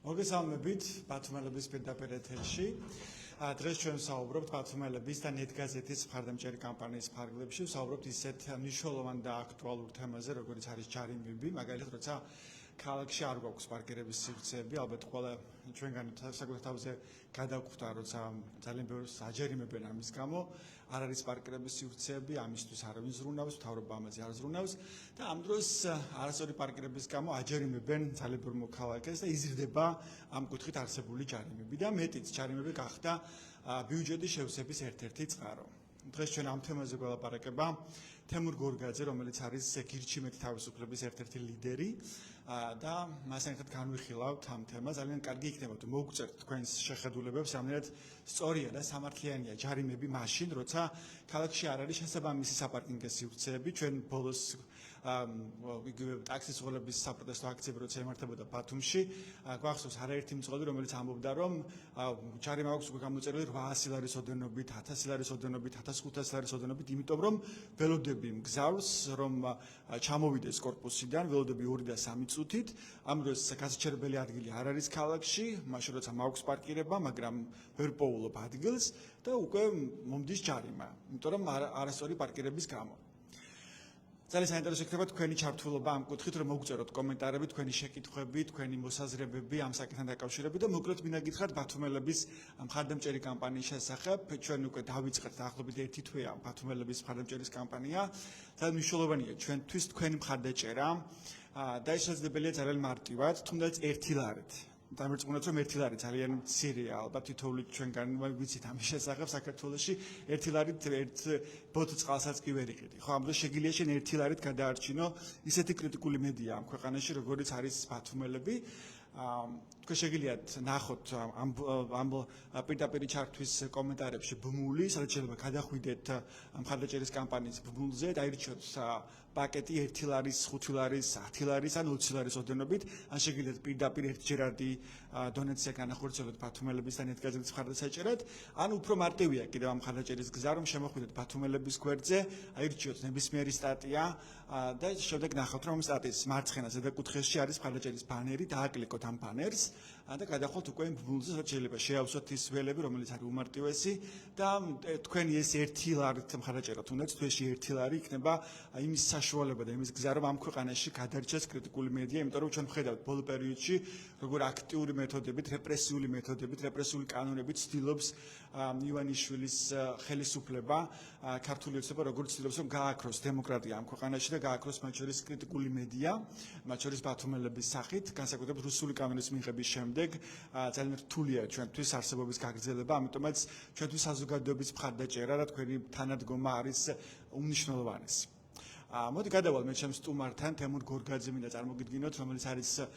მოგესალმებით ბათუმელების პირდაპირ ეთერში. დღეს ჩვენ ვსაუბრობთ ბათუმელების და ნეტგაზეთის მხარდამჭერი კამპანიის ფარგლებში. ვსაუბრობთ ისეთ მნიშვნელოვან და აქტუალურ თემაზე, როგორც არის ჯარიმები, მაგალითად, როცა ქალაქში არ გვაქვს პარკირების სივრცეები, ალბათ ყველა ჩვენგან საკუთარ თავზე გადაგვხვდა, როცა ძალიან ბევრს აჯერიმებენ ამის გამო, არ არის პარკირების სივრცეები, ამისთვის არავინ ზრუნავს, მთავრობა ამაზე არ ზრუნავს და ამ დროს არასწორი პარკირების გამო აჯერიმებენ ძალიან ბევრ მოქალაქეს და იზრდება ამ კუთხით არსებული ჯარიმები და მეტიც ჯარიმები გახდა ბიუჯეტის შევსების ერთ-ერთი წყარო. დღეს ჩვენ ამ თემაზე გველაპარაკება თემურ გორგაძე, რომელიც არის გირჩიმეთი თავისუფლების ერთ-ერთი ლიდერი და მასთან ერთად განვიხილავთ ამ თემას. ძალიან კარგი იქნება თუ მოგწერთ თქვენს შეხედულებებს, რამდენად სწორია და სამართლიანია ჯარიმები მაშინ, როცა ქალაქში არ არის შესაბამისი საპარკინგო სივრცეები. ჩვენ ბოლოს იგივე ტაქსის ღოლების საპროტესტო აქციები როცა ემართებოდა ბათუმში, გვახსოვს არაერთი მწვადი, რომელიც ამბობდა, რომ ჯარიმა აქვს უკვე გამოწერილი 800 ლარის ოდენობით, 1000 ლარის ოდენობით, 1500 ლარის ოდენობით, იმიტომ რომ ველოდები მგზავს, რომ ჩამოვიდეს კორპუსიდან, ველოდები 2 და 3 წუთით, ამ დროს გასაჩერებელი ადგილი არ არის ქალაქში, მაშინ როცა მაქვს პარკირება, მაგრამ ვერ პოულობ ადგილს და უკვე მომდის ჯარიმა, იმიტომ რომ არასწორი პარკირების გამო. ძალიან საინტერესო იქნება თქვენი ჩართულობა ამ კუთხით, რომ მოგწეროთ კომენტარები, თქვენი შეკითხვები, თქვენი მოსაზრებები ამ საკითხთან დაკავშირებით და მოკლედ მინდა გითხრათ ბათუმელების მხარდამჭერი კამპანიის შესახებ. ჩვენ უკვე დავიწყეთ დაახლოებით 1 თვეა ბათუმელების მხარდამჭერის კამპანია. ძალიან მნიშვნელოვანია ჩვენთვის თქვენი მხარდაჭერა და ეს შესაძლებელია ძალიან მარტივად, თუნდაც 1 ლარით. დამერწმუნოთ, რომ 1 ლარი ძალიან მცირეა, ალბათ თითოეული ჩვენგან ვიცით ამის შესახებ საქართველოში 1 ლარით ერთ ბოთლ წყალსაც კი ვერ იყიდი. ხო, ამ დროს შეგიძლია შენ 1 ლარით გადაარჩინო ისეთი კრიტიკული მედია ამ ქვეყანაში, როგორიც არის ბათუმელები. თქვენ შეგიძლიათ ნახოთ ამ პირდაპირ ჩართვის კომენტარებში ბმული, სადაც შეიძლება გადახვიდეთ მხარდაჭერის კამპანიის ბმულზე, დაირჩიოთ პაკეტი 1 ლარის, 5 ლარის, 10 ლარის ან 20 ლარის ოდენობით, ან შეგიძლიათ პირდაპირ ერთჯერადი დონაცია განახორციელოთ ბათუმელების და ნეტგაზეთის მხარდაჭერად, ან უფრო მარტივია კიდევ ამ მხარდაჭერის გზა, რომ შემოხვიდეთ ბათუმელების გვერდზე, აირჩიოთ ნებისმიერი სტატია და შემდეგ ნახავთ, რომ ამ სტატიის მარცხენა ზედაკუთხეში არის მხარდაჭერის ბანერი, დააკლიკოთ ამ ბანერს და გადახვალთ უკვე იმ ბმულზე, სადაც შეიძლება შეავსოთ ის ველები, რომელიც არის უმარტივესი და თქვენი ეს 1 ლარით მხარდაჭერა თუნდაც თვეში 1 ლარი იქნება იმის საშუალება და იმის გზა, რომ ამ ქვეყანაში გადარჩეს კრიტიკული მედია, იმიტომ რომ ჩვენ ვხედავთ ბოლო პერიოდში, როგორ აქტიური მეთოდებით, რეპრესიული მეთოდებით, რეპრესიული კანონებით ცდილობს ივანიშვილის ხელისუფლება, ქართული ოცნება როგორ ცდილობს, რომ გააქროს დემოკრატია ამ ქვეყანაში და გააქროს მათ შორის კრიტიკული მედია, მათ შორის ბათუმელების სახით, განსაკუთრებით რუსული კანონის მიღების შემდეგ ძალიან რთულია ჩვენთვის არსებობის გაგრძელება, ამიტომაც ჩვენთვის საზოგადოების მხარდაჭერა და თქვენი თანადგომა არის უმნიშვნელოვანესი. მოდი გადავალ მე ჩემს სტუმართან თემურ გორგაძე მინდა წარმოგიდგინოთ, რომელიც არის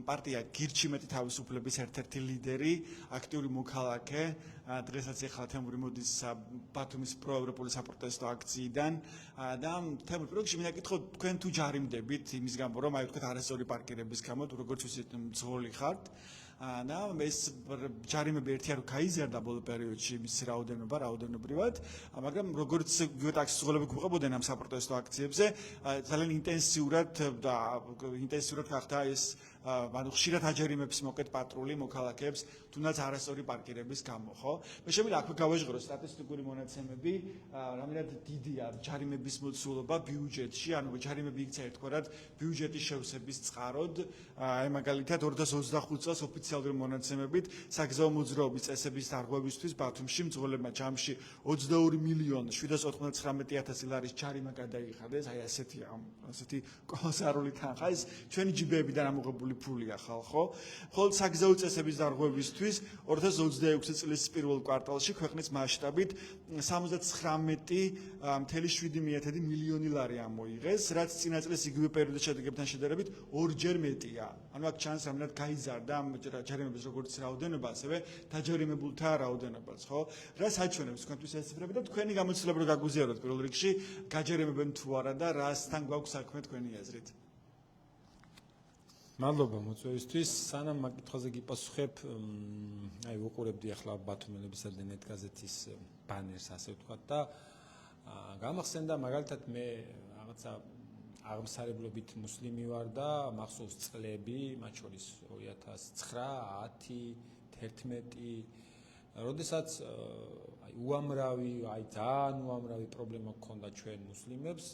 პარტია გირჩიმეთი თავისუფლების ერთ-ერთი ლიდერი, აქტიური მოქალაქე. დღესაც ეხლა თემური მოდის ბათუმის პროევროპული საპროტესტო აქციიდან და თემურ პროექტში მინდა გითხოთ, თქვენ თუ ჯარიმდებით იმის გამო, რომ აი ვთქვათ არასწორი პარკირების გამო, თუ როგორც ვიცით მძღოლი ხართ და ეს ჯარიმები ერთი არ გაიზარდა ბოლო პერიოდში მის რაოდენობრივად, მაგრამ როგორც ტაქსის ღოლები გვყვებოდნენ ამ საპროტესტო აქციებზე, ძალიან ინტენსიურად გახდა ეს ხშირად აჯერიმებს მოკეთ პატრული მოქალაქეებს, თუნდაც არასწორი პარკირების გამო, ხო? მე შემიძლია აქვე გავაჟღერო სტატისტიკური მონაცემები, რამდენად დიდია ჯარიმების მოცულობა ბიუჯეტში, ანუ ჯარიმები იქცა ერთგვარად ბიუჯეტის შევსების წყაროდ, აი მაგალითად 2025 წელს ოფიციალური მონაცემებით საგზაო მოძრაობის წესების დარღვევისთვის ბათუმში მძღოლებმა ჯამში 22.799.000 ლარის ჯარიმა გადაიხადეს, აი ასეთი კოლოსალური თანხა, ეს ჩვენი ჯიბეებიდან ამოღებული ფულია ხალხო. ხოლო საგზაო წესების დარღვევისთვის 2026 წლის პირველ კვარტალში ქვეყნის მასშტაბით 79.7 მილიონი ლარი ამოიღეს, რაც წინა წლის იგივე პერიოდის შედეგებთან შედარებით 2-ჯერ მეტია. ანუ აქ ჩანს რამდენად გაიზარდა ამ ჯარიმების როგორც რაოდენობა, ასევე დაჯარიმებულთა რაოდენობაც, ხო? რა საჩვენებს თქვენთვის ეს ციფრები და თქვენი გამოცდილება რომ გაგვიზიაროთ პირველ რიგში, გაჯერიმებენ თუ არა და რასთან გვაქვს საქმე თქვენი აზრით? მადლობა მოწვევისთვის. სანამ მაგ კითხვაზე გიპასუხებ, აი ვუყურებდი ახლა ბათუმელებისა და ნეტგაზეთის ბანერს, ასე ვთქვათ და გამახსენდა მაგალითად მე რაღაცა აღმსარებლობით მუსლიმი ვარ და მახსოვს წლები, მათ შორის 2009, 10, 11, როდესაც უამრავი, ძალიან უამრავი პრობლემა გქონდა ჩვენ მუსლიმებს.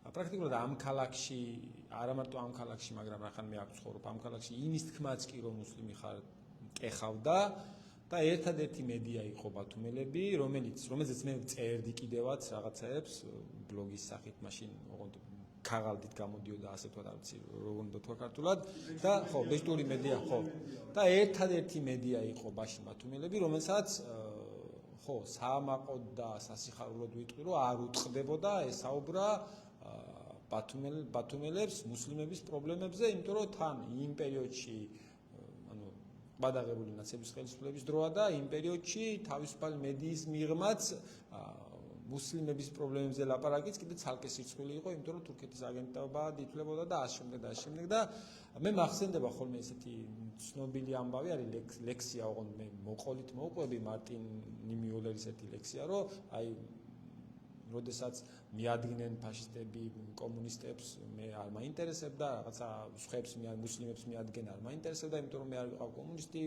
პრაქტიკულად ამ ქალაქში, არა მარტო ამ ქალაქში, მაგრამ რახან მე აქ ვცხოვრობ, ამ ქალაქში იმის თქმაც კი რომ მუსლიმი ხარ კეხავდა და ერთადერთი მედია იყო ბათუმელები, რომელზეც მე წერდი კიდევაც რაღაცაებს ბლოგის სახით, მაშინ ოღონდ ქაღალდით გამოდიოდა ასე თქვა, არ ვიცი როგორ უნდა თქვა ქართულად და ხო, ბეჭდური მედია, ხო. და ერთადერთი მედია იყო ბაში ბათუმელები, რომელსაც ხო, საამაყოდ და სასიხარულოდ ვიტყვი, რომ არ უტყდებოდა ესაუბრა ბათუმელებს მუსლიმების პრობლემებზე, იმიტომ რომ თან იმ პერიოდში ბადაღებული ნაცების ხელისუფლების დროა და იმ პერიოდში თავისუფალი მედიის მიღმაც მუსლიმების პრობლემებზე ლაპარაკიც კიდე ცალკე სირცხვილი იყო, იმიტომ რომ თურქეთის აგენტობა ითვლებოდა და ასე შემდეგ და მე მახსენდება ხოლმე ესეთი ცნობილი ამბავი არის ლექსია, ოღონდ მე მოყოლით მოვყვები მარტინ ნიმიულერის ერთი ლექსია, რომ აი როდესაც მიადგნენ ფაშისტები კომუნისტებს, მე არ მაინტერესებდა, რაღაცა სხვებს მუსლიმებს მიადგენ არ მაინტერესებდა, იმიტომ რომ მე არ ვიყავ კომუნისტი,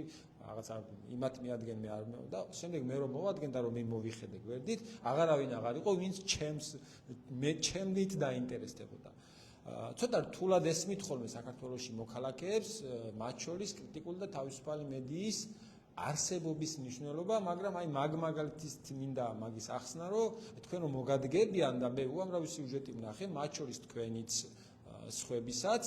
რაღაცა იმათ მიადგენ მე არ და შემდეგ მე რომ მოვადგენ და რომ მე მოვიხედე გვერდით, აღარავინ აღარ იყო, ვინც ჩემით დაინტერესდებოდა. ცოტა რთულად ესმით ხოლმე საქართველოში მოქალაქეებს, მათ შორის კრიტიკული და თავისუფალი მედიის არსებობის მნიშვნელობა, მაგრამ აი მაგალითის მინდა მაგის ახსნა, რომ თქვენ რომ მოგადგებიან და მე უამრავი სიუჟეტი ვნახე, მათ შორის თქვენიც სხვებისაც,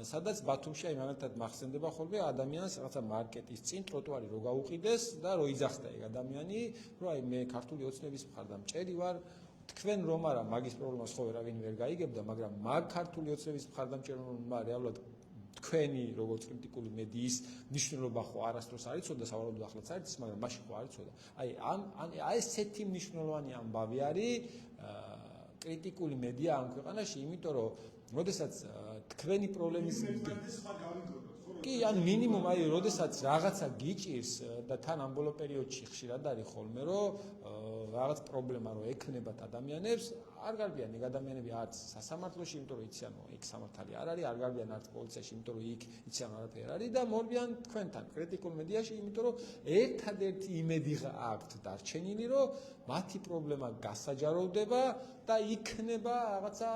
სადაც ბათუმში აი მაგალითად მახსენდება ხოლმე ადამიანს რაღაცა მარკეტის წინ ტროტუარი რო გაუყიდეს და რო იძახდა ეგ ადამიანი, რომ აი მე ქართული ოცნების მხარდამჭერი ვარ, თქვენ რომ არა მაგის პრობლემას ხო ვერავინ ვერ გაიგებდა, მაგრამ მაგ ქართული ოცნების მხარდამჭერმა რეალურად თქვენი როგორც კრიტიკული მედიის მნიშვნელობა ხო არასდროს არ იცოდა, სავარაუდოდ ახლაც არ იცის, მაგრამ მაშინ ხო არ იცოდა. აი ესეთი მნიშვნელოვანი ამბავი არის კრიტიკული მედია ამ ქვეყანაში, იმიტომ რომ როდესაც თქვენი პრობლემის კი, ანუ მინიმუმ აი როდესაც რაღაცა გიჭირს და თან ამ ბოლო პერიოდში ხშირად არის ხოლმე, რომ რაღაც პრობლემა რო ექნებათ ადამიანებს, არ გარბიან ეგ ადამიანები არც სასამართლოში, იმიტომ რომ იციან, რომ იქ სამართალი არ არის, არ გარბიან არც პოლიციაში, იმიტომ რომ იქ იციან არაფერი არის და მორბიან თქვენთან კრიტიკულ მედიაში, იმიტომ რომ ერთადერთი იმედი აქვთ დარჩენილი, რომ მათი პრობლემა გასაჯაროვდება და იქნება რაღაცა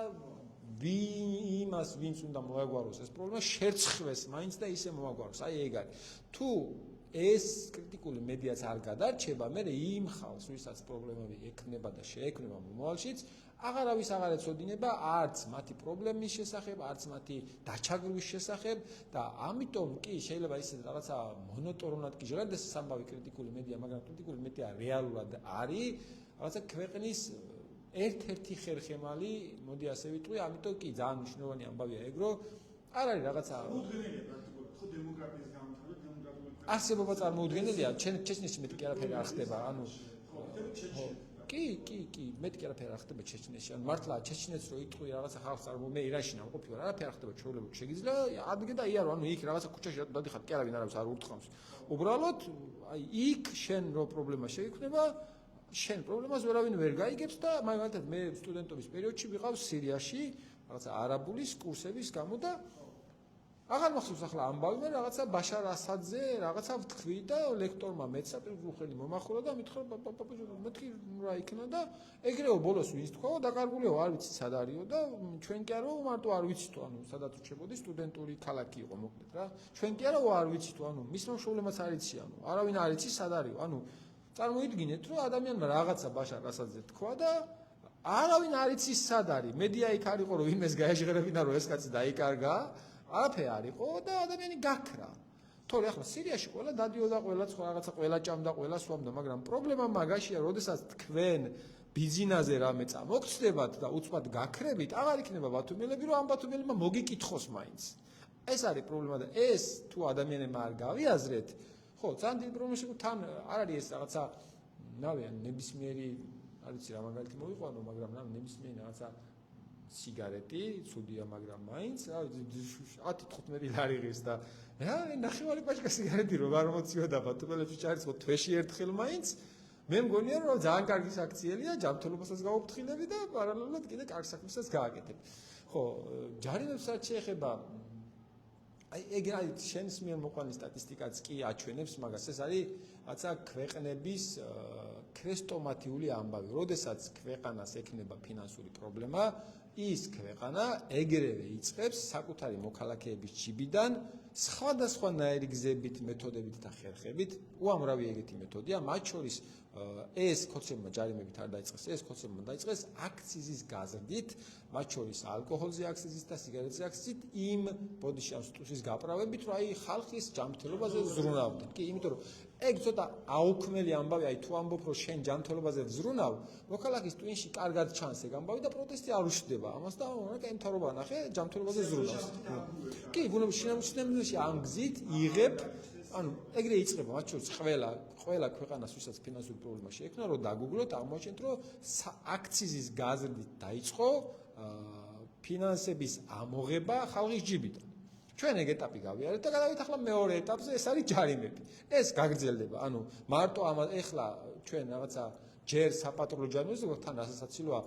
ვინც უნდა მოაგვაროს ეს პრობლემა, შერცხვეს მაინც და ისე მოაგვაროს. აი ეგ არის. თუ ეს კრიტიკული მედიაც არ გადარჩება, მე იმ ხალხს, ვისაც პრობლემები ექნება და შეექმნება მომავალშიც, აღარავის აღარ ეცოდინება არც მათი პრობლემის შესახებ, არც მათი დაჩაგრვის შესახებ და ამიტომ კი შეიძლება ისეთ რაღაცა მონოტონურად კი ჟღერდეს სამბავი კრიტიკული მედია, მაგრამ კრიტიკული მედია რეალურად არის რაღაცა ქვეყნის ერთ-ერთი ხერხემალი, მოდი ასე ვიტყვი, ამიტომ კი ძალიან მნიშვნელოვანი ამბავია ეგ, რომ არ არის რაღაცა მოუდგენელია პრაქტიკულად, ხო დემოგრაფიის გამთავრება, დემოგრაფიული არსებობა წარმოუდგენელია, ჩეჩნიაში მეტი კი არაფერი არ ხდება, ანუ კი, მეტი კი არაფერი არ ხდება ჩეჩნიაში, ანუ მართლა ჩეჩნეთს რო იტყვი რაღაცა ხალხს არ მე ირანში ნამყოფი ვარ, არაფერი არ ხდება ჩვეულებრივ შეგიძლია ადგე და იარო, ანუ იქ რაღაცა ქუჩაში რატო დადიხარ, კი არავინ არავის არ ურტყამს. უბრალოდ აი იქ შენ რო პრობლემა შეიქმნება, შენ პრობლემას ვერავინ ვერ გაიგებს და მაგალითად მე სტუდენტობის პერიოდში ვიყავ სირიაში, რაღაცა არაბულის კურსების გამო და აღარ მახსოვს ახლა ამბავი, მე რაღაცა ბაშარ ასადზე რაღაცა ვთქვი და ლექტორმა მეცა პირველი მომახურა და მითხრა მეთქი რა იქნა და ეგრეო ბოლოს ვინც თქვაო დაკარგულიო არ ვიცი სად არისო და ჩვენ კი არო მარტო არ ვიცი თუ ანუ სადაც უჩებოდი სტუდენტური ქალაქი იყო მოკლედ რა ჩვენ კი არო არ ვიცი თუ ანუ მის პრობლემაც არ იცი ანუ არავინ არ იცი სად არისო ანუ წარმოიდგინეთ რომ ადამიანმა რაღაცა ბაშარ ასადზე თქვა და არავინ არ იცის სად არის მედია იქ არისო რომ იმეს გაეჟღერებინა რომ ეს კაცი დაიკარგა არაფერი არისო და ადამიანი გაქრა. თორე ახლა სირიაში ყველა დადიოდა, ყველა სხვა რაღაცა ყველა ჭამდა, ყველა სვამდა, მაგრამ პრობლემა მაგაშია, როდესაც თქვენ ბიზნესზე რამე წამოგწდებათ და უცბად გაქრებით, აღარ იქნება ბათუმელები, რომ ამ ბათუმელებმა მოგიკითხოს მაინც. ეს არის პრობლემა და ეს თუ ადამიანებმა არ გავიაზრეთ, ხო, ძალიან დიდი პრობლემა თან არ არის ეს რაღაცა ნავიან ნებისმიერი, არ ვიცი რა მაგალითი მოვიყვანო, მაგრამ ნებისმიერი რაღაცა სიგარეტი, ცუდია, მაგრამ მაინც, რა ვიცი, 10-15 ლარი ღირს და რა, ნახევარი პაჭკა სიგარეტი რო არ მოციოდა ბათუმელებში ჩარიცხო თვეში ერთხელ მაინც, მე მგონია რომ ძალიან კარგი საქციელია, ჯანმრთელობასაც გავუფრთხილები და პარალელურად კიდე კარგ საქმესაც გააკეთებ. ხო, ჯარიმებს რაც შეეხება ეგ არის შენს მიერ მოყვანილი სტატისტიკაც კი აჩვენებს მაგას. ეს არის რაცა ქვეყნების ქრესტომატიული ამბავი. როდესაც ქვეყანას ექნება ფინანსური პრობლემა, ის ქვეყანა ეგრევე იწყებს საკუთარი მოქალაქეების ჯიბიდან სხვადასხვანაირი გზებით, მეთოდებით და ხერხებით, უამრავი ეგეთი მეთოდია, მათ შორის ეს ქოცებმა ჯარიმებით არ დაიწყეს, ეს ქოცებმა დაიწყეს აქციზის გაზრდით, მათ შორის ალკოჰოლზე აქციზით და სიგარეტზე აქციზით, იმ ბოდიში ამ სტუსის გაправებით, რომ აი ხალხის ჯანმრთელობაზე ზრუნავდნენ. კი, იმიტომ რომ ეგ ცოტა აუქმელი ამბავი, აი თუ ამბობ რომ შენ ჯანმრთელობაზე ვზრუნავ, მოქალაქის ტვინში კარგად ჩანს ეგ ამბავი და პროტესტი არ უშლდება. ამას და კაი მთავრობა ნახე, ჯანმრთელობაზე ზრუნავს. კი, ბუნებაში ამ გზით იღებ, ანუ ეგრე იწყება, მათ შორის ყველა ქვეყანას, ვისაც ფინანსური პრობლემა შეექმნა, რომ დაგუგლოთ, აღმოჩენთ, რომ აქციზის გაზრდით დაიწყო ფინანსების ამოღება ხალხის ჯიბიდან. ჩვენ ეგ ეტაპი გავიარეთ და გადავით ახლა მეორე ეტაპზე, ეს არის ჯარიმები. ეს გაგრძელდება, ანუ მარტო ეხლა ჩვენ რაღაცა ჯერ საპატრულო ჯარიმებს ვიღებთ, თან ასაცილოა,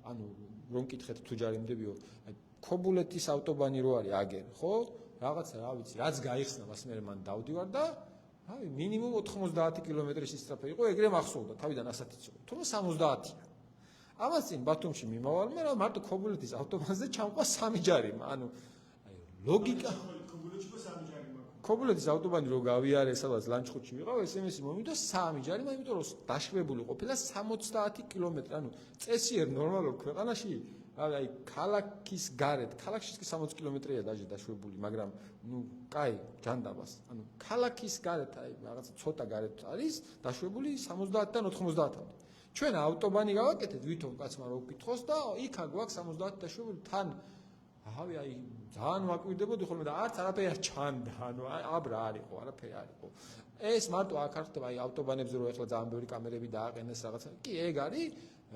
ანუ რომ კითხეთ თუ ჯარიმდებიო, ქობულეთის ავტობანი რო არის აგერ, ხო? რაღაცა რა ვიცი, რაც გაიხსნა მას მე მან დავდივარ და რავი, მინიმუმ 90 კილომეტრის ისწრაფე იყო, ეგრე მახსოვდა, თავიდან ასათიც იყო. თუმცა 70-ია. ამას წინ ბათუმში მიმავალ მე რა მარტო ქობულეთის ავტობანზე ჩამყვა 3 ჯარიმა, ანუ ლოგიკა ქობულეთის ავტობანი რო გავიარე, სადაც ლანჩხუთში ვიყავ, SMS-ი მომივიდა 3 ჯარიმა, იმიტომ რომ დაშვებული ყოფილა 70 კილომეტრი, ანუ წესიერ ნორმალურ ქვეყანაში, აი ქალაქის გარეთ, ქალაქშიც კი 60 კილომეტრია დაჟე დაშვებული, მაგრამ ნუ კაი, ჯანდაბას. ანუ ქალაქის გარეთ, აი რაღაცა ცოტა გარეთ არის დაშვებული 70-დან 90-მდე. ჩვენ ავტობანი გავაკეთეთ, ვითომ კაცმა რო გკითხოს და იქა გვაქვს 70 დაშვებული თან რავი, აი ძალიან ვაკვირდებოდი ხოლმე და არც არაფერი არ ჩანდა, ანუ აბრა არ იყო, არაფერი არ იყო. ეს მარტო აქ არ ხდება, აი ავტობანებზე რო ეხლა ძალიან ბევრი კამერები დააყენეს რაღაცა. კი, ეგ არის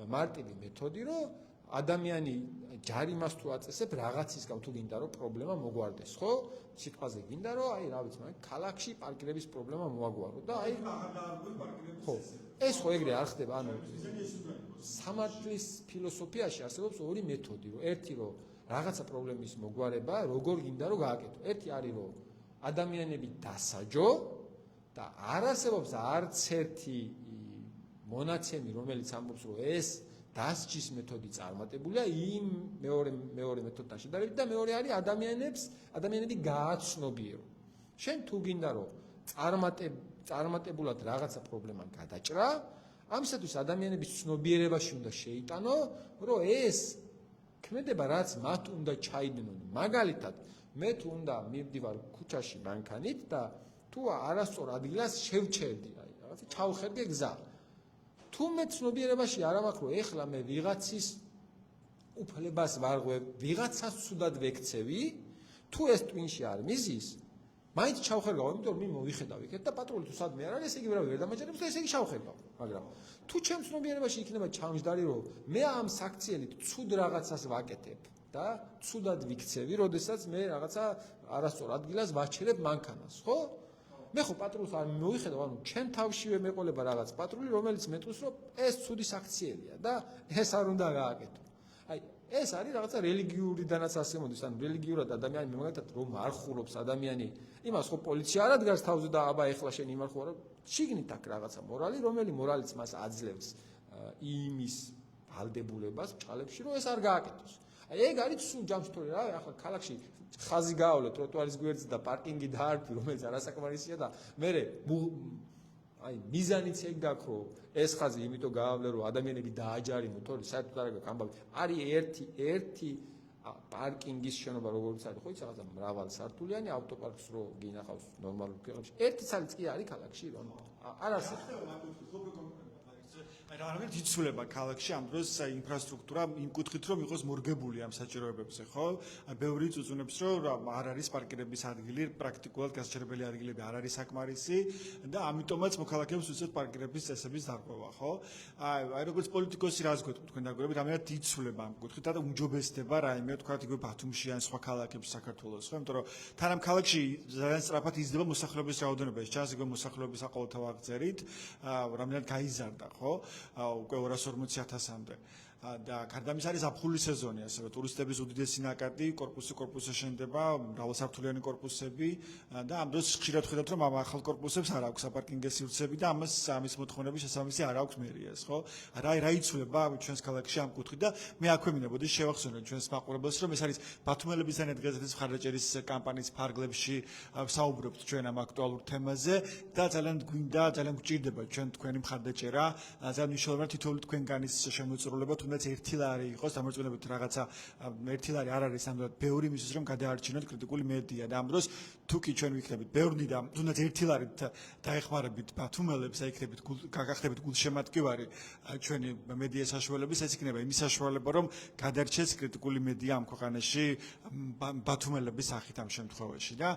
მარტივი მეთოდი, რომ ადამიანი ჯარიმას თუ აწესებ რაღაცისგან თუ გინდა რომ პრობლემა მოგვარდეს, ხო? სიტყვაზე გინდა რომ აი რა ვიცი, მაგრამ ქალაქში პარკირების პრობლემა მოაგვარო და აი ხო, ეს ხო ეგრე არ ხდება, ანუ სამართლის ფილოსოფიაში არსებობს ორი მეთოდი, რომ ერთი რომ რაღაცა პრობლემის მოგვარება, როგორ გინდა რომ გააკეთო. ერთი არის რომ ადამიანები დასაჯო და არ არსებობს არც ერთი მონაცემი, რომელიც ამბობს რომ ეს დასჯის მეთოდი წარმატებულია იმ მეორე მეთოდთან შედარებით და მეორე არის ადამიანები გააცნობიერო. შენ თუ გინდა რომ წარმატებულად რაღაცა პრობლემა გადაჭრა, ამისათვის ადამიანების ცნობიერებაში უნდა შეიტანო, რომ ეს ქმედება რაც მათ უნდა ჩაიდინონ. მაგალითად, მე თუ უნდა მივდივარ ქუჩაში მანქანით და თუ არასწორ ადგილას შევჩერდი, აი რაღაცა ჩავხერგე გზა. თუ მე ცნობიერებაში არ ამაქვს, რომ ეხლა მე ვიღაცის უფლებას ვარღვევ, ვიღაცას ცუდად ვექცევი, თუ ეს ტვინში არ მიზის, მაინც ჩავხერგავ, იმიტომ რომ მოვიხედავ იქეთ და პატრული თუ სადმე არ არის, ესე იგი ვერ დამაჯერებს და ესე იგი ჩავხერგავ. მაგრამ თუ ჩემ ცნობიერებაში იქნება ჩამჯდარი, რომ მე ამ საქციელით ცუდ რაღაცას ვაკეთებ და ცუდად ვიქცევი, როდესაც მე რაღაცა არასწორ ადგილას ვაჩერებ მანქანას, ხო? მე ხო პატრულს არ მოვიხედავ, ანუ ჩემ თავშივე მეყოლება რაღაც პატრული, რომელიც მეტყვის, რომ ეს ცუდი საქციელია და ეს არ უნდა გააკეთო. აი, ეს არის რაღაცა რელიგიურიდანაც ასე მოდის, ანუ რელიგიურად ადამიანი მაგალითად რომ არ ხურობს ადამიანი, იმას ხო პოლიცია არ ადგას თავზე და აბა ეხლა შენ იმარ ხარ, შიგნით აქ რაღაცა მორალი, რომელიც მას აძლევს იმის ვალდებულებას ბრალებში, რომ ეს არ გააკეთოს. აი, ეგ არის სულ ჯამშთორი რა, ახლა ქალაქში ხაზი გაავლე ტროტუარის გვერდზე და პარკინგი დაარქვი, რომელიც არასაკმარისია და მე აი მიზანიც ეგ გაქვს, რომ ეს ხაზი იმიტომ გაავლე, რომ ადამიანები დააჯარიმო, თორე საერთოდ არ გაქვს ამბავი. არის ერთი პარკინგის შენობა, როგორც არის, ხო იცი რაღაცა მრავალსართულიანი ავტოპარკს რო გინახავს ნორმალურ ქვეყნებში. ერთი ცალიც კი არის ქალაქში, რომ არ არსებობს. აი რა არის იცვლება ქალაქში ამ დროს ინფრასტრუქტურა იმ კუთხით რომ იყოს მორგებული ამ საჭიროებებზე, ხო? აი ბევრი წუწუნებს რომ არ არის პარკირების ადგილი, პრაქტიკულად გასაჭირებელი ადგილები არ არის საკმარისი და ამიტომაც მოქალაქეებს უწევთ პარკირების წესების დარღვევა, ხო? აი როგორც პოლიტიკოსი რას გვეტყვით თქვენ დაგვირებით, ამერად იცვლება ამ კუთხით და უმჯობესდება რაიმე თქვათ იგივე ბათუმში ან სხვა ქალაქებში საქართველოს, ხო? იმიტომ რომ თან ამ ქალაქში ძალიან სწრაფად იზრდება მოსახლეობის რაოდენობა, ეს ჩანს იგივე მოსახლეობის საყოველთაო აღწერით, რამდენად გაიზარდა, ხო? უკვე 240,000-მდე. და გარდა ამისა არის ზაფხული სეზონი, ასევე ტურისტების უდიდესი ნაკადი, კორპუსი შენდება, მრავალსართულიანი კორპუსები და ამ დროს ხშირად ხედავთ, რომ ამ ახალ კორპუსებს არ აქვს საპარკინგო სივრცეები და ამის მოთხოვნების შესაბამისი არ აქვს მერიას, ხო? რა იცვლება ჩვენს ქალაქში ამ კუთხით და მე აქვე მინებოდი შევახსენოთ ჩვენს მაყურებელს, რომ ეს არის ბათუმელების და ნეტგაზეთის მხარდაჭერის კამპანიის ფარგლებში საუბრობთ ჩვენ ამ აქტუალურ თემაზე და ძალიან გვინდა, ძალიან გვჭირდება ჩვენ თქვენი მხარდაჭერა, ძალიან მნიშვნელოვანია თითოეული თქვენგანის შემოწირულება, თუნდაც ერთი ლარი იყოს, დამოწმებით რაღაცა ერთი ლარი არ არის ამდენად ბევრი იმისთვის, რომ გადაარჩინოთ კრიტიკული მედია და ამ დროს თუ კი ჩვენ ვიქნებით ბევრნი და თუნდაც ერთი ლარით დაეხმარებით ბათუმელებს, იქნებით გაგახდებით გულშემატკივარი ჩვენი მედია საშუალების, ეს იქნება იმის საშუალება, რომ გადარჩეს კრიტიკული მედია ამ ქვეყანაში ბათუმელების სახით ამ შემთხვევაში და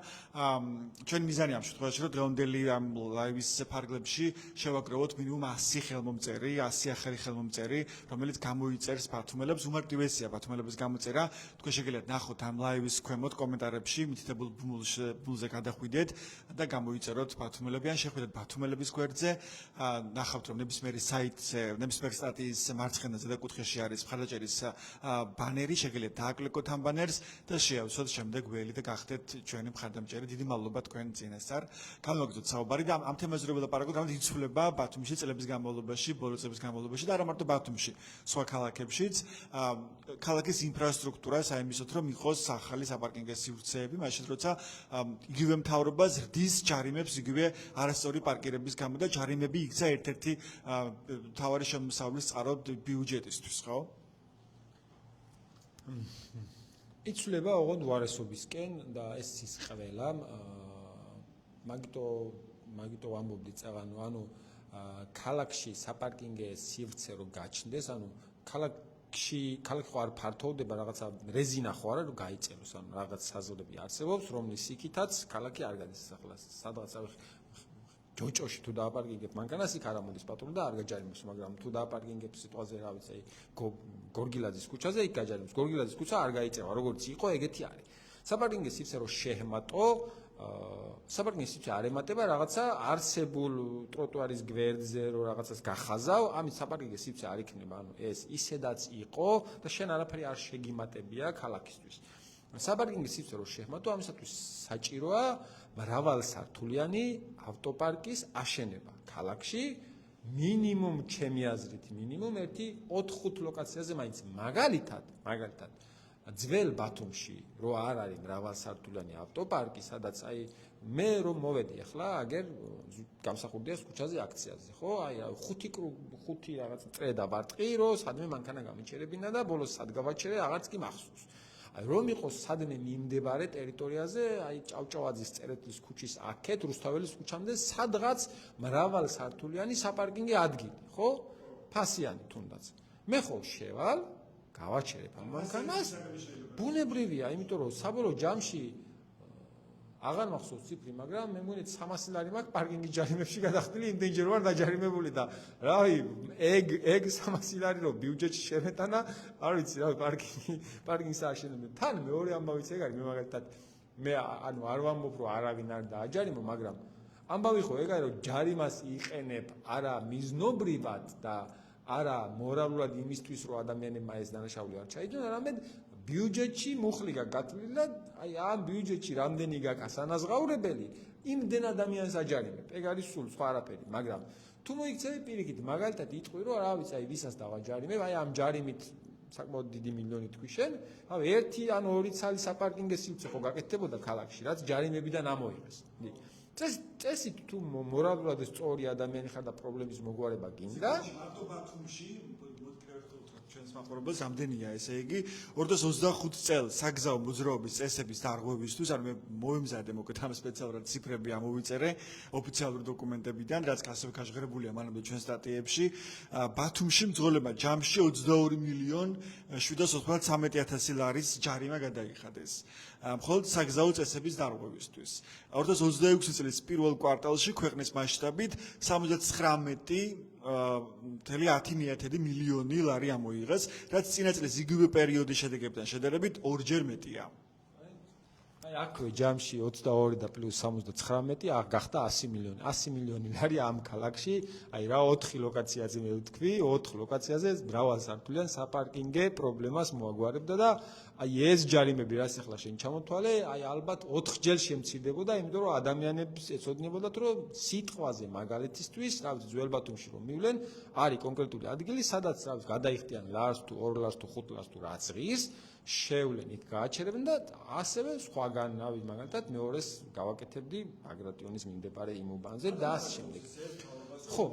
ჩვენ მიზანია ამ შემთხვევაში, რომ დღევანდელი ამ ლაივის ფარგლებში შევაგროვოთ მინიმუმ 100 ხელმომწერი, 100 ახალი ხელმომწერი, რომელიც გამოიწერს ბათუმელებს, უმარტივესია ბათუმელების გამოწერა. თქვენ შეგიძლიათ ნახოთ ამ ლაივის ქვემოთ კომენტარებში მითითებულ ბმულზე გადახვიდეთ და გამოიწეროთ ბათუმელები ან შეხვიდეთ ბათუმელების გვერდზე, ნახავთ რომ ნებისმიერი საიტზე, ნებისმიერი სტატიის მარცხენა ზედაკუთხეში არის მხარდაჭერის ბანერი, შეგიძლიათ დააკლიკოთ ამ ბანერს და შეავსოთ შემდეგ ველი და გახდეთ ჩვენი მხარდამჭერი. დიდი მადლობა თქვენ წინასწარ. გამოგიძოთ საუბარი და ამ თემაზე რო ვილაპარაკოთ, რამაც იცვლება ბათუმში წლების განმავლობაში, ბოლო წლების განმავლობაში და არა მარტო ბათუმში, სხვა ქალაქებშიც. ქალაქის ინფრასტრუქტურა საიმისოთ, რომ იყოს ახალი საპარკინგო სივრცეები, მაშინ როცა იგივე მთავრობა ზრდის ჯარიმებს იგივე არასწორი პარკირების გამო და ჯარიმები იქცა ერთ-ერთი მთავარი შემოსავლის წყარო ბიუჯეტისთვის, ხო? იცვლება ოღონდ უარესობისკენ და ეს ის ყველა მაგიტო ვამბობდი წაღანო, ანუ ქალაქში საპარკინგო სივრცე რო გაჩნდეს, ანუ ქალაქი ხო არ ფართოვდება, რაღაცა რეზინა ხო არა რომ გაიწეროს, ანუ რაღაც საზღვრები არსებობს, რომლის იქითაც ქალაქი არ გადის ახლა სადღაც ჯოჭოში თუ დააპარკინგებ მანქანას იქ არ ამოდის პატრული და არ გაჯარიმებს, მაგრამ თუ დააპარკინგებ სიტყვაზე რა ვიცი, გორგილაძის ქუჩაზე იქ გაჯარიმებს. გორგილაძის ქუჩა არ გაიწერა, როგორც იყო, ეგეთი არის. საპარკინგო სივრცე რო შეჰმატო, საპარკინგო სივრცე არ ემატება რაღაცა არსებულ ტროტუარის გვერდზე რო რაღაცას გახაზავ, ამით საპარკინგო სივრცე არ იქნება, ანუ ეს ისედაც იყო და შენ არაფერი არ შეგიმატებია ქალაქისთვის. საპარკინგო სივრცე რო შეჰმატო, ამისათვის საჭიროა მრავალსართულიანი ავტოპარკის აშენება ქალაქში, მინიმუმ ჩემი აზრით, მინიმუმ 1-5 ლოკაციაზე მაინც მაგალითად ძველ ბათუმში რო არ არის მრავალსართულიანი ავტოპარკი, სადაც აი მე რომ მოვედი ახლა, აგერ გამსახურდიას ქუჩაზე აქციაზე, ხო? აი 5 რაღაც წრე და ბარტყი, რომ სადმე მანქანა გამიჩერებინა და ბოლოს სად გავაჩერე, აღარც კი მახსოვს. აი რომ იყოს სადმე მიმდებარე ტერიტორიაზე, აი ჭავჭავაძის წერეთლის ქუჩის აქეთ, რუსთაველის ქუჩამდე სადღაც მრავალსართულიანი საპარკინგო ადგილი, ხო? ფასიანი თუნდაც. მე ხო შევალ, გავაჩერებ ამ მანქანას. ბუნებრივია, იმიტომ რომ საბოლოო ჯამში აღარ მახსოვს ციფრი, მაგრამ მე მგონი 300 ლარი მაქვს პარკინგის ჯარიმებში გადახდილი, იმდენჯერ ვარ დაჯარიმებული და რავი, ეგ 300 ლარი რო ბიუჯეტში შემეტანა, არ ვიცი რა პარკინგის აშენებდნენ. თან მეორე ამბავიც ეგ არის, მე მაგალითად მე ანუ არ ვამბობ რომ არავინ არ დააჯარიმო, მაგრამ ამბავი ხო ეგ არის რომ ჯარიმას იყენებ არა მიზნობრივად და არა მორალურად იმისთვის რომ ადამიანებმა ეს დანაშაული არ ჩაიდონ, არამედ ბიუჯეტში მუხლი გათვლილი და აი ამ ბიუჯეტში რამდენი გაკას ანაზღაურებელი, იმდენ ადამიანს აჯარიმებ. ეგ არის სულ სხვა არაფერი, მაგრამ თუ მოიქცევი პირიქით, მაგალითად იტყვი რომ რა ვიცი, აი ვისაც დავაჯარიმებ, აი ამ ჯარიმით საკმაოდ დიდი მილიონი თქვი შენ, რავი 1 ან 2 ცალი საპარკინგო სივრცე ხო გაკეთდებოდა ქალაქში, რაც ჯარიმებიდან ამოიღეს. წესით თუ მორალურად სწორი ადამიანი ხარ და პრობლემის მოგვარება გინდა, მარტო ბათუმში ჩვენს მაყურებელს ამდენია, ესე იგი 2025 წელს საგზაო მოძრაობის წესების დარღვევისთვის, ანუ მე მოვიმზადე მოკეთ ამ სპეციალურად ციფრები ამოვიწერე ოფიციალური დოკუმენტებიდან, რაც ასევე გაშღერებულია მანამდე ჩვენ სტატიებში. ბათუმში მძღოლებმა ჯამში 22.793.000 ლარის ჯარიმა გადაიხადეს. მხოლოდ საგზაო წესების დარღვევისთვის. 2026 წლის პირველ კვარტალში ქვეყნის მასშტაბით 79.10 მილიონი ლარი ამოიღეს, რაც წინა წლის იგივე პერიოდის შედეგებთან შედარებით 2-ჯერ მეტია. აი აქვე ჯამში 22 და პლუს 79 აღ გახდა 100 მილიონი. 100 მილიონი არის ამ ქალაქში, აი რა 4 ლოკაციაზე მე ვთქვი, 4 ლოკაციაზე მრავალსართულიან საპარკინგე პრობლემას მოაგვარებდა და აი ეს ჯარიმები რაც ახლა შენ ჩამოთვალე, აი ალბათ 4 ჯერ შემცირდებოდა, იმიტომ რომ ადამიანებს ეცოდინებოდათ რომ სიტყვაზე მაგალითისთვის, რა ვიცი, ძველ ბათუმში რომ მივლენ, არის კონკრეტული ადგილი, სადაც რა ვიცი, გადაიხდიან ლარს თუ 2 ლარს თუ 5 ლარს თუ რაც ღირს შევლენ იქ გააჩერებენ და ასევე სხვაგან ავი მაგალითად მეორეს გავაკეთებდი ბაგრატიონის მიმდებარე იმ უბანზე და ამ შემდეგ. ხო,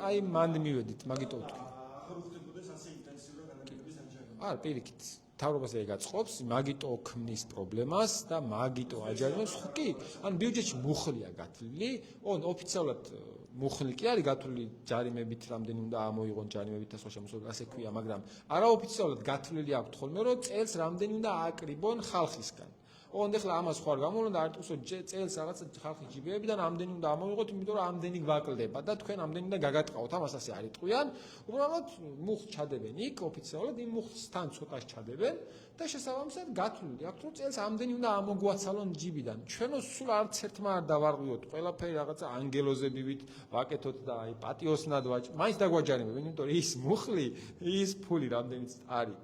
აი მანდ მივედით, მაგიტო ვთქვი. ახლა ხდებოდეს ასე ინტენსიურად ადამიანების აჯანყება. არა, პირიქით. თავრობას ეგ აწყობს, მაგიტო ქმნის პრობლემას და მაგიტო აჯანყებს. კი, ან ბიუჯეტში მუხლია გათვლილი, ოფიციალურად მუხლი კი არის გათვლილი ჯარიმებით, რამდენი უნდა ამოიღონ ჯარიმებით და სხვა შემოსავლით, ასე ქვია, მაგრამ არაოფიციალურად გათვლილი აქვს ხოლმე, რომ წელს რამდენი უნდა ააკრიბონ ხალხისგან. ეხლა ამას ხო არ გამოვლენ და არტუსო წელს რაღაცა ხალხი ჯიბეებიდან ამდენი უნდა ამოიღოთ, იმიტომ რომ ამდენი გვაკლდება და თქვენ ამდენი უნდა გაგატყავთ, ამას ასე არ იტყვიან. უბრალოდ მუხლს ჩადებენ იქ ოფიციალურად, იმ მუხლსთან ცოტას ჩადებენ და შესაბამისად გათვლილი აქვს, რომ წელს ამდენი უნდა ამოგვაცალონ ჯიბიდან. ჩვენო სულ არც ერთმა არ დავარღვიოთ, ყველაფერი რაღაცა ანგელოზებივით ვაკეთოთ და აი პატიოსნად მაინც დაგვაჯარიმებენ, იმიტომ რომ ის მუხლი, ის ფული რამდენიც არის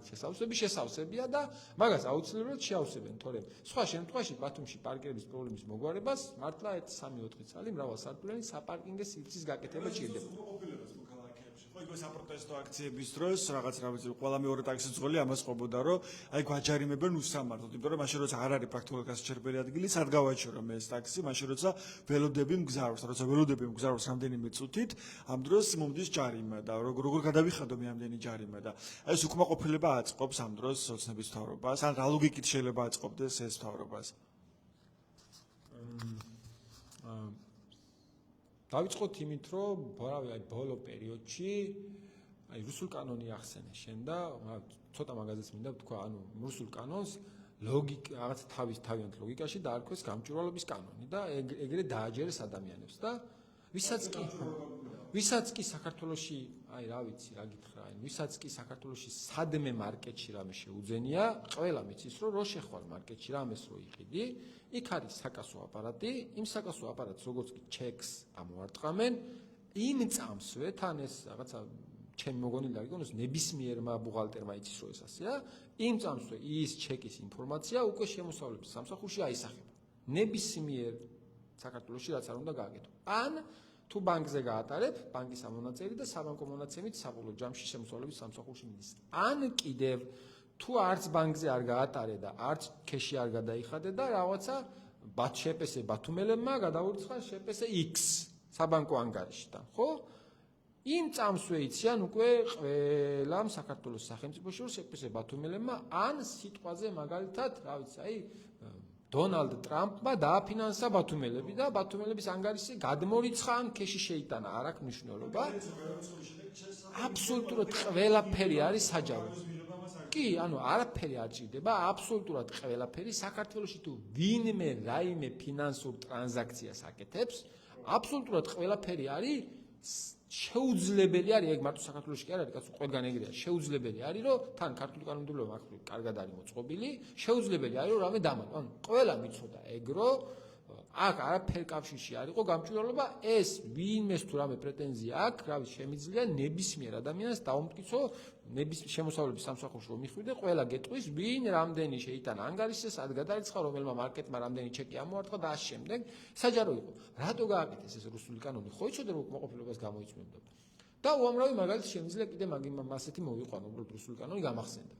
შესავსებია და მაგას აუცილებლად შეავსებენ, თორემ სხვა შემთხვევაში ბათუმში პარკირების პრობლემის მოგვარებას მართლა 1-3-4 წელი მრავალსართულიანი საპარკინგე სივრცის გაკეთება ჭირდება. ხო, იქ საპროტესტო აქციების დროს რაღაც რა ვიცი, ყველა მეორე ტაქსის ძღოლი ამას ყვებოდა, რომ აი გვაჯარიმებენ უსამართლოდ, იმიტომ რომ მაშინ როცა არ არის პრაქტიკულად გასაჩერებელი ადგილი, სად გავაჩერო მე ეს ტაქსი, მაშინ როცა ველოდები მგზავრობს, როცა ველოდები მგზავრობს რამდენიმე წუთით, ამ დროს მომდის ჯარიმა და როგორ გადავიხადო მე ამდენი ჯარიმა და აი ეს უკმაყოფილება აწყობს ამ დროს ოცნების მთავრობას, ან რა ლოგიკით შეიძლება აწყობდეს ეს მთავრობას? დავიწყოთ იმით, რომ აი ბოლო პერიოდში აი რუსულ კანონი ახსენე შენ და ცოტა მაგაზეც მინდა ვთქვა, ანუ რუსულ კანონს ლოგიკა რაღაც თავიანთ ლოგიკაში დაარქვეს გამჭვირვალობის კანონი და ეგრე დააჯერეს ადამიანებს და ვისაც კი საქართველოში, აი რა ვიცი, რა გითხრა, ვისაც კი საქართველოში სადმე მარკეტში რამე შეუძენია, ყველა მიცის რომ რო შეხვალ მარკეტში რამეს რო იყიდი, იქ არის საკასო აპარატი, იმ საკასო აპარატს როგორც კი ჩეკს ამოარტყამენ, იმ წამსვე თან ეს რაღაცა ჩემი მოგონილი არ იქონოს ნებისმიერმა ბუღალტერმა იცის რომ ეს ასეა, იმ წამსვე ის ჩეკის ინფორმაცია უკვე შემოსავლების სამსახურში აისახება. ნებისმიერ საქართველოში რაც არ უნდა გააკეთო. ან თუ ბანკზე გაატარებ, ბანკის ამონაწერი და საბანკო მონაცემით საბოლოო ჯამში შემოსავლების სამსახურში მიდის. ან კიდევ თუ არც ბანკზე არ გაატარე და არც ქეში არ გადაიხადე და რაღაცა შეპესე ბათუმელებმა გადაურიცხა შეპესე X საბანკო ანგარიშთან, ხო? იმ წამსვე იციან უკვე ყველამ საქართველოს სახელმწიფოში რომ შეპესე ბათუმელებმა ან სიტყვაზე მაგალითად, რა ვიცი, აი დონალდ ტრამპმა დააფინანსა ბათუმელები და ბათუმელების ანგარიში გადმორიცხა ან ქეში შეიტანა, არ აქვს მნიშვნელობა. აბსოლუტურად ყველაფერი არის საჯარო. კი, ანუ არაფერი არ ჭირდება, აბსოლუტურად ყველაფერი საქართველოში თუ ვინმე რაიმე ფინანსურ ტრანზაქციას აკეთებს, აბსოლუტურად ყველაფერი არის შეუძლებელი არის, ეგ მარტო საქართველოში კი არ არის, კაცო, ყველგან ეგრეა, შეუძლებელი არის, რომ თან ქართული კანონმდებლობა მაგ კარგად არის მოწყობილი, შეუძლებელი არის, რომ რამე დამატო. ანუ ყველა მიცოდა ეგ, რომ აქ არაფერი კავშირში არ იყო გამჭვირვალობა, ეს ვინმეს თუ რამე პრეტენზია აქვს, რა ვიცი, შემიძლია ნებისმიერ ადამიანს დაუმტკიცო შემოსავლების სამსახურში რომ მიხვიდე, ყველა გეტყვის, ვინ რამდენი შეიტანა ანგარიშზე, სად გადაირიცხა, რომელმა მარკეტმა რამდენი ჩეკი ამოარტყა და ამ შემდეგ საჯარო იყო. რატო გააკეთეს ეს რუსული კანონი? ხო იცოდა რომ უკმაყოფილებას გამოიწვევდა. და უამრავი მაგალითი შემიძლია კიდე მასეთი მოვიყვანო, უბრალოდ რუსული კანონი გამახსენდა.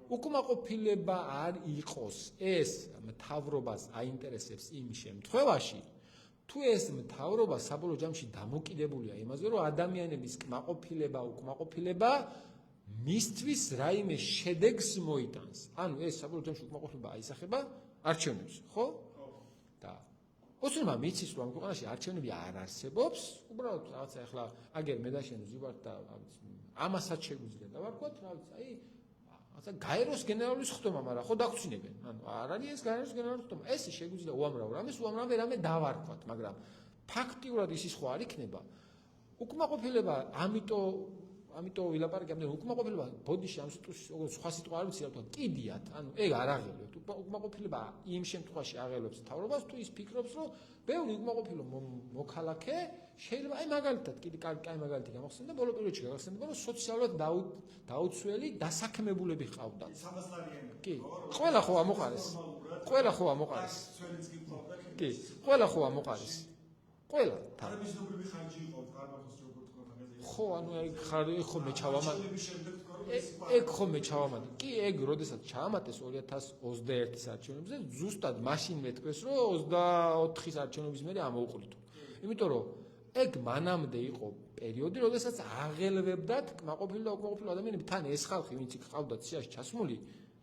უკმაყოფილება არ იყოს ეს მთავრობას აინტერესებს იმ შემთხვევაში, თუ ეს მთავრობა საბოლოო ჯამში დამოკიდებულია იმაზე, რომ ადამიანების კმაყოფილება, უკმაყოფილება მისთვის რაიმე შედეგს მოიტანს. ანუ ეს საბოლოო ჯამში უკმაყოფილება აისახება არჩევნებში, ხო? და ოცნება მიცის რომ ქვეყანაში არჩევნები არ არსებობს, უბრალოდ რაღაცა ახლა აგერ მე და შენ ვზივართ და ამასაც შეგვიძლია დავარქვათ, რა ვიცი, აი გაეროს გენერალის ხდომა, მაგრამ ხო დაგწინებენ. ანუ არ არის ეს გაეროს გენერალის ხდომა. ეს შეგვიძლია უამრავ რამე დავარქვათ, მაგრამ ფაქტიურად ისიც ხო არ იქნება. უკმაყოფილება ამიტომ ამიტომ ვილაპარაკე ამდენ უკმაყოფილება ბოდიში ამ სიტყვის სხვა სიტყვა არ ვიცი რა თქვა კიდიათ ანუ ეგ არ აღელვებთ უკმაყოფილება იმ შემთხვევაში აღელვებს მთავრობას თუ ის ფიქრობს რომ ბევრი უკმაყოფილო მოქალაქე შეიძლება აი მაგალითად კიდე კაი მაგალითი გამახსენდა ბოლო პერიოდში გამახსენდა რომ სოციალურად დაუცველი დასაქმებულები ყავდათ 300 ლარიანი კი ყველა ხო ამოყარეს ყველა ხო ამოყარეს კი ყველა ხო ამოყარეს ყველა თანამედროვე ხარჯი იყო ფარმაქოს როგორ თქვა მაგაზე ხო ანუ ეგ ხომ ჩავამატე ეგ ხომ ჩავამატე კი ეგ როდესაც ჩაამატეს 2021 არჩევნებზე ზუსტად მაშინ მეთქვეს რომ 24 არჩევნების მერე ამოუყრითო იმიტომ რომ ეგ მანამდე იყო პერიოდი როდესაც აღელვებდათ კმაყოფილო და უკმაყოფილო ადამიანები თან ეს ხალხი ვინც იქ ყავდათ სიაში ჩასმული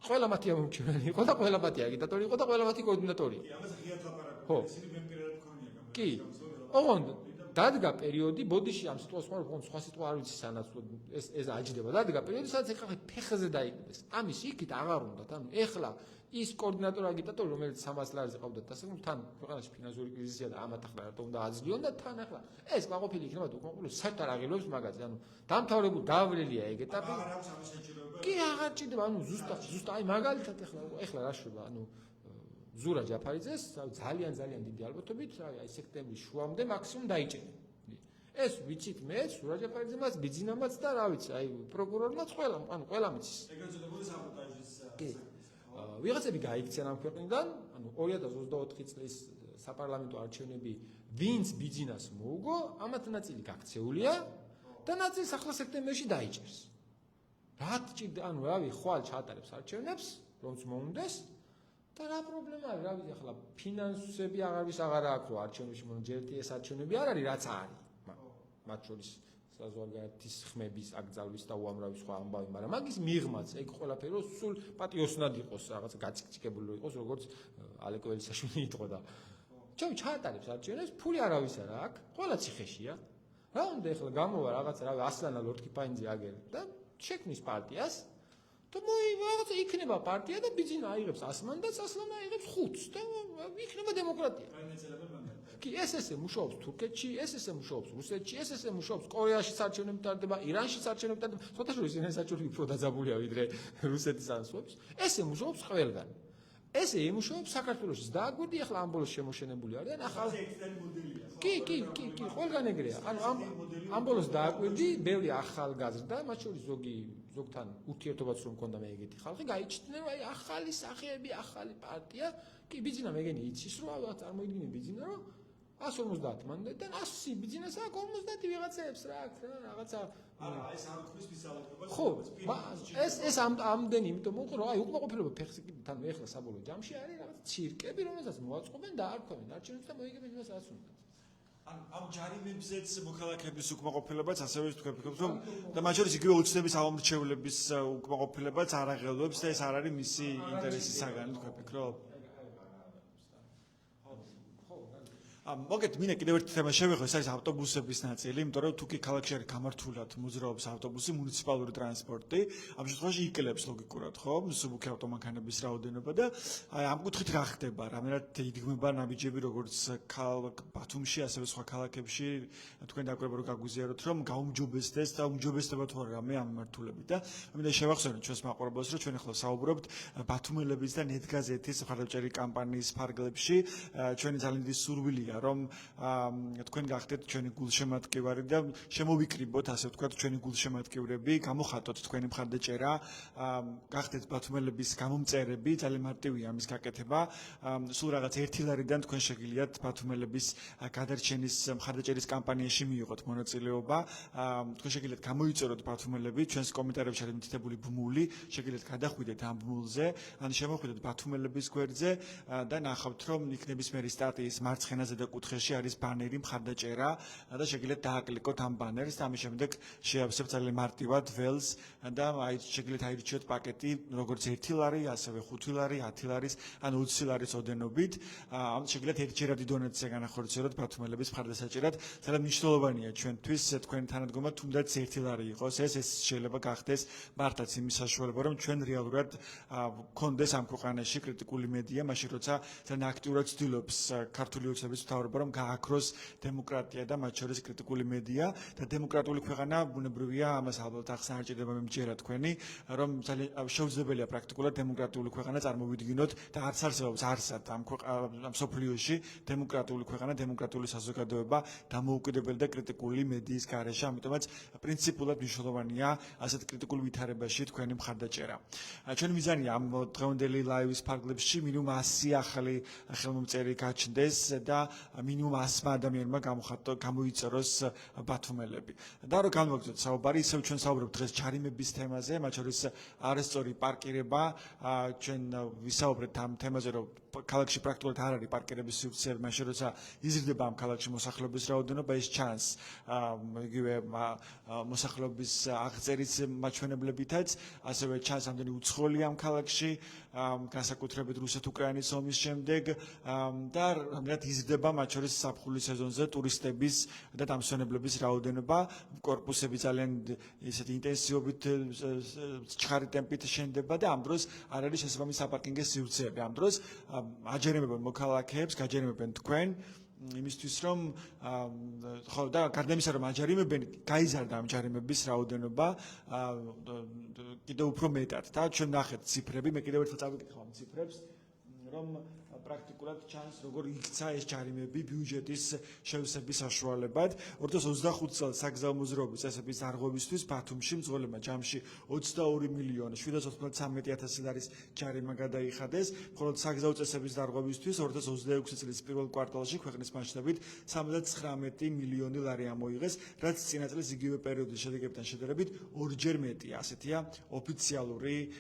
ყველა მათი ამომრჩეველი იყო და ყველა მათი აგიტატორი იყო და ყველა მათი კოორდინატორი კი ამაზე ღიად ლაპარაკობთ ხო ისინი მემპირად ქონია კი ოღონდ დადგა პერიოდი ბოდიში ამ სიტყვას ხომ სხვა სიტყვა არ ვიცი სანაც ეს აჯდება დადგა პერიოდი სადაც ეხლა ფეხზე დაიგდეს ამის იქით აღარ უნდათ ანუ ეხლა ის კოორდინატორი აგიტატორი რომელიც 300 ლარზე ყავდათ დასაქმებულ თან ქვეყანაში ფინანსური კრიზისია და ამათ ახლა რატომ უნდა აძლიონ და თან ახლა ეს კმაყოფილი იქნება თუ უკმაყოფილო საერთოდ არ აღელვებს მაგაზე ანუ დამთავრებულ დავლელია ეგ ეტაპი აღარ აქვს ამის საჭიროება კი აღარ ჭირდება ანუ ზუსტად აი მაგალითად ეხლა რა შვება ანუ ზურა ჯაფარიძეს ძალიან დიდი ალბათობით აი სექტემბრის შუამდე მაქსიმუმ დაიჭერენ. ეს ვიცით მე ზურა ჯაფარიძემაც, ბიძინამაც და რა ვიცი, აი პროკურორმაც ყველა, ანუ ყველა მიცის. ეგრეთ წოდებული საბოტაჟის კი. ვიღაცები გაიქცნენ ამ ქვეყნიდან, ანუ 2024 წლის საპარლამენტო არჩევნები ვინც ბიძინას მოუგო, ამათ ნაწილი გაქცეულია და ნაწილი ახლა სექტემბერში დაიჭერს. რა ჭირდა, ანუ რავი, ხვალ ჩაატარებს არჩევნებს, რომც მოუნდეს და რა პრობლემაა, რა ვიცი, ახლა ფინანსები აღარ აქვს რომ არჩევნებში მონჯერტი ეს არჩევნები არ არის, რაც არის. მათ შორის საზღვარგარეთის ხმების აკრძალვის და უამრავი სხვა ამბავი, მაგრამ მაგის მიღმაც ეგ ყველაფერი რომ სულ პატიოსნად იყოს, რაღაცა გაციკციკებული იყოს, როგორც ალეკო ველისაშვილი იტყოდა. ჩაატარებს არჩევნებს, ფული არავის არ აქვს, ყველა ციხეშია. რა უნდა ეხლა გამოვა რაღაცა, რავი, ასლანა ლორთქიფაინძე აგერ და შექმნის პარტიას და რაღაცა იქნება პარტია და ბიძინა აიღებს ასმან და ასლანა აიღებს ხუთს და იქნება დემოკრატია. კი ესე მუშაობს თურქეთში, ესე მუშაობს რუსეთში, ესე მუშაობს კორეაში არჩევნები ტარდება, ირანში არჩევნები ტარდება, სხვადასხვა ისინი არჩევნები უფრო დაძაბულია ვიდრე რუსეთის ანსვებს. ესე მუშაობს ყველგან. ესე იმუშაობს საქართველოშიც. დააგვირდი ახლა ამ ბოლოს შემოშენებული არიან ახალ კი, ყველგან ეგრეა. ანუ ამ ბოლოს დააგვირდი, ბევრი ახალგაზრდა, მათ შორის ზოგთან ურთიერთობაც რომ მქონდა მე ეგეთი ხალხი, გაიჩნდნენ რომ აი ახალი სახეები, ახალი პარტია, კი ბიძინა მეგენი იცის რომ წარმოიდგინე ბიძინა რომ 150 მანდატიდან 100 ბიძინას აქვს 50 ვიღაცებს რა აქვს რა რაღაცა არა ეს არ თქვის ვისაუბრება ხო ეს ამდენი იმიტომ მოყო რომ აი უკმაყოფილება ფეხზე თან ეხლა საბოლოო ჯამში არის რაღაც ცირკები რომელსაც მოაწყობენ და არ ქვევენ არჩევნებს და მოიგებენ იმას რაც უნდა ამ ჯარიმებზეც მოქალაქეების უკმაყოფილებაც ასევე ვთქვით რომ და მათ შორის იგივე ოცნების ამომრჩევლების უკმაყოფილებაც არ აღელვებს და ეს არ არის მისი ინტერესის საგანი თქვენ ფიქრობ მოგეთ მინდა კიდევ ერთი თემა შევეხო ეს არის ავტობუსების ნაწილი იმიტომ რომ თუ კი ქალაქში არის გამართულად მოძრაობს ავტობუსი მუნიციპალური ტრანსპორტი ამ შემთხვევაში იკლებს ლოგიკურად ხო მსუბუქი ავტომანქანების რაოდენობა და აი ამ კუთხით რა ხდება რამენად იდგმება ნაბიჯები როგორც ბათუმში ასევე სხვა ქალაქებში თქვენ დაკვირვება რომ გაგვიზიაროთ რომ გაუმჯობესდეს და უმჯობესდება თუ არა რამე ამ მიმართულებით და მინდა შევახსენოთ ჩვენს მაყურებელს რომ ჩვენ ახლა საუბრობთ ბათუმელების და ნეტგაზეთის მხარდაჭერი კამპანიის ფარგლებში ჩვენი ძალიან დიდი სურვილია რომ თქვენ გახდეთ ჩვენი გულშემატკივარი და შემოვიკრიბოთ ასე ვთქვათ ჩვენი გულშემატკივრები გამოხატოთ თქვენი მხარდაჭერა გახდეთ ბათუმელების გამომწერები ძალიან მარტივია ამის გაკეთება სულ რაღაც 1 ლარიდან თქვენ შეგიძლიათ ბათუმელების გადარჩენის მხარდაჭერის კამპანიაში მიიღოთ მონაწილეობა თქვენ შეგიძლიათ გამოიწეროთ ბათუმელები ჩვენს კომენტარებში არის მითითებული ბმული შეგიძლიათ გადახვიდეთ ამ ბმულზე ან შემოხვიდეთ ბათუმელების გვერდზე და ნახავთ რომ ნებისმიერი სტატიის მარცხენაზე და კუთხეში არის ბანერი მხარდაჭერა და შეგიძლიათ დააკლიკოთ ამ ბანერს და ამის შემდეგ შეავსებთ ძალიან მარტივად ველს და აი შეგიძლიათ აირჩიოთ პაკეტი როგორც 1 ლარი, ასევე 5 ლარი, 10 ლარის ან 20 ლარის ოდენობით. შეგიძლიათ ერთჯერადი დონაცია განახორციელოთ ბათუმელების მხარდასაჭერად. ძალიან მნიშვნელოვანია ჩვენთვის თქვენი თანადგომა თუნდაც 1 ლარი იყოს. ეს შეიძლება გახდეს მართლაც იმის საშუალება, რომ ჩვენ რეალურად გქონდეს ამ ქვეყანაში კრიტიკული მედია, მაშინ როცა ძალიან აქტიურად ცდილობს ქართული ოცნების ვისაუბრებთ, რომ გააქროს დემოკრატია და მათ შორის კრიტიკული მედია და დემოკრატიული ქვეყანა ბუნებრივია, ამას ალბათ ახსნა არ ჭირდება მე მჯერა თქვენი, რომ ძალიან შეუძლებელია პრაქტიკულად დემოკრატიული ქვეყანა წარმოვიდგინოთ და არც არსებობს არსად ამ სოფლიოში დემოკრატიული ქვეყანა, დემოკრატიული საზოგადოება დამოუკიდებელი და კრიტიკული მედიის გარეშე, ამიტომაც პრინციპულად მნიშვნელოვანია ასეთ კრიტიკულ ვითარებაში თქვენი მხარდაჭერა. Ჩვენი მიზანია ამ დღევანდელი ლაივის ფარგლებში მინიმუმ 100 ახალი ხელმომწერი გაჩნდეს და მინიმუმ 100 ადამიანმა გამოიწეროს ბათუმელები. და რომ განვაგრძელოთ საუბარი, ისევ ჩვენ საუბრობთ დღეს ჩარიმების თემაზე, მათ შორის არასწორი პარკირება, ჩვენ ვისაუბრეთ ამ თემაზე, რომ ქალაქში პრაქტიკულად არ არის პარკირების სივრცეები, მაშინ როცა იზრდება ამ ქალაქში მოსახლეობის რაოდენობა, ეს ჩანს იგივე მოსახლეობის აღწერის მაჩვენებლებითაც, ასევე ჩანს ამდენი უცხოელი ამ ქალაქში, განსაკუთრებით რუსეთ-უკრაინის ომის შემდეგ და რამდენად იზრდება მათ შორის ზაფხულის სეზონზე ტურისტების და დამსვენებლების რაოდენობა, კორპუსები ძალიან ისეთი ინტენსივობით ჩხარი ტემპით შენდება და ამ დროს არ არის შესაბამისი საპარკინგო სივრცეები. ამ დროს აჯერებენ მოქალაქეებს, გაჯერებენ თქვენ იმისთვის რომ ხო და გარდა იმისა რომ აჯარიმებენ, გაიზარდა ამ ჯარიმების რაოდენობა კიდევ უფრო მეტად და ჩვენ ნახეთ ციფრები, მე კიდევ ერთხელ წავიკითხავ ამ ციფრებს, რომ პრაქტიკულად ჩანს როგორ იქცა ეს ჯარიმები ბიუჯეტის შევსების საშუალებად. 2025 წელს საგზაო მოძრაობის წესების დარღვევისთვის ბათუმში მძღოლებმა ჯამში 22.793.000 ლარის ჯარიმა გადაიხადეს, ხოლო საგზაო წესების დარღვევისთვის 2026 წლის პირველ კვარტალში ქვეყნის მასშტაბით 79 მილიონი ლარი ამოიღეს, რაც წინა წლის იგივე პერიოდის შედეგებთან შედარებით ორჯერ მეტია. ასეთია ოფიციალური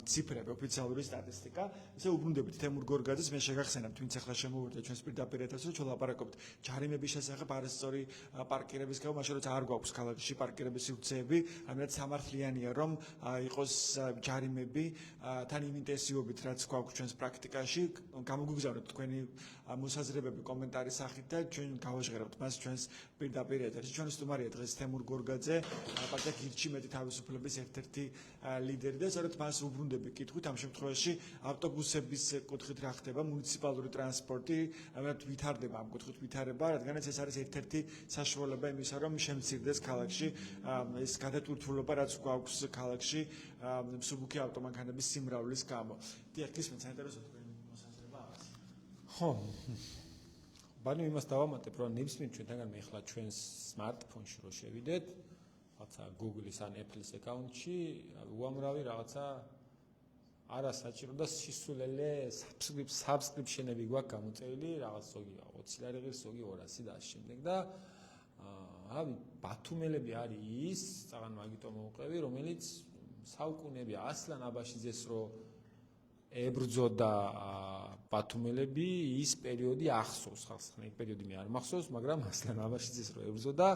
ციფრები, ოფიციალური სტატისტიკა. ისე უბრუნდებით თემურ გორგაძეს, მე შეგახსენებთ, ვინც ახლა შემოვიდა ჩვენს პირდაპირ ეთერში, ჩვენ ლაპარაკობთ ჯარიმების შესახებ არასწორი პარკირების გამო, მაშინ როცა არ გვაქვს ქალაქში პარკირების სივრცეები, ამიტომ სამართლიანია რომ იყოს ჯარიმები თან იმ ინტენსივობით, რაც გვაქვს ჩვენს პრაქტიკაში. გამოგვიგზავნოთ თქვენი მოსაზრებები კომენტარის სახით და ჩვენ გავაჟღერებთ მას ჩვენს პირდაპირ ეთერში. ჩვენი სტუმარია დღეს თემურ გორგაძე, პარტია გირჩი მეტი თავისუფლების ერთ-ერთი ლიდერი და სწორედ მას უბრუნდები კითხვით ამ შემთხვევაში ავტობუსების კუთხით რა ხდება, მუნიციპალური ტრანსპორტი, ამიტომ ვითარდება ამ კუთხით ვითარება, რადგანაც ეს არის ერთ-ერთი საშუალება იმისა, რომ შემცირდეს ქალაქში ეს გადატვირთულობა, რაც გვაქვს ქალაქში მსუბუქი ავტომანქანების სიმრავლის გამო. დიახ, ისმენთ საინტერესო თქვენი მოსაზრება ამას. ხო. ბანო იმას დავამატებ, რომ ნებისმიერ ჩვენთანგან მე ახლა ჩვენს smartphone-ში რო შევიდეთ, რაღაცა Google-ის ან Apple-ის აკაუნტში, უამრავი რაღაცა არასაჭირო და სისულელე subscription-ები გვაქვს გამოწერილი, რაღაც ზოგი 20 ლარი ღირს, ზოგი 200 და ამ შემდეგ და რავი, ბათუმელები არის ის, წაღან მაგიტომ მოვყევი, რომელიც საუკუნეები ასლან აბაშიძეს რო ებრძოდა ბათუმელები, ის პერიოდი ახსოვს ხალხს, ხნე პერიოდი მე არ მახსოვს, მაგრამ ასლან აბაშიძეს რო ებრძოდა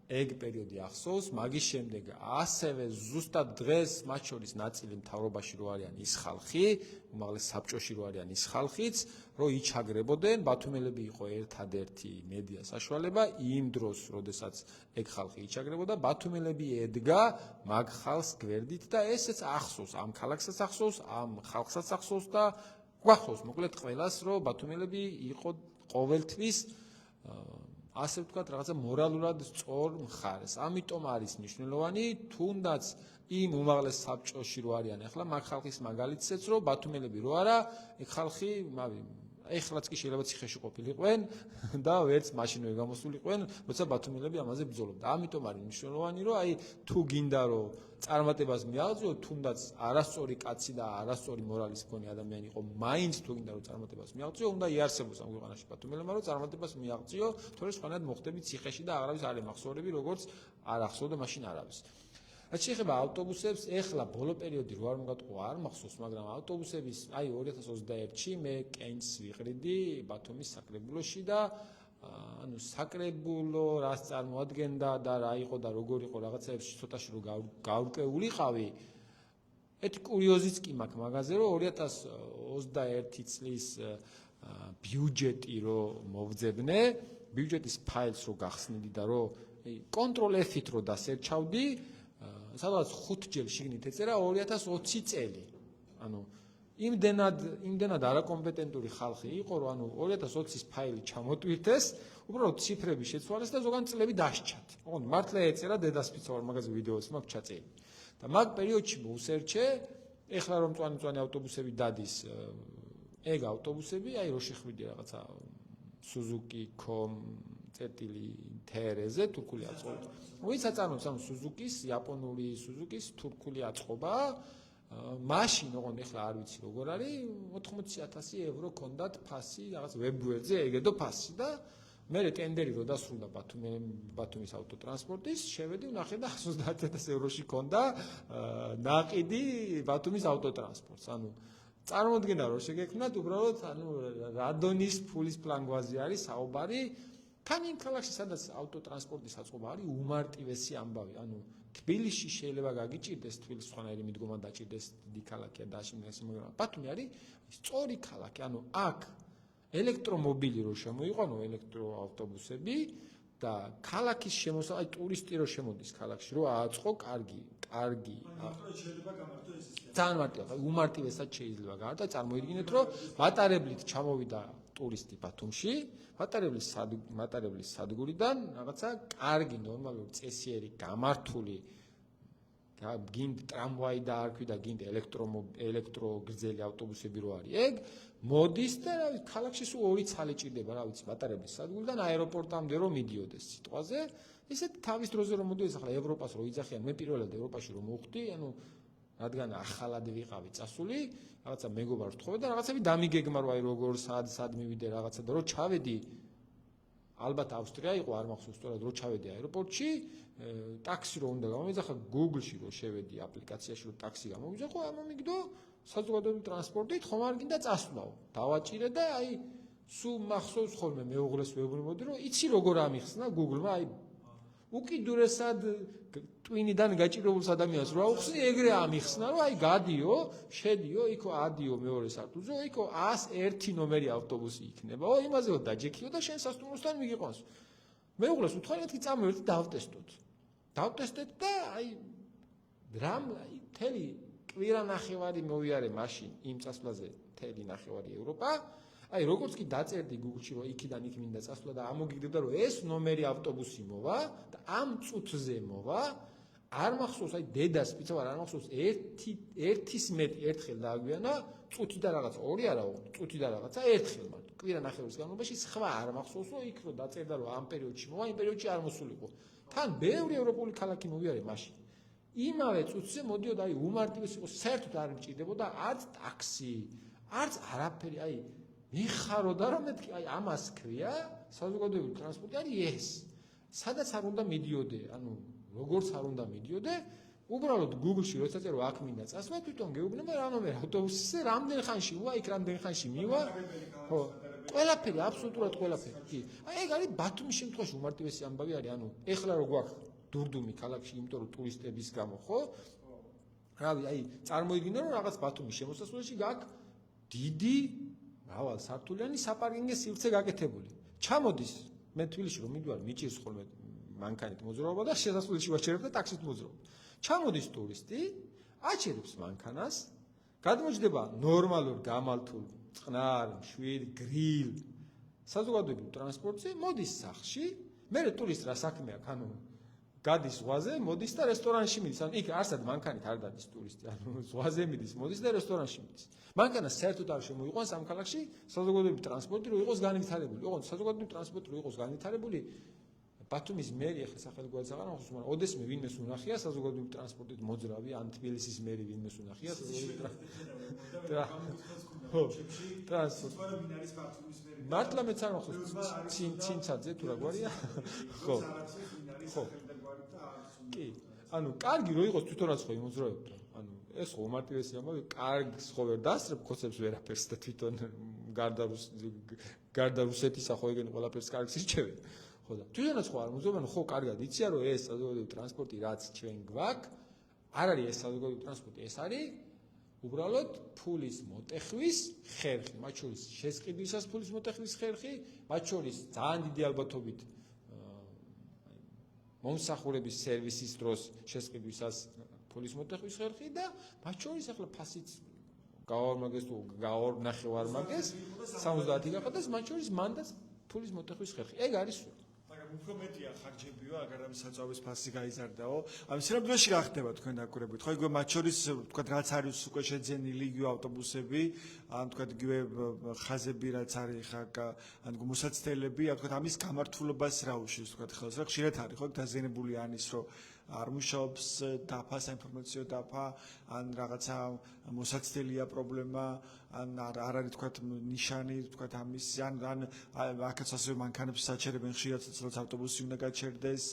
ეგ პერიოდი ახსოვს, მაგის შემდეგ ასევე ზუსტად დღეს მათ შორის ნაწილი მთავრობაში რო არიან ის ხალხი, უმაღლეს საბჭოში რო არიან ის ხალხიც, რო იჩაგრებოდნენ, ბათუმელები იყო ერთადერთი მედია საშუალება იმ დროს, როდესაც ეგ ხალხი იჩაგრებოდა, ბათუმელები ედგა მაგ ხალხს გვერდით და ესეც ახსოვს, ამ ქალაქსაც ახსოვს, ამ ხალხსაც ახსოვს და გვახსოვს მოკლედ ყველას, რომ ბათუმელები იყო ყოველთვის ასე ვთქვათ, რაღაცა მორალურად სწორ მხარეს. ამიტომ არის მნიშვნელოვანი, თუნდაც იმ უმაღლეს საბჭოში რო არიან ახლა მაგ ხალხის მაგალითსაც, რომ ბათუმელები რო არა, ეგ ხალხი, ეხლაც კი შეიძლება ციხეში ყოფილიყვენ და ვერც მაშინვე გამოსულიყვენ, როცა ბათუმელები ამაზე ბრძოლობდა. ამიტომ არის მნიშვნელოვანი, რომ აი თუ გინდა რომ წარმატებას მიაღწიო, თუნდაც არასწორი კაცი და არასწორი მორალის მქონე ადამიანი იყო, მაინც თუ გინდა რომ წარმატებას მიაღწიო, უნდა იარსებოს ამ ქვეყანაში ბათუმელებმა, რომ წარმატებას მიაღწიო, თორე სხვანაირად მოხდები ციხეში და აღარავის არ ემახსოვრები, როგორც არ ახსოვდა მაშინ არავის. რაც შეეხება ავტობუსებს, ეხლა ბოლო პერიოდი რო არ მოგატყუა, არ მახსოვს, მაგრამ ავტობუსების, აი 2021-ში მე კენჭს ვიყრიდი ბათუმის საკრებულოში და ანუ საკრებულო რას წარმოადგენდა და რა იყო და როგორ იყო რაღაცაებში ცოტაში რო გავრკვეულიყავი. ეთი კურიოზიც კი მაქვს მაგაზე, რომ 2021 წლის ბიუჯეტი რო მოვძებნე, ბიუჯეტის ფაილს რო გახსნიდი და რო კონტროლ F-ით რო დასერჩავდი, სადაც 5 ჯერ შიგნით ეწერა 2020 წელი. ანუ იმდენად არაკომპეტენტური ხალხი იყო, რომ ანუ 2020-ის ფაილი ჩამოტვირთეს, უბრალოდ ციფრები შეცვალეს და ზოგან წლები დასჭათ. ოღონდ მართლა ეწერა დედასპიცა ორ მაგაზე ვიდეოც მაქვს ჩაწერილი. და მაგ პერიოდში მოუსერჩე, ეხლა რომ მწვანე ავტობუსები დადის, ეგ ავტობუსები, აი რო შეხვიდი რაღაცა Suzuki com TR-ზე თურქული აწყობა. ვინც აწარმოებს ამ Suzuki-ს, იაპონური Suzuki-ს თურქული აწყობა, მაშინ ოღონდ ეხლა არ ვიცი როგორ არის 80,000 ევრო კონდათ ფასი რაღაც ვებგვერდზე ეგედო ფასი და მე ტენდერი რო დასრულდა ბათუმის ავტოტრანსპორტის შევედი ვნახე და 130,000 ევროში კონდა ნაყიდი ბათუმის ავტოტრანსპორტს ანუ წარმოუდგენია რომ შეგექმნათ უბრალოდ ანუ რადონის ფულის პლანგვაზე არის საუბარი თან იმ ქალაქში სადაც ავტოტრანსპორტის აწყობა არის უმარტივესი ამბავი ანუ თბილისში შეიძლება გაგიჭირდეს თბილისს სხვანაირი მიდგომა დაჭირდეს დიდი ქალაქია და აშიმეს მაგრამ ბათუმი არის სწორი ქალაქი ანუ აქ ელექტრომობილი რო შემოიყვანო ელექტროავტობუსები და ქალაქის შემოსა აი ტურისტი რო შემოდის ქალაქში რო ააწყო კარგი შეიძლება გამართო ეს ძალიან მარტივად უმარტივესად შეიძლება გაარდა წარმოიდგინეთ რომ მატარებლით ჩამოვიდა ტურისტი ბათუმში მატარებლის სადგურიდან რაღაცა კარგი ნორმალური წესიერი გამართული გინდ ტრამვაი და არქვი და გინდ ელექტროგრძელი ავტობუსები რო არის ეგ მოდის და რა ვიცი ქალაქში სულ ორი ცალი ჭირდება რა ვიცი მატარებლის სადგურიდან აეროპორტამდე რომ მიდიოდეს სიტყვაზე ისეთ თავის დროზე რომ მოდიოდეს ახლა ევროპას რო იძახიან მე პირველად ევროპაში რომ მოვხდი ანუ რადგან ახალად ვიყავი წასული რაღაცა მეგობარს ვთხოვე და რაღაცები დამიგეგმა რომ აი როგორ სად მივიდე რაღაცა და რომ ჩავედი ალბათ ავსტრია იყო არ მახსოვს სწორად რომ ჩავედი აეროპორტში ტაქსი რო უნდა გამომიძახა Google-ში რო შევედი აპლიკაციაში რო ტაქსი გამომიძახო არ მომიგდო საზოგადოებრივი ტრანსპორტით ხომ არ გინდა წასვლაო დავაჭირე და აი სულ მახსოვს ხოლმე მეუღლეს ვეუბნებოდი რომ იცი როგორ ამიხსნა Google-მა აი უკიდურესად ტვინიდან გაჭირებულს ადამიანს რა უხსნი ეგრე ამიხსნა რომ აი გადიო შედიო იქო ადიო მეორე სართულზე იქო 101 ნომერი ავტობუსი იქნებაო იმაზეო დაჯექიო და შენ სასტუმროსთან მიგიყვანს მეუღლეს უთხრა მეთქი წამოვიდეთ დავტესტეთ და აი რამ თელი კვირა ნახევარი მოვიარე მაშინ იმ წასვლაზე თელი ნახევარი ევროპა აი როგორც კი დაწერდი Google-ში რომ იქიდან იქ მინდა წასვლა და ამოგიგდებდა რომ ეს ნომერი ავტობუსი მოვა და ამ წუთზე მოვა არ მახსოვს აი დედას პიცა არ მახსოვს ერთის მეტი ერთხელ დააგვიანა წუთი და რაღაცა ორი არაო წუთი და რაღაცა ერთხელ მარტო კვირა ნახევრის განმავლობაში სხვა არ მახსოვს რომ იქ რომ დაწერდა რომ ამ პერიოდში მოვა იმ პერიოდში არ მოსულიყო თან ბევრი ევროპული ქალაქი მოვიარე მაშინ იმავე წუთზე მოდიოდა აი უმარტივესი იყო საერთოდ არ მჭირდებოდა არც ტაქსი არც არაფერი აი მიხაროდა რომ მეთქი აი ამას ქვია საზოგადოებრივი ტრანსპორტი არის ეს სადაც არ უნდა მიდიოდე ანუ როგორც არ უნდა მიდიოდე უბრალოდ Google-ში როცა წერო აქ მინდა წასვლა თვითონ გეუბნება რა ნომერ ავტობუსზე რამდენ ხანში მოვა იქ რამდენ ხანში მივა ხო ყველაფერი აბსოლუტურად ყველაფერი კი აი ეგ არის ბათუმის შემთხვევაში უმარტივესი ამბავი არის ანუ ეხლა რო გვაქვს დურდუმი ქალაქში იმიტომ რომ ტურისტების გამო ხო რავი აი წარმოიდგინე რომ რაღაც ბათუმის შემოსასვლელში გაქვს დიდი მრავალ სართულიანი საპარკინგე სივრცე გაკეთებული. ჩამოდის მე თბილისში რომ მიდვარ მიჭირს ხოლმე მანქანით მოძრაობა და შესასვლელში ვაჩერებ და ტაქსით მოძრაობა. ჩამოდის ტურისტი, აჩერებს მანქანას, გადმოჯდება ნორმალურ გამალთულ წყნარ, მშვიდ, გრილ საზოგადოებრივ ტრანსპორტზე, მოდის სახლში, მე ტურისტ რა საქმე აქვს, ანუ გადის ზღვაზე, მოდის და რესტორანში მიდის. ანუ იქ არსად მანქანით არ დადის ტურისტი, ანუ ზღვაზე მიდის, მოდის და რესტორანში მიდის. მანქანას საერთოდ არ შემოიყვანს ამ ქალაქში საზოგადოებრივი ტრანსპორტი რო იყოს განვითარებული. ოღონდ საზოგადოებრივი ტრანსპორტი რო იყოს განვითარებული, ბათუმის მერი ახლა სახელი გვაეცაღა, მაგრამ ოდესმე ვინმეს უნახია საზოგადოებრივი ტრანსპორტით მოძრავი, ან თბილისის მერი ვინმეს უნახია საზოგადოებრივი ტრანსპორტი. მართლა მეც არ მახსოვს ცინცაძე თუ რა გვარია? ხო. ხო. კი, ანუ კარგი რო იყოს თვითონაც ხო იმოძრავებდა. ანუ ეს ხო უმარტივესი ამბავი, კარგს ხო ვერ დასწრებ, ხოცებს ვერაფერს და თვითონ გარდა რუსეთისა ხო ეგენი ყველაფერს კარგს ირჩევენ. ხო და თვითონაც ხო არ მოძებენ, ხო კარგად იციან რომ ეს საზოგადოებრივი ტრანსპორტი რაც ჩვენ გვაქვს, არ არის ეს საზოგადოებრივი ტრანსპორტი, ეს არის უბრალოდ ფულის მოტეხვის ხერხი, მათ შორის შესყიდვისას ფულის მოტეხვის ხერხი, მათ შორის ძალიან დიდი ალბათობით მომსახურების სერვისის დროს შესყიდვისას ფულის მოტეხვის ხერხი და მათ შორის ახლა ფასიც გაორმაგეს თუ ნახევარმაგეს 70 გახადას მათ შორის მანდაც ფულის მოტეხვის ხერხი. ეგ არის მაგრამ უფრო მეტია ხარჯებიო, აგარ ამ საწვავის ფასი გაიზარდაო. ამ სერაფდაში რა ხდება თქვენ დაკვირებით? ხო, იგივე მათ შორის თქვა რაც არის უკვე შეძენილი იგივე ავტობუსები, ან თქვა იგივე ხაზები რაც არის ხა, ან მოსაცდელები, თქვა ამის გამართულებას რა უშლის თქვა ხელს რა ხშირად არის ხო დაზიანებული ანის რომ არ მუშაობს დაფა საინფორმაციო დაფა ან რაღაცა მოსაცდელია პრობლემა ან არ არის თქვა ნიშანი თქვა ამის ან აქაც ასევე მანქანებს საჩერებენ ხშირად ცოტა ავტობუსი უნდა გაჩერდეს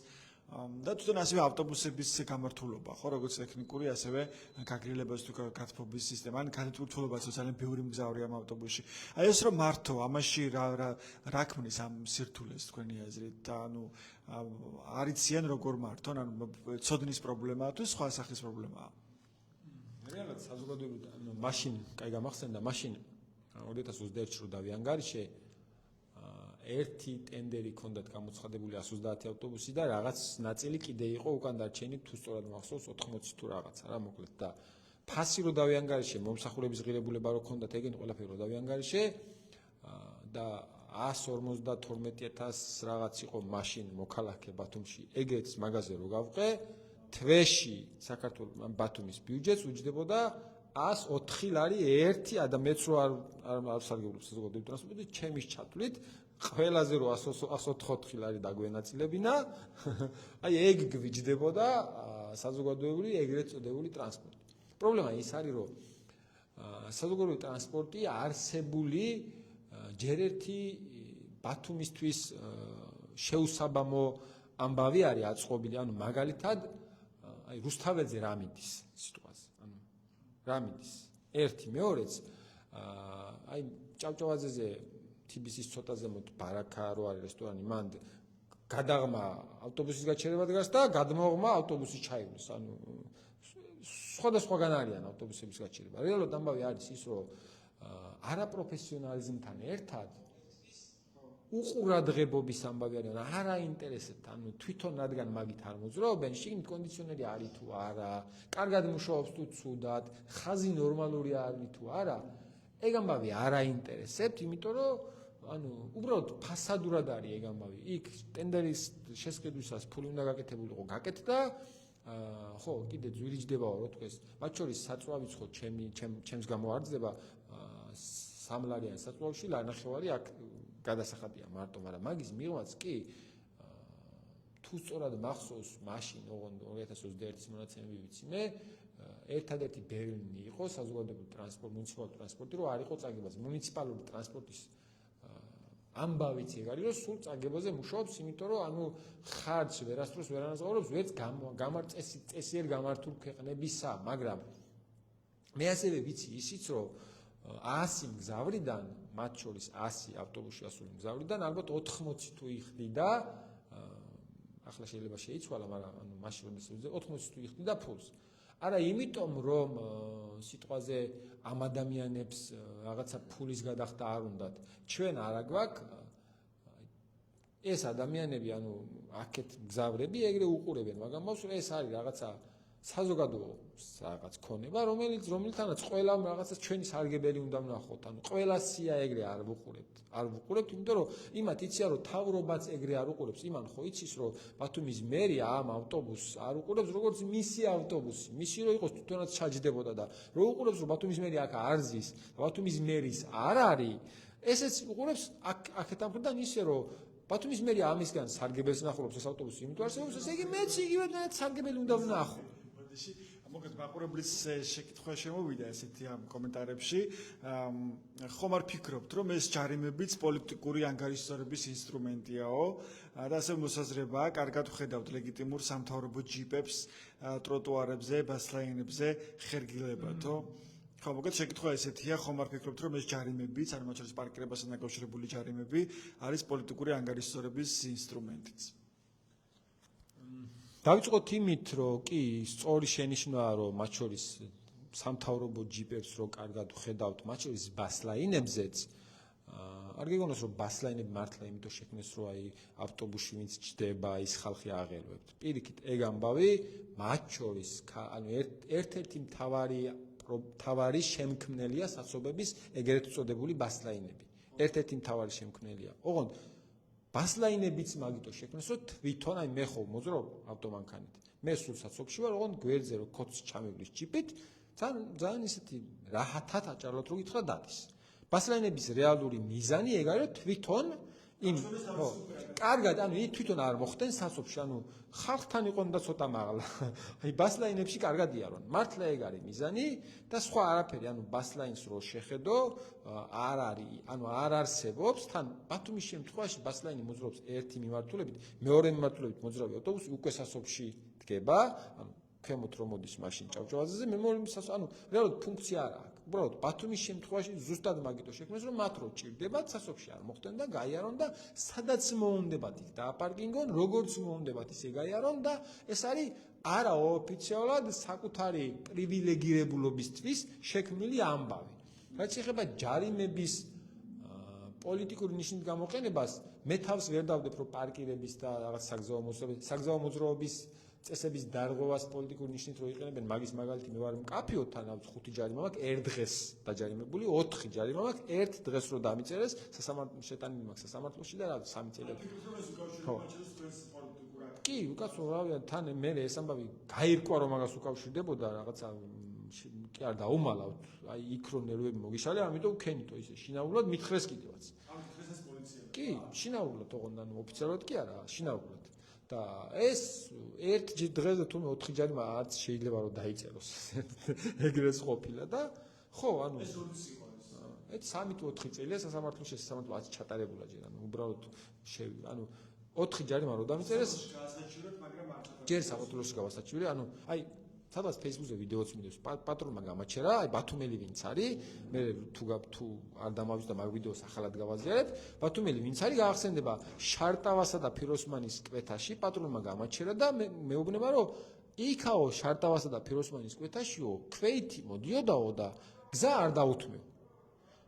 და თვითონ ასევე ავტობუსების გამართულობა ხო როგორც ტექნიკური ასევე გაგრილებას თუ გათბობის სისტემა ან გათბობაც ძალიან ბევრი მგზავრი ამ ავტობუსში აი ეს რომ მართო ამაში რა ქმნის ამ სირთულეს თქვენი აზრით და ანუ არიციან როგორ მართონ ან ცოდნის პრობლემაა თუ სხვა სახის პრობლემაა რეალურად საზოგადოებრივ ანუ მაშინ კაი გამახსენდა მაშინ 2021-ში რო დავიანგარიშე ერთი ტენდერი ქონდათ გამოცხადებული 130 ავტობუსი და რაღაც ნაწილი კიდე იყო უკან დარჩენი თუ სწორად მახსოვს 80 თუ რაღაცა რა მოკლედ და ფასი რო დავიანგარიშე მომსახურების ღირებულება რო ქონდათ ეგენი ყველაფერი რო დავიანგარიშე და 152.000 რაღაც იყო მაშინ მოქალაქე ბათუმში ეგეც მაღაზე რო გავყე თვეში საქართველოს ბათუმის ბიუჯეტს უჯდებოდა 104 ლარი ერთი ადამიანს რო არ სარგებლობს საზოგადოებრივ ტრანსპორტით ჩემის ჩათვლით ყველაზე რო 104 ლარი დაგვენაწილებინა აი ეგ გვიჯდებოდა საზოგადოებრივი ეგრეთ წოდებული ტრანსპორტი პრობლემა ის არის რომ საზოგადოებრივი ტრანსპორტი არსებული ჯერ ერთი ბათუმისთვის შეუსაბამო ამბავი არის აწყობილი ანუ მაგალითად აი რუსთაველზე რა მიდის სიტყვაზე ანუ რა მიდის ერთი მეორეც აი ჭავჭავაძეზე თბილისის ცოტა ზემოთ ბარაკა რო არის რესტორანი მან გადაღმა ავტობუსის გაჩერება დგას და გადმოღმა ავტობუსი ჩაივლის ანუ სხვადასხვაგან არიან ავტობუსების გაჩერება რეალურად ამბავი არის ის რომ არაპროფესიონალიზმთან ერთად უყურადღებობის ამბავი არის არ აინტერესებთ ანუ თვითონ რადგან მაგით არ მოძრაობენ შიგნით კონდიციონერი არის თუ არა კარგად მუშაობს თუ ცუდად ხაზი ნორმალური არის თუ არა ეგ ამბავი არ აინტერესებთ იმიტომ რომ ანუ უბრალოდ ფასადურად არის ეგ ამბავი იქ ტენდერის შესყიდვისას ფული უნდა გაკეთებულიყო გაკეთდა ხო კიდე ძვირიჯდებაო რო თქვეს მათ შორის საწვავიც ხო ჩემს გამოარძდება 3 ლარიან საწვავში ნახევარი აქ გადასახადია მარტო მაგრამ მაგის მიღმაც კი თუ სწორად მახსოვს მაშინ 2021-ის მონაცემები ვიცი მე ერთადერთი ბერლინი იყო საზოგადოებრივი ტრანსპორტი მუნიციპალური ტრანსპორტი რო არ იყო წაგებას მუნიციპალური ტრანსპორტის ამბავიც ეგ არის რომ სულ წაგებაზე მუშაობს იმიტომ რომ ანუ ხარჯს ვერასდროს ვერ ანაზღაურებს ვერც წესიერ გამართულ ქვეყნებისა მაგრამ მე ასევე ვიცი ისიც რომ 100 მგზავრიდან მათ შორის 100 ავტობუსში ასული მგზავრიდან ალბათ 80 თუ იხდიდა ახლა შეიძლება შეიცვალა მაგრამ ანუ მაშინ როდესაც 80 თუ იხდიდა ფულს არა იმიტომ რომ სიტყვაზე ამ ადამიანებს რაღაცა ფულის გადახდა არ უნდათ ჩვენ არა გვაქვს ეს ადამიანები ანუ აქეთ მგზავრები ეგრე უყურებენ მაგრამ ეს არის რაღაცა საზოგადო რაღაც ქონება რომელთანაც ყველამ რაღაცა ჩვენი სარგებელი უნდა ვნახოთ ანუ ყველასია ეგრე არ ვუყურებთ იმიტომ რომ იმათ იციან რომ თავრობაც ეგრე არ უყურებს იმან ხო იცის რომ ბათუმის მერია ამ ავტობუსს არ უყურებს როგორც მისი ავტობუსი მისი რო იყოს თვითონაც ჩაჯდებოდა და რო უყურებს რომ ბათუმის მერია აქ არ ზის ბათუმის მერის არ არის ესეც უყურებს აქეთ ამხდან ისე რომ ბათუმის მერია ამისგან სარგებელს ნახულობს ეს ავტობუსი იმიტომ არსებობს ესე იგი მეც იგივე სარგებელი უნდა ვნახო მოგეთ მაყურებლის შეკითხვა შემოვიდა ესეთი ამ კომენტარებში ხომ არ ფიქრობთ რომ ეს ჯარიმებიც პოლიტიკური ანგარიშსწორების ინსტრუმენტიაო და ასე მოსაზრებაა კარგად ვხედავთ ლეგიტიმურ სამთავრობო ჯიპებს ტროტუარებზე ბასლაინებზე ხერგილებათო ხო მოგეთ შეკითხვა ესეთია ხომ არ ფიქრობთ რომ ეს ჯარიმებიც არ მათ შორის პარკირებასთან დაკავშირებული ჯარიმები არის პოლიტიკური ანგარიშსწორების ინსტრუმენტიც დავიწყოთ იმით, რომ კი სწორი შენიშვნაა, რომ მათ შორის სამთავრობო ჯიპებს რო კარგად ვხედავთ, მათ შორის ბასლაინებზეც არ გეგონოს რომ ბასლაინები მართლა იმიტომ შექმნეს, რომ აი ავტობუსში ვინც ჯდება, ის ხალხი აღელვებთ. პირიქით ეგ ამბავი მათ შორის ანუ ერთ-ერთი მთავარი მთავარი შემქმნელია საცობების ეგრეთ წოდებული ბასლაინები. ერთ-ერთი მთავარი შემქმნელია. ოღონდ ბასლაინებიც მაგიტო შექმნეს, რომ თვითონ აი მე ხო მოძრაობ ავტომანქანით. მე სულ საცობში ვარ, ოღონდ გვერდზე რო კოდს ჩამივლის ჭიპით, ძალიან ისეთი რაჰათად აჭარბოთ რო გითხრა დადის. ბასლაინების რეალური მიზანი ეგ არის, რომ თვითონ კარგად, თვითონ არ მოხდნენ საცობში, ხალხთან იყონ და ცოტა მაღლა. აი ბასლაინებში კარგად იარონ. მართლა ეგ არის მიზანი და სხვა არაფერი, ბასლაინს რო შეხედო, არ არის, არ არსებობს, თან ბათუმის შემთხვევაში ბასლაინი მოძრაობს ერთი მიმართულებით, მეორე მიმართულებით მოძრავი ავტობუსი უკვე საცობში დგება, ქვემოთ რომ მოდის მაშინ ჭავჭავაძეზე, რეალურად ფუნქცია არ აქვს. უბრალოდ ბათუმის შემთხვევაში ზუსტად მაგიტო შექმნეს, რომ მათ რო ჭირდებათ, საცობში არ მოხდნენ და გაიარონ და სადაც მოუნდებათ იქ დააპარკინგონ, როგორც მოუნდებათ ისე გაიარონ და ეს არის არაოფიციალურად საკუთარი პრივილეგირებულობისთვის შექმნილი ამბავი. რაც ეხება ჯარიმების პოლიტიკური ნიშნით გამოყენებას, მე თავს ვერ დავდებ, რომ პარკირების და რაღაც საგზაო მოძრაობის წესების დარღვევას პოლიტიკური ნიშნით რო იყენებენ, მაგის მაგალითი მე ვარ მკაფიო, თან 5 ჯარიმა მაქვს, ერთ დღეს დაჯარიმებული, 4 ჯარიმა მაქვს, ერთ დღეს რო დამიწერეს, შეტანილი მაქვს სასამართლოში და რა 3 წელი. კი, უკაცო რავია, თან მე ეს ამბავი გაირკვა რომ მაგას უკავშირდებოდა რაღაცა კი არ დაუმალავთ, აი იქ რო ნერვები მოგიშალე, ამიტომ ვქენითო ისე შინაურად მითხრეს კიდევაც. კი, შინაურად ოღონდ ოფიციალურად კი არა, შინაურად. და ეს ერთ დღეზე თუმე 4 ჯარიმა არც შეიძლება რომ დაიწეროს. ეგრეც ყოფილა და ხო, ეს როდის იყო ეს? 3 თუ 4 წელია სასამართლოში სასამართლო აც ჩატარებულა ჯერ, უბრალოდ 4 ჯარიმა რო დამიწერეს, გაასაჩივრეთ, მაგრამ არ ჩატარებულა. ჯერ საქართველოში გავასაჩივრე, აი სადაც Facebook-ზე ვიდეოც მიდევს, პატრონმა გამაჩერა, აი ბათუმელი ვინც არის, მე თუ არ დამავიწყდა და მაგ ვიდეოს ახალად გავაზიარებ, ბათუმელი ვინც არის, გაახსენდება შარტავასა და ფიროსმანის კვეთაში, პატრონმა გამაჩერა და მეუბნება, რომ იქაო შარტავასა და ფიროსმანის კვეთაშიო, ქვეითი მოდიოდაო და გზა არ დაუთმევ.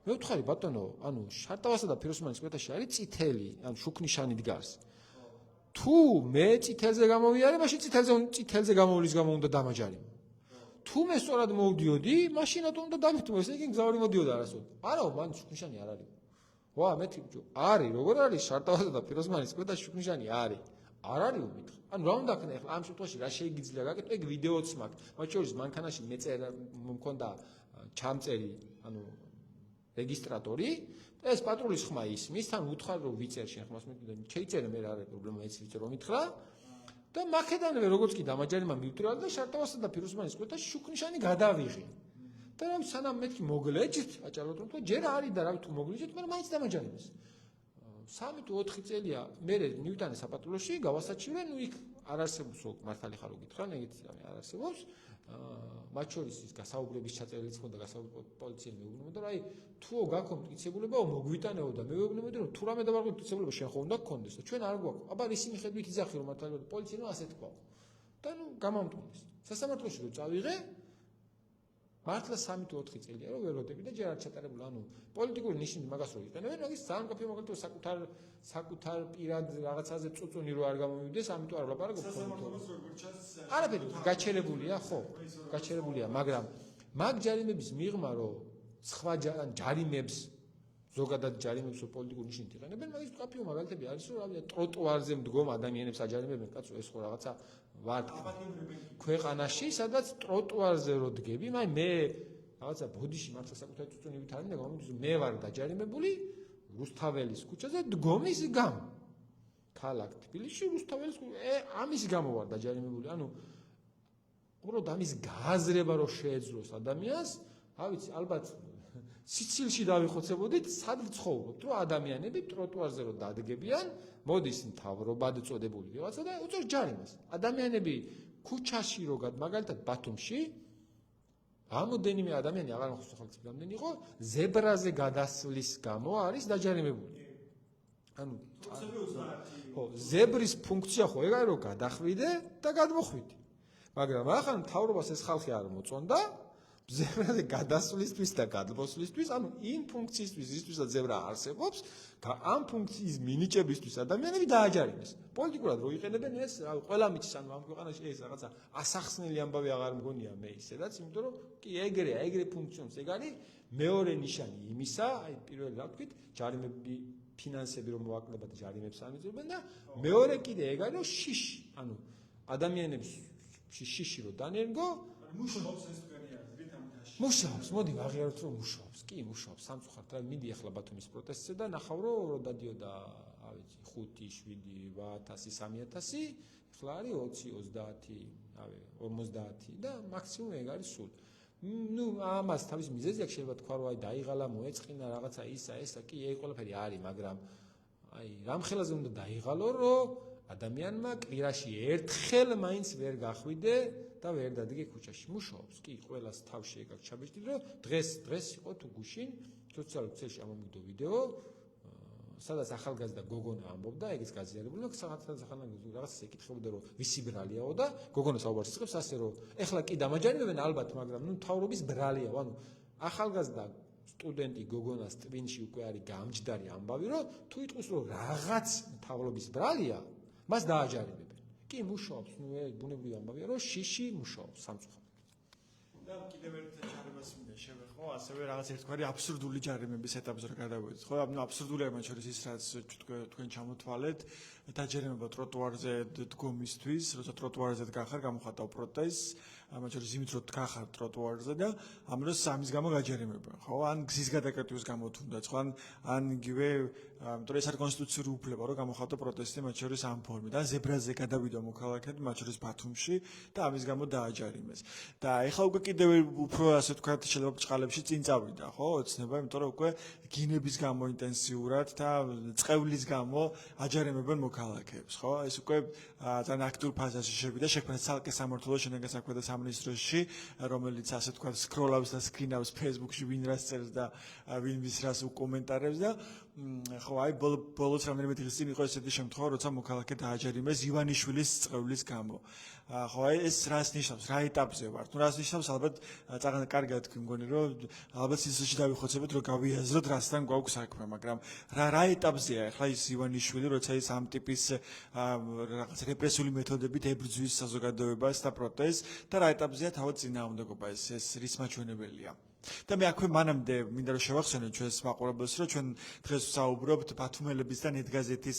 მე ვთხარი ბატონო, შარტავასა და ფიროსმანის კვეთაში არის წითელი, შუქნიშანი დგას. თუ მე წითელზე გამოვიარე, მაშინ წითელზე გამოვლის გამო უნდა დამაჯარიმო. თუ მე სწორად მოვდიოდი, მაშინ რატომ უნდა დამეთმო, ესე იგი გზაური მოდიოდა არასოდ. არაო, მან შუქნიშანი არ არის. ვა, მეთქი ბიჭო, არის, როგორ არის შარტავასა და ფიროსმანის კვეთაში შუქნიშანი არის. არ არის უმითხ. რა უნდა ქნა ახლა ამ შემთხვევაში რა შეიძლება გაკეთო, ეგ ვიდეოც მაქვს. მათ შორის მანქანაში მქონდა ჩამწერი, რეგისტრატორი, ეს პატრულის ხმა ისმის, თან უთხარ რომ ვიწერ შენ ხმას მეტყვი, შეიძლება მე რა არის პრობლემა ეს ვიცი რომ მითხრა და მაქედანვე როგორც კი დამაჯარიმა მივტირალ და შარტავასა და ფიროსმანის კვეთაში შუქნიშანი გადავიღე. და რა სანამ მეთქი მოგლეჯთ, აჭარბოთ რომ ჯერ არის და რა თუ მოგლეჯთ, მაგრამ მაინც დამაჯარიმეს. 3 თუ 4 წელია მე მივიტანე საპატრულოში, გავასაჩივრე, იქ არ არსებობს მართალი ხარო გითხრა, ეგეთი რამე არ არსებობს. მათ შორის ის გასაუბრების ჩაწერილიც ხონდა პოლიციამ მეუბნებოდა, რომ აი თუ გაქონთ მტკიცებულებაო მოგვიტანეო და მე მეუბნებოდი რომ თუ რამე დავარღვევ მტკიცებულება შენ ხო უნდა გქონდეს და ჩვენ არ გვაქვს. აბა ისი მიხედვით იძახი რომ მართალი პოლიციამ ასეთ თქვა. და გამამტყუნეს. სასამართლოში რო წავიღე, მართლა 3 თუ 4 წელია რომ ველოდები და ჯერ არ ჩატარებულა, პოლიტიკური ნიშნით მაგას რო იყენებენ, მაგის ძალიან კაფე მაგალითად საკუთარ პირად რაღაცაზე წუწუნი რო არ გამომივიდეს, ამიტომ არ ვლაპარაკობ. სასამართლოს როგორ ჩანს? არაფერი, გაჩერებულია, ხო, გაჩერებულია, მაგრამ მაგ ჯარიმების მიღმა რომ სხვა ჯარიმებს ზოგადად ჯარიმებს პოლიტიკური ნიშნით იყენებენ, მაგის კაფეო მაგალითები არის, რომ რავია ტროტუარზე მდგომ ადამიანებს აჯარიმებენ, კაცო, ეს ხო რაღაცა ვარ ქვეყანაში, სადაც ტროტუარზე რო დგები, მე რაღაცა ბოდიში მართლა საკუთარი წუწუნივით არის და გამომდის მე ვარ დაჯარიმებული რუსთაველის ქუჩაზე დგომის გამო. ქალაქ თბილისში რუსთაველის ამის გამო ვარ დაჯარიმებული. უბრალოდ ამის გააზრება რო შეეძლოს ადამიანს, ავიცი, ალბათ სიცილში დავიხოცებოდით, სად ვცხოვრობთ, რომ ადამიანები ტროტუარზე რო დადგებიან, მოდის მთავრობად წოდებული რაღაცა და უწევს ჯარიმას. ადამიანები ქუჩაში რო მაგალითად ბათუმში რამოდენიმე ადამიანი აღარ მახსოვს ხალხი რამდენი იყო, ზებრაზე გადასვლის გამო არის დაჯარიმებული. ხო, ზებრის ფუნქცია ხო ეგ არის რომ გადახვიდე და გადმოხვიდე. მაგრამ ახლა მთავრობას ეს ხალხი არ მოწონდა, ზებრაზე გადასვლისთვის და გადმოსვლისთვის, ანუ იმ ფუნქციისთვის, ისთვისაც ზებრა არსებობს, ამ ფუნქციის მინიჭებისთვის ადამიანები დააჯარიმეს. პოლიტიკურად რო იყენებენ ეს, ყველა მიჩის, ანუ ამ ქვეყანაში ეს რაღაცა ასახსნელი ამბავი აღარ მგონია მე ისედაც, იმიტომ რომ კი ეგრე ფუნქციონს, ეგ არის მეორე ნიშანი იმისა, აი პირველი რა ვთქვით, ჯარიმები, ფინანსები რომ მოაკლებათ ჯარიმებს ამიძებენ და მეორე კიდე ეგ არის შიში, ანუ ადამიანების შიში რო დანერგო, მუშაობს ეს თქვენი აზრით ამ თაში. მუშაობს, მოდი ვაღიაროთ რომ მუშაობს. კი, მუშაობს სამწუხაროდ. რა მიდი ახლა ბათუმის პროტესტზე და ნახავ რომ დადიოდა, რა ვიცი, 5, 7, 8000, 3000, ახლა არის 20, 30, რავი, 50 და მაქსიმუმ ეგ არის სულ. ნუ ამას თავის მიზეზი აქვს შეიძლება თქვა რომ აი დაიღალა, მოეწყინა რაღაცა ისა, ესა, კი, ეგ ყველაფერი არის, მაგრამ აი რამ ხელაზე უნდა დაიღალო, რომ ადამიანმა კვირაში ერთხელ მაინც ვერ გახვიდე და ვერ დადგე ქუჩაში. მუშაობს, კი, ყველას თავში ეგ აქვს ჩაბეჭდილი, რომ დღეს იყო თუ გუშინ სოციალურ ქსელში ამომიგდო ვიდეო, სადაც ახალგაზრდა გოგონა ამბობდა, ეგეც გაზიარებული, რომ რაღაცა რაღაცას ეკითხებოდა, რომ ვისი ბრალიაო და გოგონა საუბარს იწყებს ასე, რომ ეხლა კი დამაჯარიმებენ ალბათ, მაგრამ ნუ მთავრობის ბრალიაო, ანუ ახალგაზრდა სტუდენტი გოგონას ტვინში უკვე არის გამჯდარი ამბავი, რომ თუ იტყვის, რომ რაღაც მთავრობის ბრალია, მას დააჯარიმებენ. კი, მუშაობს, ნუ ეს ბუნებრივი ამბავია, რომ შიში მუშაობს სამწუხაროდ. და კიდევ ერთ ჯარიმას მინდა შევეხო, ასევე რაღაც ერთგვარი აბსურდული ჯარიმების ეტაპზე რა გადავიდეთ. ხო, ანუ აბსურდულია მათ შორის ის, რაც თქვენ ჩამოთვალეთ, დაჯერება ტროტუარზე დგომისთვის, როცა ტროტუარზე დგახარ, გამოხატავ პროტესტს, მათ შორის იმით რომ დგახარ ტროტუარზე და ამ დროს სამის გამო გაჯერიმებენ, ხო? ან გზის გადაკეტვის გამო თუნდაც, ხო? ან იგივე, იმიტომ ეს არის კონსტიტუციური უფლება, რომ გამოხატო პროტესტი მათ შორის ამ ფორმით. ან ზებრაზე გადავიდა მოქალაქეები, მათ შორის ბათუმში და ამის გამო დააჯარიმეს. და ეხლა უკვე კიდევ უფრო ასე ვთქვათ, შეიძლება ბრჭყალებში წინ წავიდა, ხო? ოცნება, იმიტომ რომ უკვე გინების გამო ინტენსიურად და წყევლის გამო აჯარიმებენ მოქალაქეებს, ხო? ეს უკვე ძალიან აქტიურ ფაზაში შევიდა, შექმნა ცალკე სამმართველო შენაგან საქმეთა სამინისტროში, რომელიც ასე ვთქვათ, სკროლავს და სკრინავს Facebook-ში ვინ რას წერს და ვინ ვის რას უკომენტარებს და ხო, აი ბოლოს რამდენიმე დღის წინ იყო ესეთი შემთხვევა, როცა მოქალაქე დააჯარიმეს ივანიშვილის წყევლის გამო. ხო, აი ეს რას ნიშნავს, რა ეტაპზე ვართ? ნუ რას ნიშნავს, ალბათ ძალიან კარგად მგონი, რომ ალბათ სიცოცხლეში დავიხოცებთ, რომ გავიაზროთ, რასთან გვაქვს საქმე, მაგრამ რა ეტაპზეა ახლა ის ივანიშვილი, როცა ის ამ ტიპის რაღაც რეპრესიული მეთოდებით ებრძვის საზოგადოებას და პროტესტს და რა ეტაპზეა თავად წინააღმდეგობა, ეს რის მაჩვენებელია? და მე აქვე მანამდე მინდა რომ შევახსენო ჩვენს მაყურებელს, რომ ჩვენ დღეს ვსაუბრობთ ბათუმელების და ნეტგაზეთის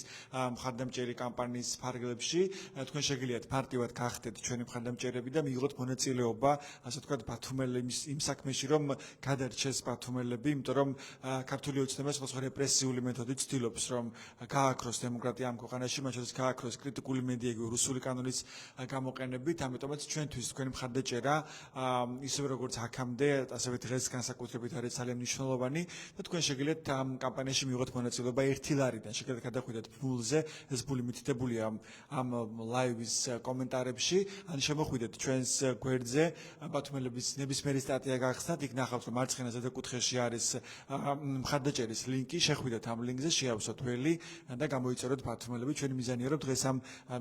მხარდამჭერი კამპანიის ფარგლებში. თქვენ შეგიძლიათ მარტივად გახდეთ ჩვენი მხარდამჭერები და მიიღოთ მონაწილეობა, ასე ვთქვათ, ბათუმელების იმ საქმეში, რომ გადარჩეს ბათუმელები, იმიტომ რომ ქართული ოცნება სხვადასხვა რეპრესიული მეთოდით ცდილობს, რომ გააქროს დემოკრატია ამ ქვეყანაში, მათ შორის გააქროს კრიტიკული მედია, რუსული კანონის გამოყენებით, ამიტომაც ჩვენთვის თქვენი მხარდაჭერა ისევე როგორც აქამდე, ასევე დღეს განსაკუთრებით არის ძალიან მნიშვნელოვანი და თქვენ შეგიძლიათ ამ კამპანიაში მიიღოთ მონაწილეობა 1 ლარიდან. შეგიძლიათ გადახვიდეთ ფულზე, ეს ფული მითითებულია ამ ლაივის კომენტარებში, ან შემოხვიდეთ ჩვენს გვერდზე, ბათუმელების ნებისმიერი სტატია გახსნათ, იქ ნახავთ, რომ მარცხენა ზედა კუთხეში არის მხარდაჭერის ლინკი, შეხვიდეთ ამ ლინკზე, შეავსოთ ველი და გამოიწეროთ ბათუმელები. ჩვენი მიზანია, რომ დღეს ამ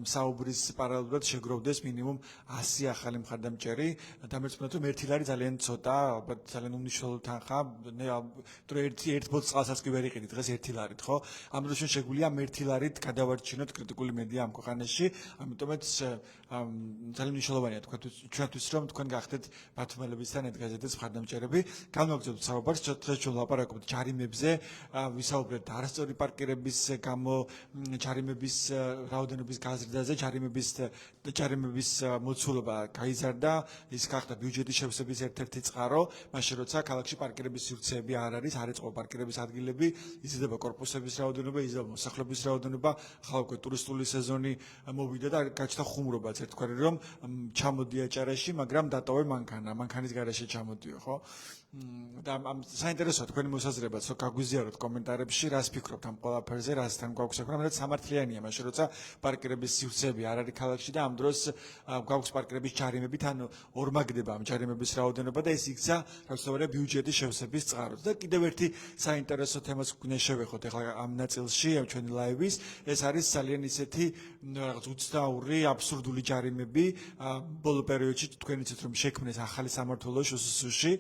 საუბრის პარალელურად შეგროვდეს მინიმუმ 100 ახალი მხარდამჭერი. დამერწმუნდეთ, რომ 1 ლარი ძალიან ცოტა, ალბათ ძალიან უმნიშვნელო თანხა, ერთ ბოთლს წყალსაც კი ვერ იყიდით დღეს 1 ლარით, ხო? ამ დროს შეგვიძლია ამ 1 ლარით გადავარჩინოთ კრიტიკული მედია ამ ქვეყანაში, ამიტომაც ძალიან მნიშვნელოვანია თქვა ჩვენთვის, რომ თქვენ გახდეთ ბათუმელების და ნეტგაზეთის მხარდამჭერები. განვაგრძელებთ საუბარს, დღეს ჩვენ ვლაპარაკობთ ჯარიმებზე, ვისაუბრეთ არასწორი პარკირების გამო, ჯარიმების რაოდენობის გაზრდაზე, ჯარიმების მოცულობა გაიზარდა, ის გახდა ბიუჯეტის შევსების ერთ-ერთი წყარო, მაშინ როცა ქალაქში პარკირების სივრცეები არ არის, არ ეწყობა პარკირების ადგილები, იზრდება კორპუსების რაოდენობა, იზრდება მოსახლეობის რაოდენობა, ახლა უკვე ტურისტული სეზონი მოვიდა და გაჩნდა ხუმრობაც, ერთგვარი რომ ჩამოდი აჭარაში, მაგრამ დატოვე მანქანის გარეშე ჩამოდიო, ხო? და საინტერესოა თქვენი მოსაზრებაც, რომ გაგვიზიაროთ კომენტარებში, რას ფიქრობთ ამ ყველაფერზე, რასთან გვაქვს საქმე, მაგრამ სამართლიანია, მაშინ როცა პარკირების სივრცეები არ არის ქალაქში და ამ დროს გვაქვს პარკირების ჯარიმებით, ან ორმაგდება ამ ჯარიმების რაოდენობა და ეს იქცა, რაც თქმა ბიუჯეტის შევსების წყაროდ. და კიდევ ერთი საინტერესო თემას გვინდა შევეხოთ ახლა ამ ნაწილში, ამ ჩვენი ლაივის, ეს არის ძალიან ისეთი რაღაც უცნაური, აბსურდული ჯარიმები, ბოლო პერიოდში თქვენ იცით რომ შექმნეს ახალი სამმართველო შსს-ში,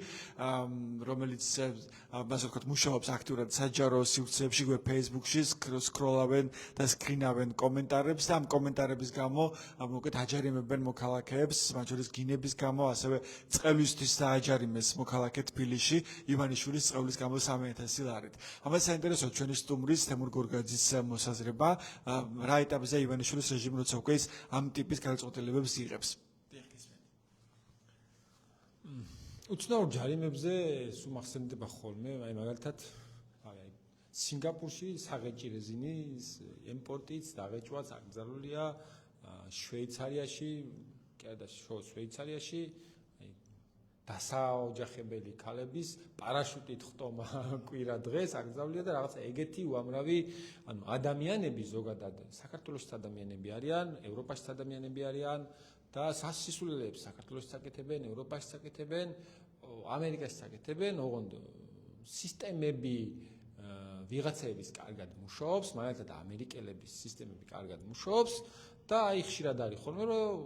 რომელიც ასე ვთქვათ, მუშაობს აქტიურად საჯარო სივრცეებში, Facebook-ში სკროლავენ და სკრინავენ კომენტარებს და ამ კომენტარების გამო მოკლედ აჯარიმებენ მოქალაქეებს, მათ შორის გინების გამო, ასევე წყევლისთვის დააჯარიმეს მოქალაქე თბილისში ივანიშვილის წყევლის გამო 3000 ლარით. ამას საინტერესოა ჩვენი სტუმრის თემურ გორგაძის მოსაზრება, რა ეტაპზე ივანიშვილის რეჟიმი როცა უკვე ის ამ ტიპის გადაწყვეტილებებს იღებს. უცნაურ ჯარიმებზე სუმახსენდება ხოლმე, აი მაგალითად სინგაპურში საღეჭი რეზინის იმპორტიც დაღეჭვაც აკრძალულია, შვეიცარიაში, კიდე შვეიცარიაში დასაოჯახებელი ქალების პარაშუტით ხტომა კვირა დღეს აკრძალულია და რაღაცა ეგეთი უამრავი, ანუ ადამიანები ზოგადად საქართველოს ადამიანები არიან, ევროპაშიც ადამიანები არიან და სასისულელებს საქართველოსაც აკეთებენ, ევროპაშიც აკეთებენ, ამერიკაშიც აკეთებენ, ოღონდ სისტემები ვიღაცების კარგად მუშაობს, მაგალითად ამერიკელების სისტემები კარგად მუშაობს და აი ხშირად არის ხოლმე რომ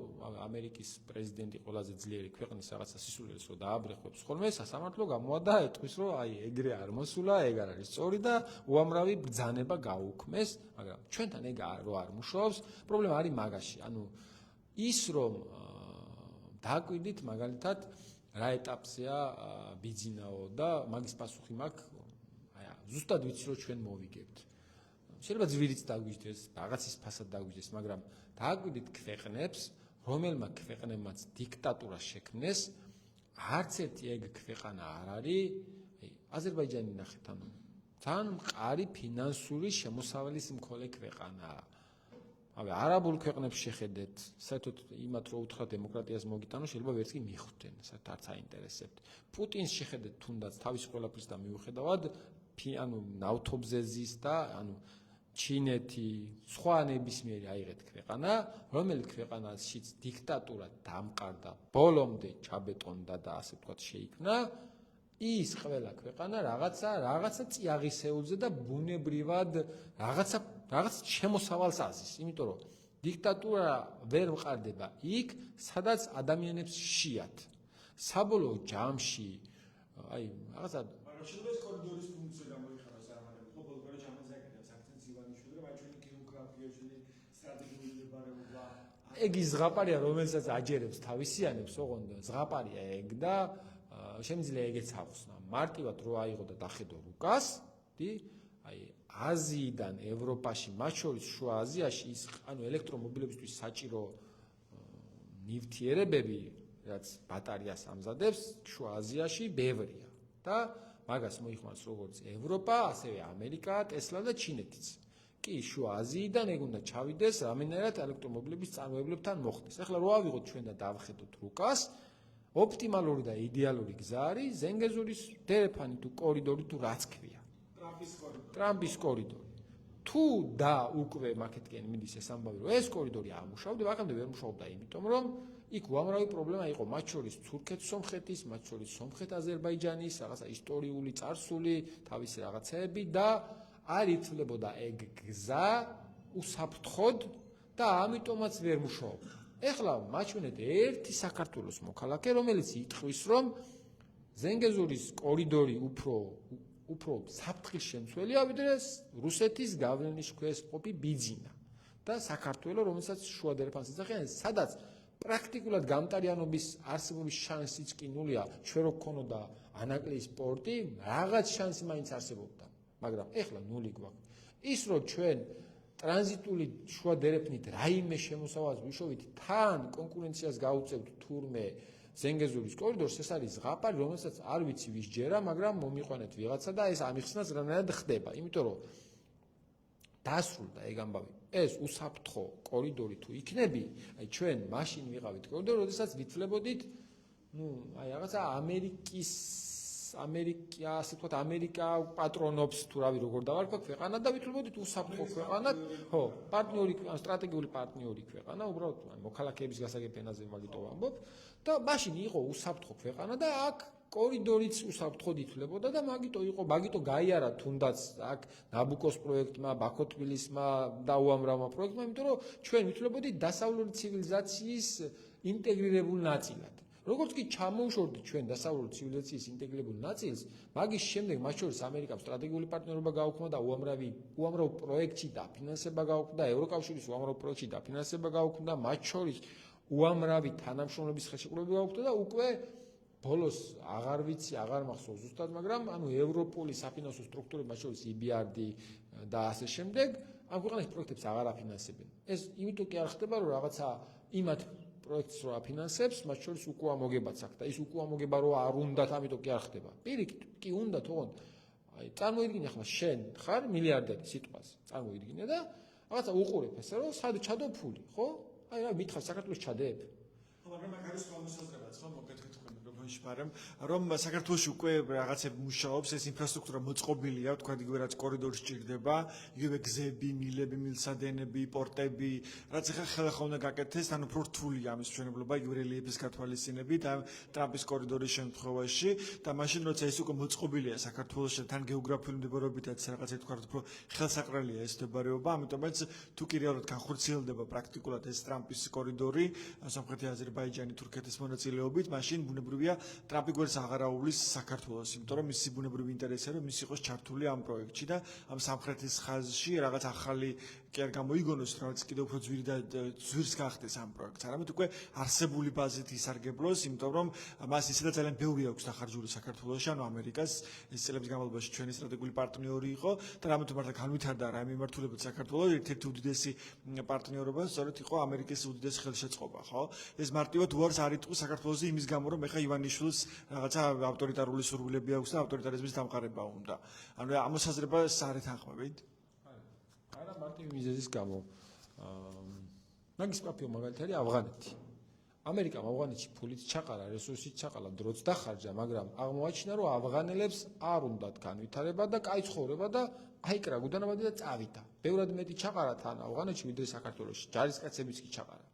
ამერიკის პრეზიდენტი ყველაზე ძლიერი ქვეყნის რაღაცა სისულელს რო დააბრეხვებს ხოლმე სასამართლო გამოადა ეტყვის რომ აი ეგრე არ მოსულა, ეგ არ არის სწორი და უამრავი ბრძანება გაუქმეს, მაგრამ ჩვენთან ეგ რო არ მუშაობს, პრობლემა არის მაგაში, ანუ ის რომ დააკვირდით მაგალითად რა ეტაპზეა ბიძინაო და მაგის პასუხი მაქვს, აი ზუსტად ვიცი რომ ჩვენ მოვიგებთ. შეიძლება ძვირიც დაგვიჯდეს, რაღაცის ფასად დაგვიჯდეს, მაგრამ დააკვირდით ქვეყნებს, რომელმა ქვეყნებმაც დიქტატურა შექმნეს, არც ერთი ეგ ქვეყანა არ არის, აზერბაიჯანი ნახეთ, ანუ ძალიან მყარი ფინანსური შემოსავალის მქონე ქვეყანაა. არაბულ ქვეყნებს შეხედეთ, საერთოდ იმათ რო უთხრა დემოკრატიას მოგიტანო, შეიძლება ვერც კი მიხვდნენ, საერთოდ არც აინტერესებთ. პუტინს შეხედეთ თუნდაც თავის ყველაფრის და მიუხედავად, ანუ ნავთობზე ზის და ანუ ჩინეთი, სხვა ნებისმიერი აიღეთ ქვეყანა, რომელი ქვეყანაშიც დიქტატურა დამყარდა, ბოლომდე ჩაბეტონდა და ასე ვთქვათ შეიქმნა, ის ყველა ქვეყანა რაღაცა წიაღისეულზე და ბუნებრივად რაღაც შემოსავალს აზის, იმიტომ რომ დიქტატურა ვერ მყარდება იქ, სადაც ადამიანებს შეათ. საბოლოო ჯამში, აი რაღაცა შეიძლება კორიდორის ფუნქცია გამოიხატოს არამედ ბოლო პერიოდში ამაზე აკეთებს აქცენტს ივანიშვილი, რომ აი ჩვენი გეოგრაფიაში სტრატეგიული მდებარეობა ეგ ის ზღაპარია, რომელსაც აჯერებს თავისიანებს, ოღონდ ზღაპარია ეგ და შემიძლია ეგეც ახსნა. მარტივად რო აიღო და დახედო რუკას, აი აზიიდან ევროპაში, მათ შორის შუა აზიაში ის ანუ ელექტრომობილებისთვის საჭირო ნივთიერებები, რაც ბატარეას ამზადებს, შუა აზიაში ბევრია და მაგას მოიხმარს როგორც ევროპა, ასევე ამერიკა, ტესლა და ჩინეთიც. კი, შუა აზიიდან ეგ უნდა ჩავიდეს რამენერად ელექტრომობილების წარმოებლებთან მოხდეს. ახლა რო ავიღოთ ჩვენ და დავხედოთ რუკას, ოპტიმალური და იდეალური გზა არის ზენგეზურის დერეფანი თუ კორიდორი თუ რაც ქვია. ტრამპის კორიდორი. თუ და უკვე მაკეთკენ მიდის ეს ამბავი, რომ ეს კორიდორი ამუშავდა, აქამდე ვერ მუშაობდა, იმიტომ რომ იქ უამრავი პრობლემა იყო, მათ შორის თურქეთ-სომხეთის, მათ შორის სომხეთ-აზერბაიჯანის, რაღაცა ისტორიული წარსული, თავისი რაღაცეები და არ ითვლებოდა ეგ გზა უსაფრთხოდ და ამიტომაც ვერ მუშაობდა. ეხლა მაჩვენეთ ერთი საქართველოს მოქალაქე, რომელიც იტყვის, რომ ზენგეზურის კორიდორი უფრო საფრთხის შემცველია, ვიდრე რუსეთის გავლენის ქვეშ მყოფი ბიძინა და საქართველოს, რომელსაც შუა დერეფანს ეძახიან, სადაც პრაქტიკულად გამტარიანობის არსებობის შანსიც კი ნულია, ჩვენ რო გქონოდა ანაკლიის პორტი, რაღაც შანსი მაინც არსებობდა, მაგრამ ეხლა ნული გვაქვს. ის რომ ჩვენ ტრანზიტული შუა დერეფნით რაიმე შემოსავალს ვიშოვით, თან კონკურენციას გაუწევთ თურმე ზენგეზურის კორიდორს, ეს არის ზღაპარი, რომელსაც არ ვიცი ვის ჯერა, მაგრამ მომიყვანეთ ვიღაცა და ეს ამიხსნას რანაირად ხდება, იმიტომ რომ დასრულდა ეგ ამბავი. ეს უსაფრთხო კორიდორი თუ იქნები, აი ჩვენ მაშინ ვიყავით კორიდორი, როდესაც ვითვლებოდით, აი რაღაცა ამერიკა, ასე ვთქვათ, ამერიკა პატრონობს თუ რავი როგორ დავარქვა ქვეყანა და ვითვლებოდით უსაფრთხო ქვეყანად, ხო, პარტნიორი ქვეყანა, სტრატეგიული პარტნიორი ქვეყანა, უბრალოდ მოქალაქეების გასაგებ ენაზე მაგიტო ვამბობ და მაშინ იყო უსაფრთხო ქვეყანა და აქ კორიდორიც უსაფრთხოდ ითვლებოდა და მაგიტო გაიარა თუნდაც აქ ნაბუკოს პროექტმა, ბაქო-თბილისმა და უამრავმა პროექტმა, იმიტომ რომ ჩვენ ვითვლებოდით დასავლური ცივილიზაციის ინტეგრირებულ ნაწილად. როგორც კი ჩამოუშვებდით ჩვენ დასავლური ცივილიზაციის ინტეგრირებულ ნაწილს, მაგის შემდეგ მათ შორის ამერიკამ სტრატეგიული პარტნიორობა გაუქმნა და უამრავ პროექტში დაფინანსება გაუქმნა, ევროკავშირის უამრავ პროექტში დაფინანსება გაუქმნა, მათ შორის უამრავი თანამშრომლობის ხელშეკრულება გაუქმნა და უკვე ბოლოს აღარ ვიცი, აღარ მახსოვს ზუსტად, მაგრამ ანუ ევროპული საფინანსო სტრუქტურები, მათ შორის EBRD და ასე შემდეგ, ამ ქვეყნების პროექტებს აღარ აფინანსებენ. ეს იმიტომ კი არ ხდება, რომ რაღაცა იმათ პროექტს რო აფინანსებს, მათ შორის უკუა მოგებაც აქვს და ის უკუა მოგება რო არ უნდათ, ამიტომ კი არ ხდება. პირიქით კი უნდა თქონ, აი წარმოიდგინე ახლა შენ ხარ მილიარდერი სიტყვას, წარმოიდგინე და რაღაცა უყურებ ესე რომ სად ჩადო ფული, ხო? აი რა მითხარ საქართველოს ჩადებ? ხო, მაგრამ მაგ არის გამოსაზრებაც, ხო, მოგეთქვით თქვენ პროგრამაში, მაგრამ რომ საქართველოში უკვე რაღაცები მუშაობს, ეს ინფრასტრუქტურა მოწყობილია, თქვა იგივე რაც კორიდორი სჭირდება, იგივე გზები, მილები, მილსადენები, პორტები, რაც ახლა ხელახლა უნდა გაკეთდეს, ანუ უფრო რთულია ამის მშენებლობა, იგივე რელიეფის გათვალისწინებით, ამ ტრამპის კორიდორის შემთხვევაში და მაშინ როცა ეს უკვე მოწყობილია საქართველოში, თან გეოგრაფიული მდებარეობითაც რაღაცა თქვა უფრო ხელსაყრელია ეს მდებარეობა, ამიტომაც თუ კი რეალურად განხორციელდება პრაქტიკულად ეს ტრამპის კორიდორი, სამხრეთი აზერბაიჯანი, თურქეთის მონაწილეობით, მაშინ ბუნებრივია ტრამპი გვერდს აღარ აუვლის საქართველოს, იმიტომ რომ მისი ბუნებრივი ინტერესია რომ ის იყოს ჩართული ამ პროექტში და ამ სამხრეთის ხაზში რაღაც ახალი კი არ გამოიგონოს, რაღაც კიდევ უფრო ძვირს გახდეს ამ პროექტს. არამედ უკვე არსებული ბაზით ისარგებლოს, იმიტომ რომ მას ისედაც ძალიან ბევრი აქვს დახარჯული საქართველოში, ანუ ამერიკას ეს წლების განმავლობაში ჩვენი სტრატეგიული პარტნიორი იყო და რამე თუ მართლა განვითარდა რა მიმართულებით საქართველოს, ერთ-ერთი უდიდესი პარტნიორობა სწორედ იყო ამერიკის უდიდესი ხელშეწყობა, ხო? ეს მარტივად უარს არ იტყვის საქართველოს იმის გამო, რომ ეხა ივანიშვილს რაღაცა ავტორიტარული სურვილები აქვს და ავტორიტარიზმის დამყარება უნდა. ანუ ამ მოსაზრებას არ ეთანხმებით? არა მარტივი მიზეზის გამო. მაგის პაპიო მაგალითად არის ავღანეთი. ამერიკამ ავღანეთში ფულით ჩაყარა, რესურსით ჩაყარა, დროც დახარჯა, მაგრამ აღმოაჩინა, რომ ავღანელებს არ უნდათ განვითარება და კაი ცხოვრება და აიკრა გუდანაბადი და წავიდა. ბევრად მეტი ჩაყარა თან ავღანეთში, ვიდრე საქართველოში. ჯარისკაცებიც კი ჩაყარა.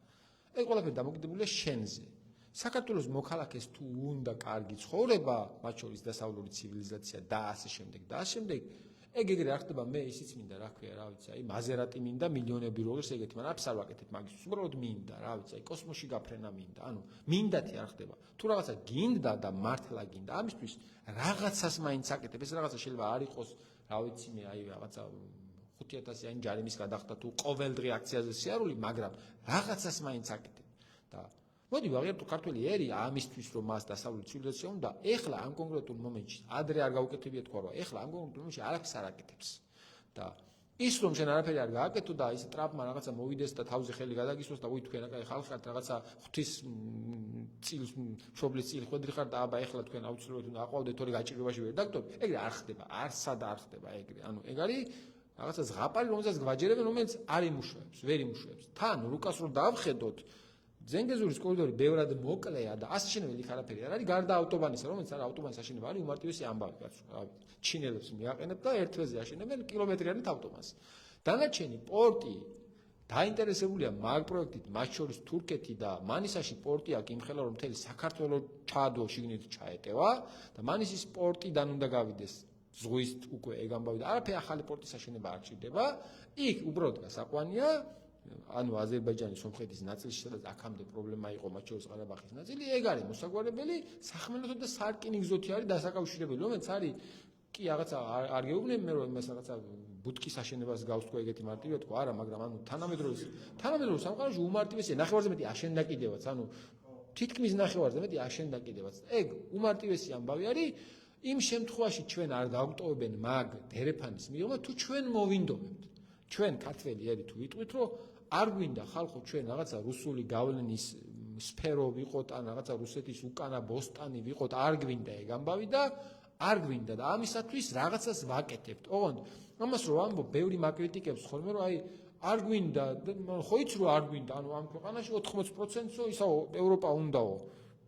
ეს ყველაფერი დამოკიდებულია შენზე. საქართველოს მოქალაქეს თუ უნდა კარგი ცხოვრება, მათ შორის დასავლური ცივილიზაცია და ასე შემდეგ და ასე შემდეგ, ეგრე არ ხდება, მე ისიც მინდა, რა ქვია, რა ვიცი, აი მაზერატი მინდა, მილიონები როგორც ეგეთი, მაგრამ აფს არ ვაკეთებ მაგისთვის, უბრალოდ მინდა, რა ვიცი, აი კოსმოსში გაფრენა მინდა, ანუ მინდათი არ ხდება. თუ რაღაცა გინდა და მართლა გინდა, ამისთვის რაღაცას მაინც აკეთებ, ეს რაღაცა შეიძლება არ იყოს, რა ვიცი, მე აი რაღაცა 5000-იანი ჯარიმის გადახდა თუ ყოველდღე აქციაზე სიარული, მაგრამ რაღაცას მაინც აკეთებ და მოდი ვაღიაროთ თუ ქართველი ერი ამისთვის რომ მას დასავლური ცივილიზაცია უნდა, ეხლა ამ კონკრეტულ მომენტში ადრე არ გაუკეთებია თქვა რომ ეხლა ამ კონკრეტულ მომენტში არაფერს არ აკეთებს და ის რომ შენ არაფერი არ გააკეთო და ის ტრამპმა რაღაცა მოვიდეს და თავზე ხელი გადაგისვოს და უი თქვენ ხალხად რაღაცა ღვთის წილს მშობლის წილი ხვედრი ხარ და აბა ეხლა თქვენ აუცილებლად უნდა აყვავდეთ თორე გაჭირვებაში ვერ დაგდოთ, ეგრე არ ხდება, არსად არ ხდება ეგრე. ანუ ეგ არის რაღაცა ზღაპარი, რომელსაც გვაჯერებენ, რომელიც არ იმუშავებს, ვერ იმუშავებს. თან რუკას რო დავხედოთ ზენგეზურის კორიდორი ბევრად მოკლეა და ასაშენებელი იქ არაფერი არ არის, გარდა ავტობანისა, რომელიც არა ავტობანის აშენება არის უმარტივესი ამბავი, რა ვიცი, ჩინელებს მიაყენებ და ერთ თვეზე აშენებენ კილომეტრიანით ავტობანს. დანარჩენი პორტი დაინტერესებულია მაგ პროექტით, მათ შორის თურქეთი და მანისაში პორტი აქვს იმხელა რომ მთელი საქართველოს ჩადო შიგნით ჩაეტევა და მანისის პორტიდან უნდა გავიდეს ზღვის უკვე ეგ ამბავი და არაფერი ახალი პორტის აშენება არ ჭირდება. იქ უბრალოდ გასაყვანია ანუ აზერბაიჯანის სომხეთის ნაწილში, სადაც აქამდე პრობლემა იყო, მათ შორის ყარაბაღის ნაწილი, ეგ არის მოსაგვარებელი, სახმელეთო და სარკინიგზოთი არის დასაკავშირებელი, რომელიც არის კი რაღაცა არ გეუბნები მე რომ იმას რაღაცა ბუტკის აშენებას გავს თქვა ეგეთი მარტივია თქვა, არა, მაგრამ ანუ თანამედროვე სამყაროში უმარტივესია, ნახევარზე მეტი აშენდა კიდევაც, ანუ თითქმის ნახევარზე მეტი აშენდა კიდევაც. ეგ უმარტივესი ამბავი არის იმ შემთხვევაში ჩვენ არ დავტოვებენ მაგ დერეფანის მიღება, თუ ჩვენ მოვინდომებთ. ჩვენ ქართველი ერი თუ ვიტყვით, რომ არ გვინდა ხალხო ჩვენ რაღაცა რუსული გავლენის სფერო ვიყოთ, ან რაღაცა რუსეთის უკანა ბოსტანი ვიყოთ, არ გვინდა ეგ ამბავი და არ გვინდა და ამისათვის რაღაცას ვაკეთებთ. ოღონდ ამას რო ამბობ, ბევრი მაკრიტიკებს ხოლმე, რომ აი არ გვინდა, ხო იცი რომ არ გვინდა, ანუ ამ ქვეყანაში 80%-ო ისაო ევროპა უნდაო.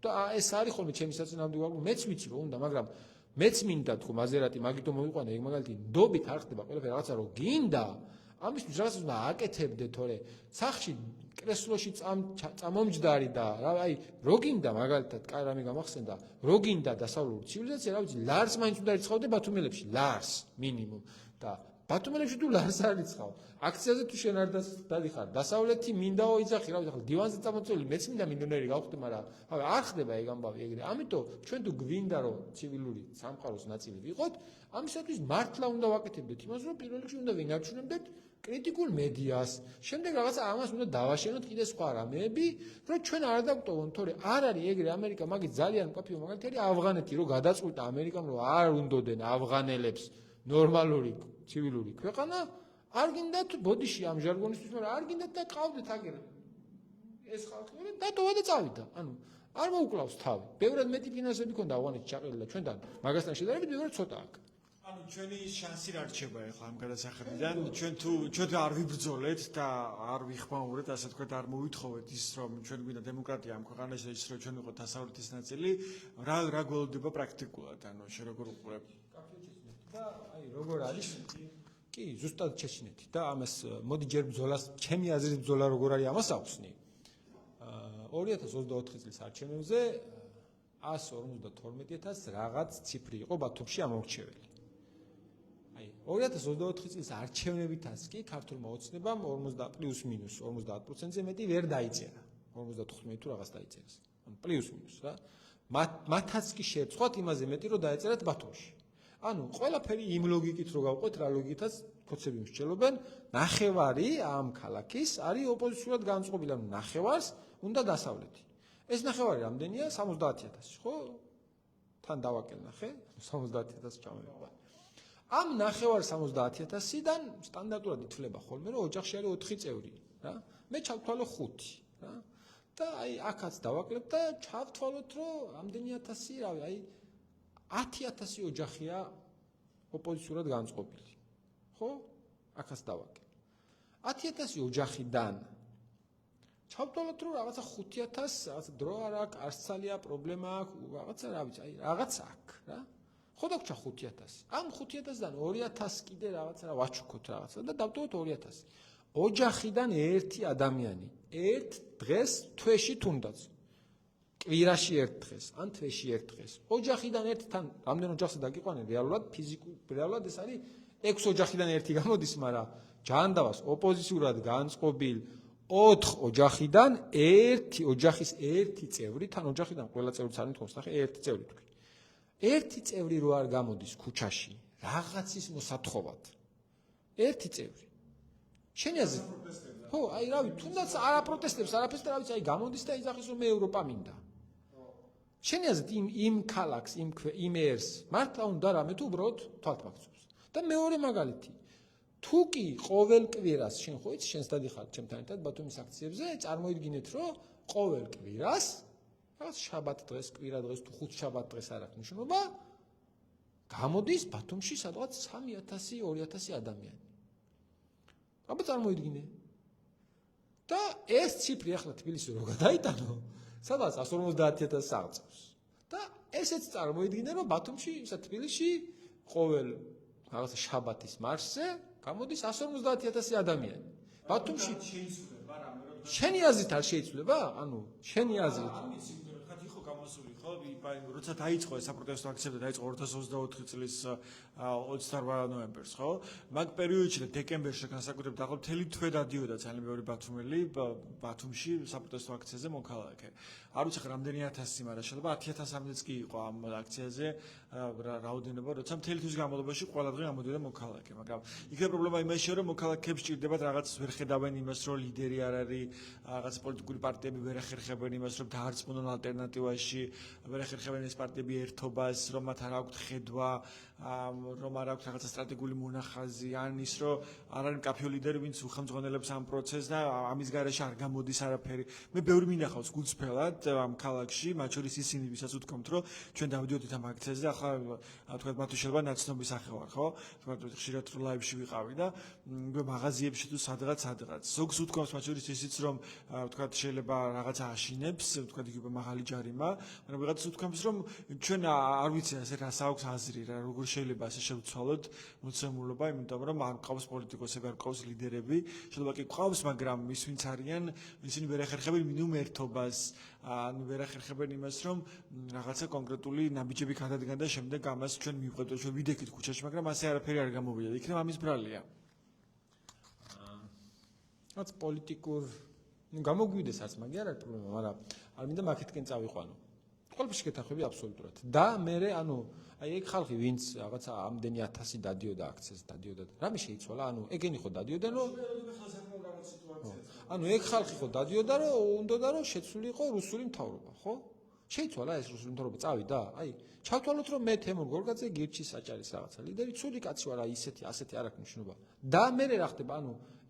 და ეს არის ხოლმე ჩემი საწინააღმდეგო, მეც ვიცი რომ უნდა, მაგრამ მეც მინდა თქო მაზერატი მაგითო მოიყვანა ეგ მაგალითი ნდობით არ ხდება ყველაფერი რაღაცა რო გინდა ამისთვის რაღაცას უნდა აკეთებდე თორე სახში კრესლოში წამომჯდარი და აი რო გინდა მაგალითად კაი რამე გამახსენდა რო გინდა დასავლური ცივილიზაცია რა ვიცი ლარს მაინც უნდა რიცხავდე ბათუმელებში ლარს მინიმუმ და ბათუმელებში თუ ლარს არ რიცხავ აქციაზე თუ შენ არ დადიხარ დასავლეთი მინდაო იძახი რა ვიცი ახლა დივანზე წამოწეული მეც მინდა მილიონერი გავხდე მაგრამ არ ხდება ეგ ამბავი ეგრე ამიტომ ჩვენ თუ გვინდა რომ ცივილური სამყაროს ნაწილი ვიყოთ ამისათვის მართლა უნდა ვაკეთებდეთ იმას რომ პირველ რიგში უნდა ვინარჩუნებდეთ კრიტიკულ მედიას შემდეგ რაღაცა ამას უნდა დავაშენოთ კიდე სხვა რამეები რომ ჩვენ არ დავტოვონ თორე არ არის ეგრე ამერიკა მაგით ძალიან მყოფია მაგალითად ავღანეთი რომ გადაწყვიტა ამერიკამ რომ არ უნდოდენ ავღანელებს ნორმალური ცივილური ქვეყანა არ გინდათ ბოდიში ამ ჟარგონისთვის მაგრამ არ გინდათ და ყავდეთ აგერ ეს ხალხი დატოვა და წავიდა ანუ არ მოუკლავს თავი ბევრად მეტი ფინანსები ქონდა ავღანეთში ჩაყრილი ჩვენთან მაგასთან შედარებით ბევრად ცოტა აქვს ანუ ჩვენი შანსი რა რჩება ახლა ამ გადასახედიდან ჩვენ არ ვიბრძოლეთ და არ ვიხმაურეთ ასე თქვა არ მოვითხოვეთ ის რომ ჩვენ გვინდა დემოკრატია ამ ქვეყანაში ის რომ ჩვენ ვიყოთ დასავლეთის ნაწილი რა გველოდება პრაქტიკულად ანუ შე როგორ უყურებ და აი როგორ არის კი ზუსტად ჩეჩნეთი და ამას მოდი ჯერ ბრძოლას ჩემი აზრით ბრძოლა როგორ არის ამას აუხსნი 2024 წლის არჩევნებზე 152.000 რაღაც ციფრი იყო ბათუმში ამორჩეველი აი 2024 წლის არჩევნებითაც კი ქართულმა ოცნებამ 50%-ზე მეტი ვერ დაიწერა 55 თუ რაღაც დაიწერეს ანუ პლუს მინუს რა მათაც კი შეეცხვათ იმაზე მეტი რომ დაეწერათ ბათუმში ანუ ყველაფერი იმ ლოგიკით რო გავყვეთ რა ლოგიკითაც კოცები მსჯელობენ ნახევარი ამ ქალაქის არის ოპოზიციურად განწყობილი ანუ ნახევარს უნდა დასავლეთი ეს ნახევარი რამდენია 70000 ხო თან დავაკელ ნახე 70000 ჩამოვიყვა ამ ნახევარ 70000-დან სტანდარტულად ითვლება ხოლმე რომ ოჯახში არის 4 წევრი რა მე ჩავთვალო 5 რა და აი აქაც დავაკლებ და ჩავთვალოთ რომ ამდენი 1000 რავი აი 10000 ოჯახია ოპოზიციურად განწყობილი ხო აქაც დავაკლებ 10000 ოჯახიდან ჩავთვალოთ რომ რაღაცა 5000 რაღაცა დრო არ აქვს არსალია პრობლემა აქვს რაღაცა რა ვიცი აი რაღაც აქვს რა ხო დაგჭა 5000 ამ 5000-დან 2000 კიდე რაღაცა რა ვაჩუქოთ რაღაცა და დავტოვოთ 2000 ოჯახიდან ერთი ადამიანი ერთ დღეს თვეში თუნდაც კვირაში ერთ დღეს ან თვეში ერთ დღეს ოჯახიდან ერთთან რამდენ ოჯახს დაგიყვანენ რეალურად რეალურად ეს არის 6 ოჯახიდან ერთი გამოდის მაგრამ ჯანდავას ოპოზიციურად განწყობილ 4 ოჯახიდან ერთი ოჯახის ერთი წევრი თან ოჯახიდან ყველა წევრიც არ მithობს ნახე ერთი წევრი თქვი ერთი წევრი რო არ გამოდის ქუჩაში რაღაცის მოსათხოვად ერთი წევრი შენი აზრით ხო აი რავი თუნდაც არ აპროტესტებს არაფერს და რა ვიცი აი გამოდის და იძახის რომ მე ევროპა მინდა შენი აზრით იმ ქალაქს იმ ერს მართლა უნდა რამე თუ უბრალოდ თვალთმაქცევს და მეორე მაგალითი თუ კი ყოველ კვირას შენ ხო იცი შენს დადიხარ ჩემთან ერთად ბათუმის აქციებზე წარმოიდგინეთ რომ ყოველ კვირას რაღაც შაბათ დღეს კვირა დღეს თუ ხუთ შაბათ დღეს არ აქვს მნიშვნელობა გამოდის ბათუმში სადღაც 3000 2000 ადამიანი აბა წარმოიდგინე და ეს ციფრი ახლა თბილისში რო გადაიტანო სადღაც 150000 აღწევს და ესეც წარმოიდგინე რომ ბათუმში ისა თბილისში ყოველ რაღაცა შაბათის მარსზე გამოდის 150000 ადამიანი ბათუმში შეიცვლება რამე რომ შენი აზრით არ შეიცვლება ანუ შენი აზრით გამოსული ხო როცა დაიწყო ეს საპროტესტო აქციები და დაიწყო 2024 წლის 28 ნოემბერს ხო მაგ პერიოდში და დეკემბერში განსაკუთრებით ახლა მთელი თვე დადიოდა ძალიან ბევრი ბათუმელი ბათუმში საპროტესტო აქციაზე მოქალაქე არ ვიცი რამდენი 1000 მაგრამ შეიძლება 10000-მდეც კი იყო ამ აქციაზე რაოდენობა როცა მთელი თვის განმავლობაში ყველა დღე გამოდიოდა მოქალაქე მაგრამ იქნება პრობლემა იმაშია რომ მოქალაქეებს ჭირდებათ რაღაც ვერ ხედავენ იმას რომ ლიდერი არ არის რაღაც პოლიტიკური პარტიები ვერ ახერხებენ იმას რომ დაარწმუნონ ალტერნატივაში ვერ ახერხებენ ეს პარტიები ერთობას რომ მათ არ აქვთ ხედვა რომ არ აქვს რაღაცა სტრატეგიული მონახაზი ან ის რომ არ არის მკაფიო ლიდერი ვინც უხელმძღვანელებს ამ პროცესს და ამის გარეშე არ გამოდის არაფერი მე ბევრი მინახავს გულწრფელად ამ ქალაქში მათ შორის ისინი ვისაც უთქვამთ რომ ჩვენ დავიდოდით ამ აქციაზე ახლა თქვა მათი შეიძლება ნაცნობი სახე ვარ, ხო? თქვა ხშირად ლაივში ვიყავი და მაღაზიებში თუ სადღაც. ზოგს უთქვამს მათ შორის ისიც რომ თქვა შეიძლება რაღაცა აშინებს, თქვა იგივე მაღალი ჯარიმა, მაგრამ ვიღაცას უთქვამს რომ ჩვენ არ ვიცი ასე რას აქვს აზრი რა, როგორ შეიძლება ასე შევცვალოთ მოცემულობა, იმიტომ რომ არ ყავს პოლიტიკოსები, არ ყავს ლიდერები, შეიძლება კი ყავს, მაგრამ ის ვინც არიან, ისინი ვერ ეხერხებენ მინიმუმ ერთობას, ან ვერ ეხერხებენ იმას, რომ რაღაცა კონკრეტული ნაბიჯები გადადგან და შემდეგ ამას ჩვენ მივყვეთ, ჩვენ ვიდექით ქუჩაში, მაგრამ ასე არაფერი არ გამოვიდა. იქნებ ამის ბრალია. რაც პოლიტიკურ გამოგვიდეს არც მაგი არ არის პრობლემა, მაგრამ არ მინდა მაქეთკენ წავიყვანო. ყველაფერში გეთანხმები აბსოლუტურად. და მე აი ეგ ხალხი ვინც რაღაცა ამდენი 1000 დადიოდა აქციას დადიოდა. რამე შეიცვალა? ეგენი ხო დადიოდა, რომ ეგ ხალხი ხო დადიოდა, რომ უნდოდა რომ შეცვლილიყო რუსული მთავრობა, ხო? შეიცვალა ეს რუსული მთავრობა, წავიდა. აი, ჩავთვალოთ რომ მე თემურ გორგაძე გირჩის საჭარის რაღაცა ლიდერი, ცუდი კაცი ვარ, ასეთი არ აქვს მნიშვნელობა. და მე რა ხდება,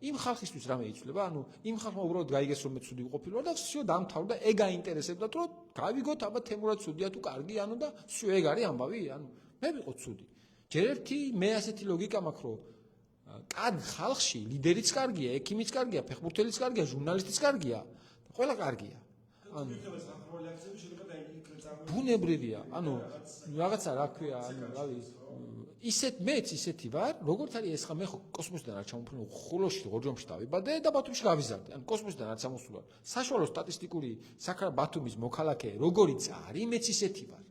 იმ ხალხისთვის რამე იცვლება, იმ ხალხმა უბრალოდ გაიგეს რომ მე ცუდი ვყოფილი ვარ და всё დამთავრდა, ეგ აინტერესებდათ რომ გავიგოთ აბა თემურად ცუდია თუ კარგი, და всё ეგ არის ამბავი, მე ვიყო ცუდი. ჯერ ერთი მე ასეთი ლოგიკა მაქვს რომ კარგ ხალხში ლიდერიც კარგია, ექიმიც კარგია, ფეხბურთელიც კარგია, ჟურნალისტიც კარგია, ყველა კარგია. ბუნებრივია, რაღაცა რა ქვია, რავი, მეც ისეთი ვარ, როგორც არის ეს ხა მე ხო კოსმოსიდან არ ჩამოფრინო, ხულოში, ღორჯომში დავიბადე და ბათუმში გავიზარდე. კოსმოსიდან არ ჩამოსულა. საშუალო სტატისტიკური ბათუმის მოქალაქე, როგორიც არის, მეც ისეთი ვარ.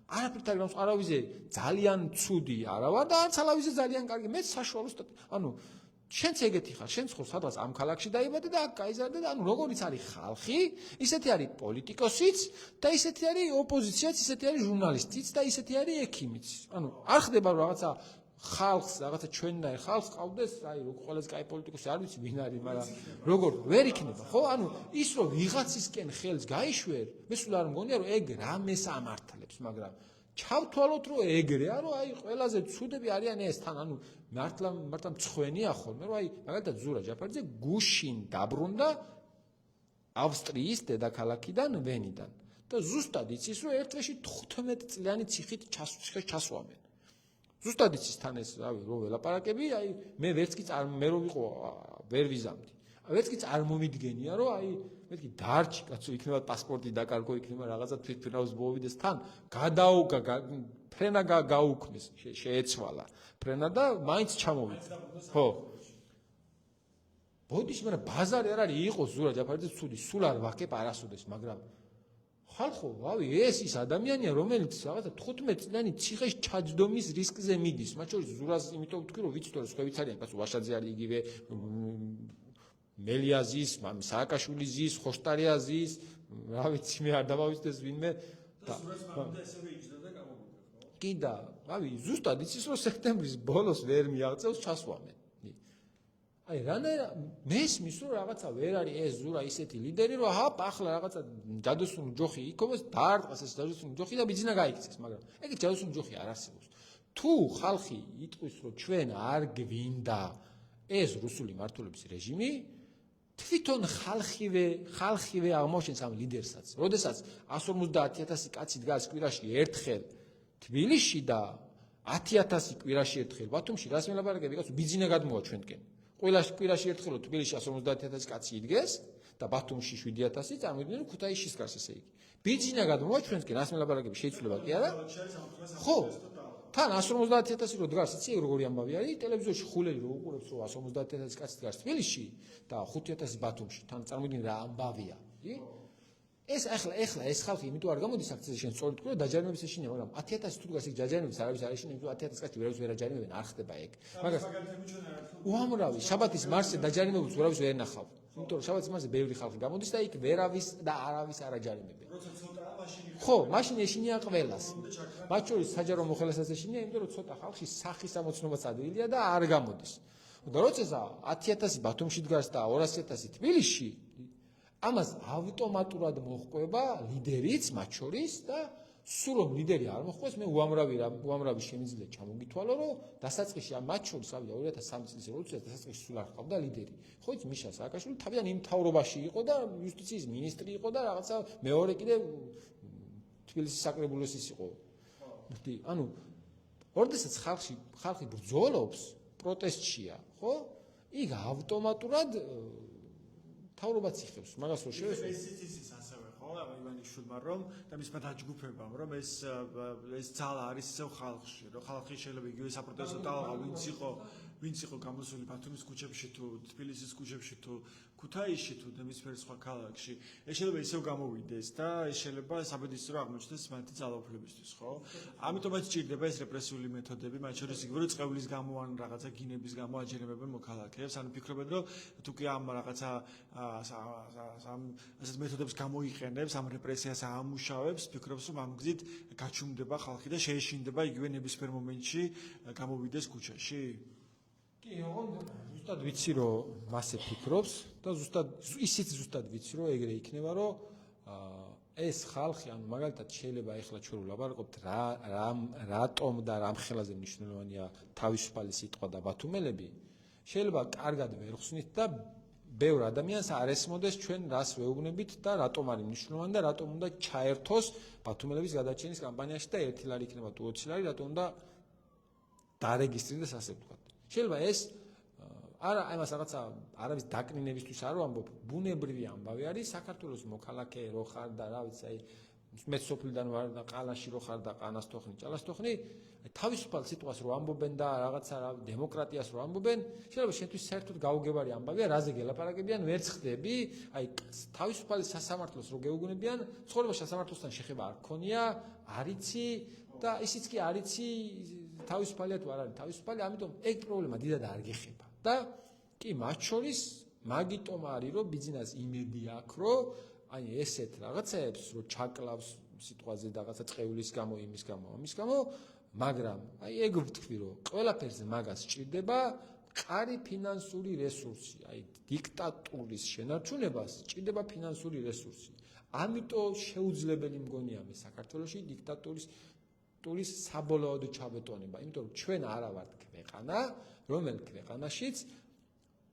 არაფერთ არ არავიზე ძალიან ცუდი არა ვარ და არც არავიზე ძალიან კარგი, მეც საშუალო შენც ეგეთი ხარ, შენც ხო სადღაც ამ ქალაქში დაიბადე და აქ გაიზარდე და როგორიც არის ხალხი, ისეთი არის პოლიტიკოსიც და ისეთი არის ოპოზიციაც, ისეთი არის ჟურნალისტიც და ისეთი არის ექიმიც. არ ხდება რომ რაღაცა ხალხს, რაღაცა ჩვენნაირ ხალხს ყავდეს, ყველაზე კაი პოლიტიკოსი არ ვიცი ვინ არის, მაგრამ როგორ ვერ იქნება, ხო? ის რომ ვიღაცისკენ ხელს გაიშვერ, მე სულ არ მგონია რომ ეგ რამეს ამართლებს, მაგრამ ჩავთვალოთ რომ ეგრეა, რომ ყველაზე ცუდები არიან ეს თან, მართლა მწხვენია ხოლმე, რომ მაგალითად ზურა ჯაფარიძე გუშინ დაბრუნდა ავსტრიის დედაქალაქიდან ვენიდან და ზუსტად იცის რომ ერთ დღეში 15 წლიანი ციხით ჩასვამენ. ზუსტად იცის თან ეს რო ველაპარაკები, მე ვერც კი მე რო ვიყო ვერ ვიზამდი. ვერც კი წარმომიდგენია რომ მეთქი დარჩი კაცო იქნება პასპორტი დაკარგო, იქნება რაღაცა თვითმფრინავს მოვიდეს თან, ფრენა გაუქმეს, შეეცვალა ფრენა და მაინც ჩამოვიდა. ხო. ბოდიში, მაგრამ ბაზარი არ არის, იყო ზურა ჯაფარიძე ცუდი, სულ არ ვაკებ არასოდეს, მაგრამ ხალხო, ეს ის ადამიანია, რომელიც რაღაცა 15 წლიანი ციხეში ჩაჯდომის რისკზე მიდის. მათ შორის ზურას იმიტომ ვთქვი, რომ ვიცით რომ სხვებიც არიან, კაცო ვაშაძე არის იგივე, მელიაზის, სააკაშვილი ზის, ხოშტარია ზის, რა ვიცი მე არ დამავიწყდეს ვინმე და ესევე იჯდა და გამოვიდა, ხო? კი და, ზუსტად იცის რომ სექტემბრის ბოლოს ვერ მიაღწევს ჩასვამენ. რანაირად მესმის რომ რაღაცა ვერ არის ეს ზურა ისეთი ლიდერი რომ ახლა რაღაცა ჯადოსნური ჯოხი იქონოს, დაარტყას ეს ჯადოსნური ჯოხი და ბიძინა გაიქცეს, მაგრამ ეგ ჯადოსნური ჯოხი არ არსებობს. თუ ხალხი იტყვის რომ ჩვენ არ გვინდა ეს რუსული მართლობის რეჟიმი, თვითონ ხალხივე აღმოჩენს ამ ლიდერსაც. როდესაც 150,000 კაცი დგას კვირაში ერთხელ თბილისში და 10,000 კვირაში ერთხელ ბათუმში, რას მელაპარაკები, კაცო ბიძინა გადმოვა ჩვენკენ. კვირაში ერთხელ თბილისში 150,000 კაცი იდგეს და ბათუმში 7,000, წარმოვიდგინე რომ ქუთაისში სკარს ესე იგი. ბიძინა გადმოვა ჩვენკენ, რას მელაპარაკები შეიძლება კი არა? ხო. თან 150,000 რო დგას, იცი როგორი ამბავი არის, ტელევიზორში ხულელი რო უყურებს რომ 150,000 კაცი დგას თბილისში და 5,000 ბათუმში, თან წარმოვიდგინე რა ამბავია, კი? ეს ახლა ეს ხალხი იმიტომ არ გამოდის აქციაზე, შენ სწორედ თქვი რომ დაჯარიმების ეშინია, მაგრამ 10,000 თუ დგას იქ დაჯარიმების არავის არ ეშინია, იმიტომ 10,000 კაცი ვერავის ვერ აჯარიმებენ, არ ხდება ეგ. მაგრამ უამრავი შაბათის მარსზე დაჯარიმებულს ვერავის ვერ ნახავ. იმიტომ რომ შაბათის მარსზე ბევრი ხალხი გამოდის და იქ ვერავის და არავის არ აჯარიმებენ. ხო, მაშინ ეშინია ყველას. მათ შორის საჯარო მოხელესაც ეშინია, იმიტომ რომ ცოტა ხალხი სახის ამოცნობას ადვილია და არ გამოდის. და როცა 10,000 ბათუმში დგას და 200,000 თბილისში, ამას ავტომატურად მოჰყვება ლიდერიც მათ შორის და სულ რომ ლიდერი არ მოჰყვეს, მე უამრავი შემიძლია ჩამოგითვალო, რომ დასაწყისში მათ შორის 2003 წლის რევოლუციას დასაწყისში სულ არ ყავდა ლიდერი. ხო იცი მიშა სააკაშვილი თავიდან იმ მთავრობაში იყო და იუსტიციის მინისტრი იყო და რაღაცა მეორე კიდე თბილისის საკრებულოს ის იყო. ანუ ორდესაც ხალხი ბრძოლობს, პროტესტშია, ხო? იქ ავტომატურად თავრობაც იხებს, მაგას რო შევესწრო. ეს ასევე ხო, ივანიშვილმა რომ და მისმა დაჯგუფებამ რომ ეს ძალა არის ისევ ხალხში, რომ ხალხი შეიძლება იგივე საპროტესტო ტალღა ვინც იყო გამოსული ბათუმის ქუჩებში თუ თბილისის ქუჩებში თუ ქუთაისში თუ ნებისმიერ სხვა ქალაქში, ეს შეიძლება ისევ გამოვიდეს და ეს შეიძლება საბედისწერო აღმოჩნდეს მათი ძალაუფლებისთვის, ხო? ამიტომაც ჭირდება ეს რეპრესიული მეთოდები, მათ შორის იგივე რომ წყევლის გამო ან რაღაცა გინების გამო აჯერებებენ მოქალაქეებს, ანუ ფიქრობენ რომ თუ კი ამ რაღაცა ასეთ მეთოდებს გამოიყენებს, ამ რეპრესიას აამუშავებს, ფიქრობს რომ ამ გზით გაჩუმდება ხალხი და შეეშინდება იგივე ნებისმიერ მომენტში გამოვიდეს ქუჩაში. კი, ზუსტად ვიცი რომ მასე ფიქრობს და ისიც ზუსტად ვიცი რომ ეგრე იქნება რომ ეს ხალხი ანუ მაგალითად შეიძლება ეხლა ჩვენ ვლაპარაკობთ რატომ და რამ ხელაზე მნიშვნელოვანია თავისუფალი სიტყვა და ბათუმელები შეიძლება კარგად ვერ ხსნით და ბევრ ადამიანს არ ესმოდეს ჩვენ რას ვეუბნებით და რატომ არის მნიშვნელოვანი და რატომ უნდა ჩაერთოს ბათუმელების გადაჭენის კამპანიაში და 1 ლარი იქნება თუ 20 ლარი რატომ უნდა დარეგისტრირდეს ასე ვთქვათ. შეიძლება ეს არა ამას რაღაცა არავის დაკნინებისთვის არ ვამბობ, ბუნებრივი ამბავი არის საქართველოს მოქალაქე რო ხარ და რა ვიცი, აი მე სოფლიდან ვარ და ყალაში რო ხარ და ყანასთოხნი, ჭალასთოხნი, თავისუფალ სიტყვას რო ამბობენ და რაღაცა რა დემოკრატიას რო ამბობენ, შეიძლება შენთვის საერთოდ გაუგებარი ამბავია, რაზე გელაპარაკებიან, ვერ ხდები, აი თავისუფალი სასამართლოს რო გეუგნებიან, ცხოვრება სასამართლოსთან შეხება არ გქონია, არიცი და ისიც კი არიცი თავისუფალია თუ არ არის თავისუფალი, ამიტომ ეგ პრობლემა დიდად არ გეხება. და კი მათ შორის მაგიტომ არის რომ ბიზნეს იმედი აქვს რომ აი ესეთ რაღაცებს რომ ჩაკლავს სიტყვაზე რაღაცა წევლის გამო იმის გამო ამის გამო მაგრამ აი ეგ ვთქვი რომ ყველაფერზე მაგას სჭირდება მყარი ფინანსური რესურსი აი დიქტატურის შენარჩუნებას სჭირდება ფინანსური რესურსი ამიტომ შეუძლებელი მგონია მე საქართველოში დიქტატურის საბოლოოდ ჩაბეტონება იმიტომ რომ ჩვენ არა ვართ ქვეყანა რომელ ქვეყანაშიც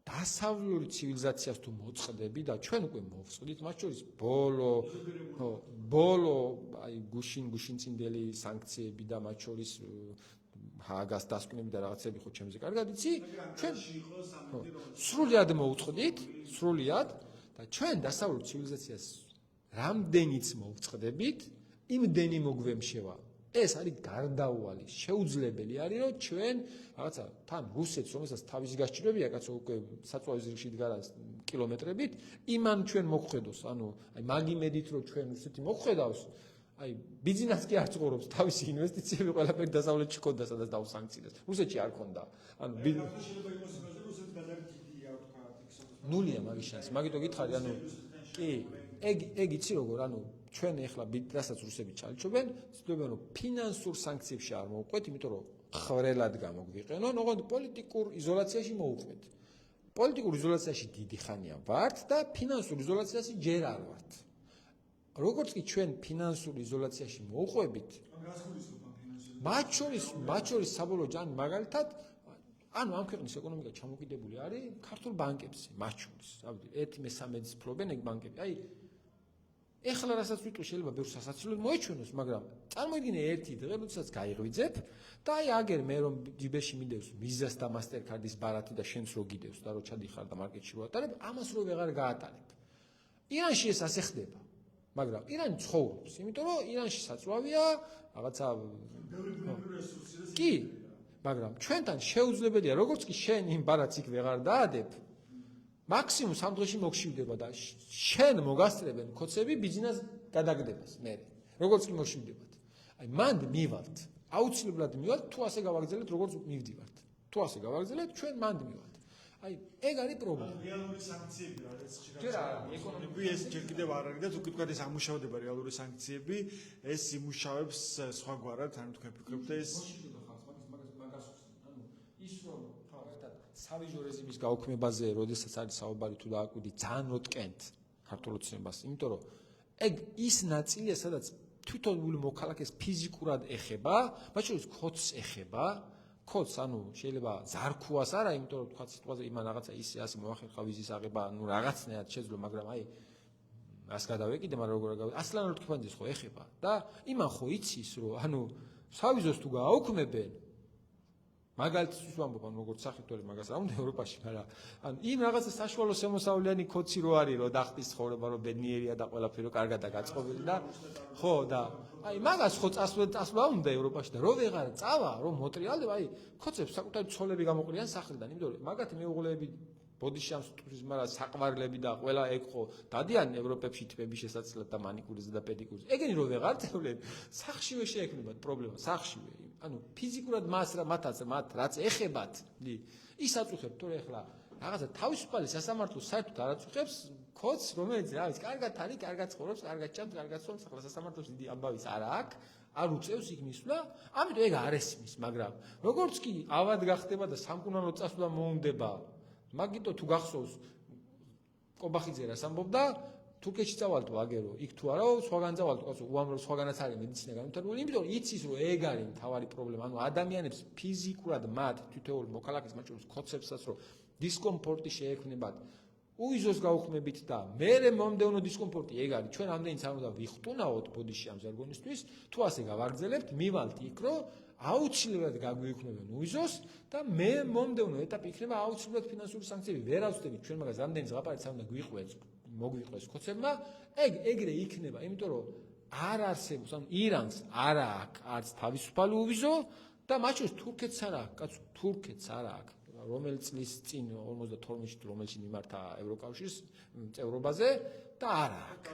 დასავლური ცივილიზაციას თუ მოწყდები და ჩვენ უკვე მოვწყდით მათ შორის ბოლო აი გუშინ წინდელი სანქციები და მათ შორის ჰაგას დასკვნები და რაღაცები ხო ჩემზე კარგად იცი ჩვენ სრულიად მოვწყდით სრულიად და ჩვენ დასავლურ ცივილიზაციას რამდენიც მოვწყდებით იმდენი მოგვემშევა ეს არის გარდაუვალი შეუძლებელი არის რომ ჩვენ რაღაცა თან რუსეთს რომელსაც თავისი გასჭირებია კაცო უკვე საწვავის ზირში დგარა კილომეტრებით იმან ჩვენ მოხვედოს ანუ აი მაგიმედით რომ ჩვენ რუსეთი მოხვედავს აი ბიზნეს კი არ ცხოვრობს თავისი ინვესტიციები ყველაფერი დასავლეთში ქონდა სადაც დაუსანქცინეს რუსეთში არ ქონდა ანუ ნულია მაგის შანსი მაგიტო გითხარი ანუ კი ეგ იცი როგორ ანუ ჩვენ ეხლა რასაც რუსები ჩალიჩობენ, ცდილობენ რომ ფინანსურ სანქციებში არ მოვყვეთ, იმიტომ რომ ხრელად გამოგვიყენონ, ოღონდ პოლიტიკურ იზოლაციაში მოვყვეთ. პოლიტიკურ იზოლაციაში დიდი ხანია ვართ და ფინანსურ იზოლაციაში ჯერ არ ვართ. როგორც კი ჩვენ ფინანსურ იზოლაციაში მოვყვებით, მათ შორის საბოლოო ჯამი მაგალითად ანუ ამ ქვეყნის ეკონომიკა ჩამოკიდებული არის ქართულ ბანკებზე, მათ შორის. რავდი, 1/3-ს ფლობენ ეგ ბანკები. აი ეხლა რასაც ვიტყვი შეიძლება ბევრ სასაცილოდ მოეჩვენოს, მაგრამ წარმოიდგინე ერთი დღე, როდესაც გაიღვიძებ და აი აგერ მე რომ ჯიბეში მიდევს ვიზას და მასტერკარდის ბარათი და შენს რო გიდევს და რო ჩადიხარ და მარკეტში რო ატარებ, ამას რო ვეღარ გაატარებ. ირანში ეს ასე ხდება, მაგრამ ირანი ცხოვრობს, იმიტომ რომ ირანში საწვავია, რაღაცა კი, მაგრამ ჩვენთან შეუძლებელია, როგორც კი შენ იმ ბარათს იქ ვეღარ დაადებ, მაქსიმუმ 3 დღეში მოგშივდება და შენ მოგასწრებენ ქოცები ბიზნეს გადაგდებას მე როგორც კი მოშივდებათ აი მანდ მივართ აუცილებლად მივართ თუ ასე გავაგრძელებთ როგორც მივდივართ თუ ასე გავაგრძელებთ ჩვენ მანდ მივართ აი ეგ არის პრობლემა რეალური სანქციები არის ჯერ არა ეკონომიკა ეს ჯერ კიდევ არ არის და თუ თქვენ ეს ამუშავდება რეალური სანქციები ეს იმუშავებს სხვაგვარად ანუ თქვენ ფიქრობთ ეს ის რომ სავიჟო რეჟიმის გაუქმებაზე, როდესაც არის საუბარი თუ დააკვირდი ძალიან როტკენთ ქართულ ოცნებას, იმიტომ რომ ეგ ის ნაწილია, სადაც თვითონული მოქალაქეს ფიზიკურად ეხება, მათ შორის ქოთს ეხება, ქოთს, ანუ შეიძლება ზარქუას არა, იმიტომ რომ თქვა სიტყვაზე იმან რაღაცა ისე ასე მოახერხა ვიზის აღება, ანუ რაღაცნაირად შეძლო, მაგრამ აი ას გადავეკიდე, მაგრამ როგორ გავაკეთე? ასლან ორთქიფანძის ხო ეხება და იმან ხო იცის, რომ ანუ სავიზოს თუ გააუქმებენ მაგალითისთვის ვამბობ, როგორც სახვითველი მაგას არ უნდა ევროპაში, მაგრამ ანუ იმ რაღაცა საშუალო შემოსავლიანი კოცი რო არის, რომ დახტის ცხოვრება, რომ ბედნიერია და ყველაფერი რო კარგად და გაწყობილი და ხო და აი მაგას ხო წასვლა უნდა ევროპაში და რო ვეღარ წავა, რომ მოტრიალდება, აი კოცებს საკუთარი ცოლები გამოყრიან სახლიდან, იმიტომ რომ მაგათი მეუღლეები ბოდიშამს ტურიზმა რა საყვარლები და ყველა ეგ ხო დადიან ევროპებში ტიპების შესაძლებლად და მანიკურზე და პედიკურზე. ეგენი რო ვეღარ წევლები, სახშივე შეექმნებათ პრობლემა, სახშივე. ანუ ფიზიკურად მათ რაც ეხებათ, ის აწუხებთ, თორე ახლა რაღაცა თავისუფალი სასამართლო საერთოდ არ აწუხებს კოც, რომელიც რა ვიცი, კარგად არის, კარგად ცხოვრობს, კარგად ჭამს, კარგად სვამს, ახლა სასამართლოს დიდი ამბავის არ აქვს. არ უწევს იქ მისვლა, ამიტომ ეგ არ ესმის, მაგრამ როგორც კი ავად გახდება და სამკურნალო წასვლა მოუნდება, მაგიტო თუ გახსოვს კობახიძე რას ამბობდა, თურქეთში წავალთო აგერო, იქ თუ არა, სხვაგან წავალთო, კაცო, უამრავ სხვაგანაც არის მედიცინა განვითარებული, იმიტომ იცის რომ ეგ არის მთავარი პრობლემა, ანუ ადამიანებს ფიზიკურად მათ თითოეული მოქალაქის მათ შორის კოცებსაც რომ დისკომფორტი შეექმნებათ უიზოს გაუხმებით და მერე მომდევნო დისკომფორტი ეგ არის, ჩვენ ამდენიც არ უნდა ვიხტუნაოთ ბოდიში ამ ზარგონისთვის, თუ ასე გავაგრძელებთ, მივალთ იქ რომ აუცილებლად გაგვიუქმებენ უიზოს და მე მომდევნო ეტაპი იქნება აუცილებლად ფინანსური სანქციები ვერ ავსდებით ჩვენ მაგას ამდენიც ლაპარაკს არ უნდა გვიყვეს მოგვიყვეს კოცებმა ეგრე იქნება იმიტომ რომ არ არსებობს ანუ ირანს არ აქვს არც თავისუფალი უვიზო და მათ შორის თურქეთს არ აქვს კაცო თურქეთს არ აქვს რომელიც წლის წინ 52-ში რომელში მიმართა ევროკავშირს წევრობაზე და არ აქვს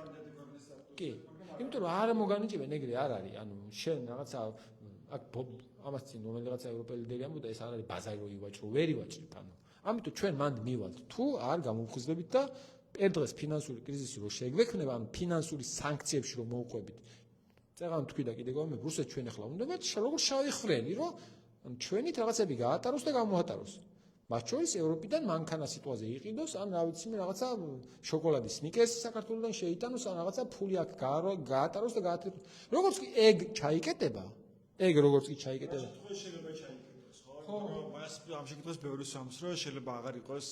კი იმიტომ რომ არ მოგანიჭებენ ეგრე არ არის ანუ შენ რაღაცა აქ ამას წინ რომელიღაცა ევროპელი ლიდერი ამბობდა ეს არ არის ბაზარი რო ივაჭრო ვერ ივაჭრებ ანუ ამიტომ ჩვენ მანდ მივალთ თუ არ გამოვხიზლებით და ერთ დღეს ფინანსური კრიზისი რო შეგვექმნება ან ფინანსური სანქციებში რო მოუყვებით წეღან თქვი და კიდე გომე რუსეთს ჩვენ ახლა უნდა როგორ შავი ხრელი რომ ჩვენით რაღაცები გაატაროს და გამოატაროს მათ შორის ევროპიდან მანქანა სიტყვაზე იყიდოს ან რა ვიცი მე რაღაცა შოკოლადის სნიკერსი საქართველოსთან შეიტანოს ან რაღაცა ფული აქ გაატაროს და გაატაროს როგორც კი ეგ ჩაიკეტება ეგ როგორც კი ჩაიკეტება შეიძლება ჩაიკეტოს ხო მას ამ შეკითხვას ბევრი სამს რომ შეიძლება აღარ იყოს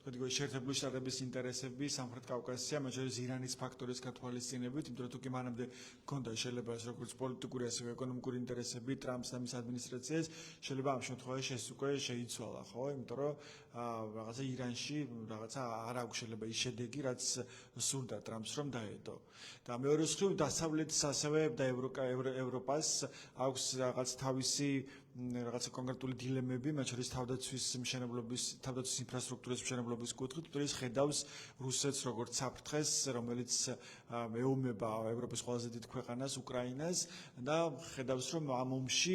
თქვი შეერთებული შტატების ინტერესები სამხრეთ კავკასია მათ შორის ირანის ფაქტორის გათვალისწინებით იმიტომ რომ თუ კი მანამდე გქონდა შეიძლება ეს როგორც პოლიტიკური ასევე ეკონომიკური ინტერესები ტრამპს და მის ადმინისტრაციას შეიძლება ამ შემთხვევაში ეს უკვე შეიცვალა ხო იმიტომ რომ რაღაცა ირანში რაღაცა არ აქვს შეიძლება ის შედეგი რაც სურდა ტრამპს რომ დაედო და მეორე მხრივ დასავლეთის ასევე და ევროპას აქვს რაღაც თავისი რაღაცა კონკრეტული დილემები, მათ შორის თავდაცვის მშენებლობის, თავდაცვის ინფრასტრუქტურის მშენებლობის კუთხით, თუ ის ხედავს რუსეთს როგორც საფრთხეს, რომელიც ეომება ევროპის ყველაზე დიდ ქვეყანას, უკრაინას და ხედავს, რომ ამ ომში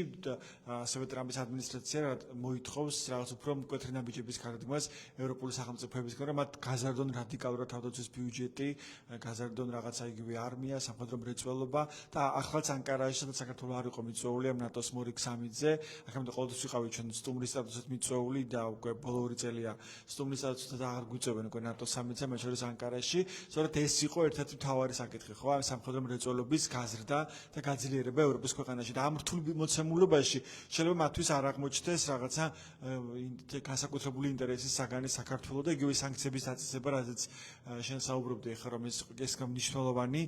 ასევე ტრამპის ადმინისტრაცია მოითხოვს რაღაც უფრო მკვეთრი ნაბიჯების გარდგმას ევროპული სახელმწიფოებისგან, რომ მათ გაზარდონ რადიკალურად თავდაცვის ბიუჯეტი, გაზარდონ რაღაცა იგივე არმია, სამხედრო მრეწველობა და ახლაც ანკარაში, სადაც საქართველოს არ იყო მიწვეული ამ ნატოს მორიგ სამიძე აქამდე ყოველთვის ვიყავით ჩვენ სტუმრის სტატუსით მიწვეული და უკვე ბოლო 2 წელია სტუმრის სტატუსით და აღარ გვიწევენ უკვე ნატოს სამიძე მათ შორის ანკარაში. სწორედ ეს იყო ერთ-ერთი მთავარი საკითხი, ხო, ამ სამხედრო მრეწველობის გაზრდა და გაძლიერება ევროპის ქვეყანაში და ამ რთულ მოცემულობაში შეიძლება მათთვის არ აღმოჩნდეს რაღაცა განსაკუთრებული ინტერესის საგანი საქართველოს და იგივე სანქციების დაწესება, რაზეც შენ საუბრობდი ხა რომ ეს მნიშვნელოვანი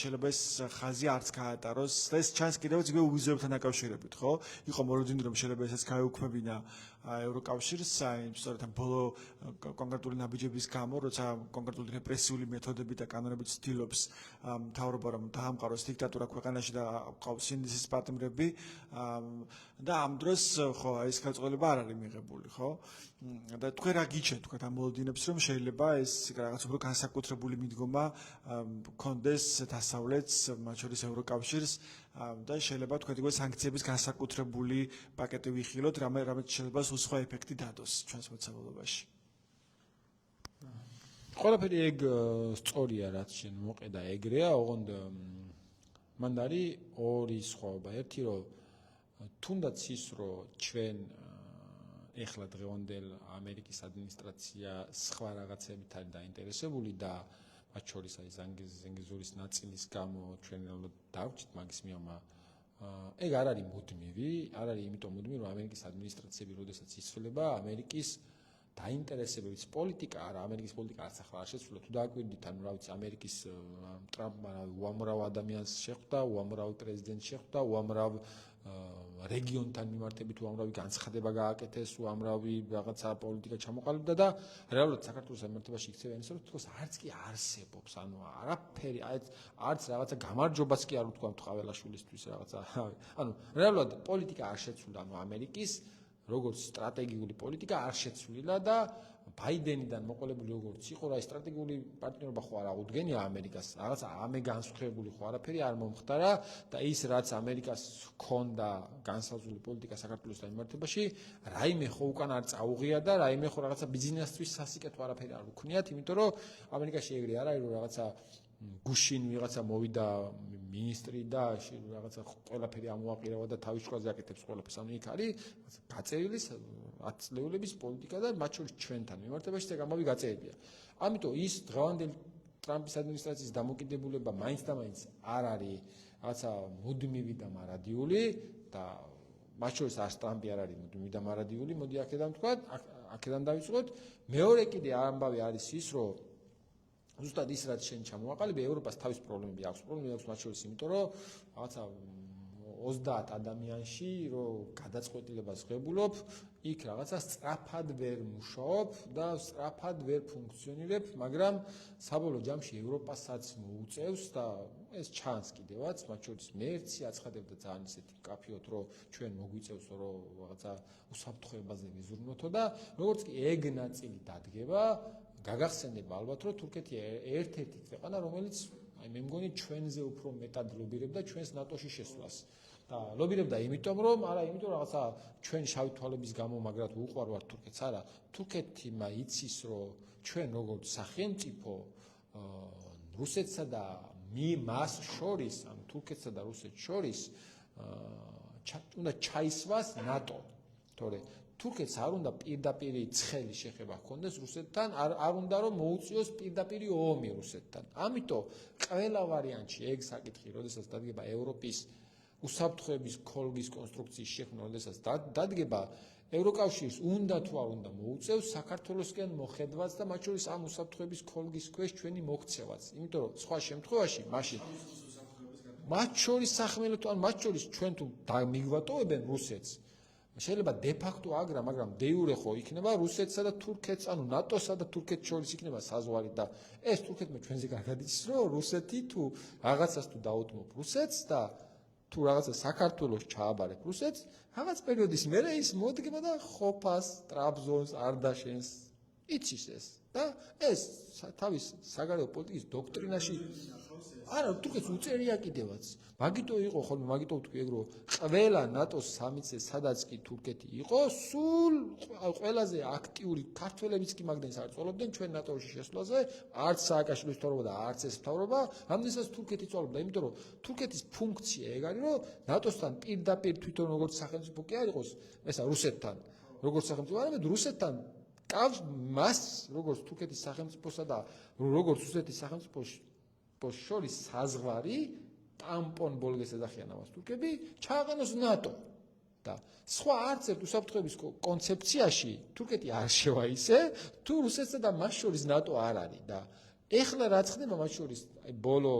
შეიძლება ეს ხაზი არც გაატაროს და ეს ჩანს კიდევ იგივე უვიზოებთან დაკავშირებით, ხო? იყო მოროდინი რომ შეიძლება ესეც გაეუქმებინა ევროკავშირს, სწორედ ამ ბოლო კონკრეტული ნაბიჯების გამო, როცა კონკრეტული რეპრესიული მეთოდები და კანონებით ცდილობს მთავრობა რომ დაამყაროს დიქტატურა ქვეყანაში და ყავს სინდისის პარტნიორები და ამ დროს ხო ეს ხელწოდება არ არის მიღებული, ხო? და თქვენ რა გიჩვენთ თქვენ ამ მოლოდინებს რომ შეიძლება ეს რაღაც უფრო განსაკუთრებული მიდგომა კონდეს დასავლეთს, მათ შორის ევროკავშირს და შეიძლება თქვენ იგივე სანქციების განსაკუთრებული პაკეტი ვიხილოთ, რამაც შეიძლება სხვა ეფექტი დადოს ჩვენს მოცემულობაში. ყველაფერი ეგ სწორია, რაც შენ მოყედა ეგრეა, ოღონდ მანდ არის ორი სხვაობა. ერთი რომ თუნდაც ის რომ ჩვენ ეხლა დღევანდელ ამერიკის ადმინისტრაცია სხვა რაღაცებით არის დაინტერესებული და მათ შორის აი ზანგეზურის ნაწილის გამო ჩვენ დავჭით მაგის მიამა ეგ არ არის მუდმივი, არ არის იმიტომ მუდმივი, რომ ამერიკის ადმინისტრაციები როდესაც იცვლება, ამერიკის დაინტერესებების პოლიტიკა არა, ამერიკის პოლიტიკა არც ახლა არ შეცვლა, თუ დააკვირდით, ანუ რა ვიცი, ამერიკის ტრამპმა უამრავ ადამიანს შეხვდა, უამრავ პრეზიდენტს შეხვდა, უამრავ რეგიონთან მიმართებით უამრავი განცხადება გააკეთეს, უამრავი რაღაცა პოლიტიკა ჩამოყალიბდა და რეალურად საქართველოს მიმართებაში იქცევა იმის, რომ თქოს არც კი არსებობს, ანუ არაფერი, არც რაღაცა გამარჯვებას კი არ ვთქვამთ ყაველაშვილისთვის რაღაცა. ანუ რეალურად პოლიტიკა არ შეცვლა, ანუ ამერიკის როგორც სტრატეგიული პოლიტიკა არ შეცვლილა და ბაიდენიდან მოყოლებული როგორც იყო რა სტრატეგიული პარტნიორობა ხო არ აღუდგენია ამერიკას რაღაცა ამე განსხვავებული ხო არაფერი არ მომხდარა და ის რაც ამერიკას ჰქონდა განსაზღვრული პოლიტიკა საქართველოს მიმართებაში რაიმე ხო უკან არ წაუღია და რაიმე ხო რაღაცა ბიზნესთვის სასიკეთო არაფერი არ უქნიათ იმიტომ რომ ამერიკაში ეგრე არ არის რომ რაღაცა გუშინ ვიღაცა მოვიდა მინისტრი და რაღაცა ყველაფერი ამოაყირავა და თავის შუაზე აკეთებს ყველაფერს. ანუ იქ არის გაწერილი 10 წლეულების პოლიტიკა და მათ შორის ჩვენთან მიმართებაში ეს ამბავი გაწერილია. ამიტომ ის დღევანდელი ტრამპის ადმინისტრაციის დამოკიდებულება მაინც და მაინც არ არის რაღაცა მუდმივი და მარადიული და მათ შორის არც ტრამპი არ არის მუდმივი და მარადიული. მოდი აქედან ვთქვათ, აქედან დავიწყოთ. მეორე კიდე ამბავი არის ის, რომ ზუსტად ის რაც შენ ჩამოაყალიბე ევროპას თავის პრობლემები აქვს მათ შორის იმიტომ რომ რაღაცა 30 ადამიანში რომ გადაწყვეტილებას ღებულობ იქ რაღაცა სწრაფად ვერ მუშაობ და სწრაფად ვერ ფუნქციონირებ მაგრამ საბოლოო ჯამში ევროპასაც მოუწევს და ეს ჩანს კიდევაც მათ შორის მერცი აცხადებდა ძალიან ისეთი მკაფიოდ რომ ჩვენ მოგვიწევს რომ რაღაცა უსაფრთხოებაზე ვიზრუნოთო და როგორც კი ეგ ნაწილი დადგება გაგახსენდება ალბათ რომ თურქეთი ერთ-ერთი ქვეყანა რომელიც აი მე მგონი ჩვენზე უფრო მეტად ლობირებდა ჩვენს ნატოში შესვლას და ლობირებდა იმიტომ რომ არა იმიტომ რაღაცა ჩვენ შავი თვალების გამო მაგრად უყვარვართ თურქეთს არა თურქეთი იცის რომ ჩვენ როგორც სახელმწიფო რუსეთსა და მას შორის ანუ თურქეთსა და რუსეთს შორის უნდა ჩაისვას ნატო თორე თურქეთს არ უნდა პირდაპირი ცხელი შეხება ჰქონდეს რუსეთთან, არ უნდა რომ მოუწიოს პირდაპირი ომი რუსეთთან. ამიტომ ყველა ვარიანტში ეგ საკითხი, როდესაც დადგება ევროპის უსაფრთხოების ქოლგის კონსტრუქციის შექმნა, როდესაც დადგება ევროკავშირს უნდა თუ არ უნდა მოუწევს საქართველოსკენ მოხედვაც და მათ შორის ამ უსაფრთხოების ქოლგის ქვეშ ჩვენი მოქცევაც. იმიტომ რომ სხვა შემთხვევაში მაშინ მათ შორის სახმელეთო ან მათ შორის ჩვენ თუ დამიგვატოვებენ რუსეთს შეიძლება დე-ფაქტო აგრა, მაგრამ დე-იურე ხო იქნება რუსეთსა და თურქეთს, ანუ ნატოსა და თურქეთს შორის იქნება საზღვარი და ეს თურქეთმა ჩვენზე კარგად იცის, რომ რუსეთი თუ რაღაცას თუ დაუთმობ რუსეთს და თუ რაღაცა საქართველოს ჩააბარებ რუსეთს, რაღაც პერიოდის მერე ის მოდგება და ხოფას, ტრაბზონს, არდაშენს იცის ეს და ეს თავის საგარეო პოლიტიკის დოქტრინაში არა, თურქეთს უწერია კიდევაც. მაგიტო იყო ხოლმე, მაგიტო ვთქვი ეგ რომ ყველა ნატოს სამიცე სადაც კი თურქეთი იყო, სულ ყველაზე აქტიური ქართველებიც კი მაგდენს არ წოლობდნენ ჩვენ ნატოში შესვლაზე, არც სააკაშვილის მთავრობა და არც ეს მთავრობა, ამდენსაც თურქეთი წოლობდა, იმიტომ რომ თურქეთის ფუნქცია ეგ არის, რომ ნატოსთან პირდაპირ თვითონ როგორც სახელმწიფო კი არ იყოს, ესა რუსეთთან, როგორც სახელმწიფო, არამედ რუსეთთან კავს მას, როგორც თურქეთის სახელმწიფოსა და როგორც რუსეთის სახელმწიფოს შორის საზღვარი ტამპონ ბოლგეს ეძახიან ამას თურქები ჩააყენოს ნატო და სხვა არც ერთ უსაფრთხოების კონცეფციაში თურქეთი არ შევა ისე თუ რუსეთსა და მას შორის ნატო არ არის და ეხლა რაც ხდება მათ შორის აი ბოლო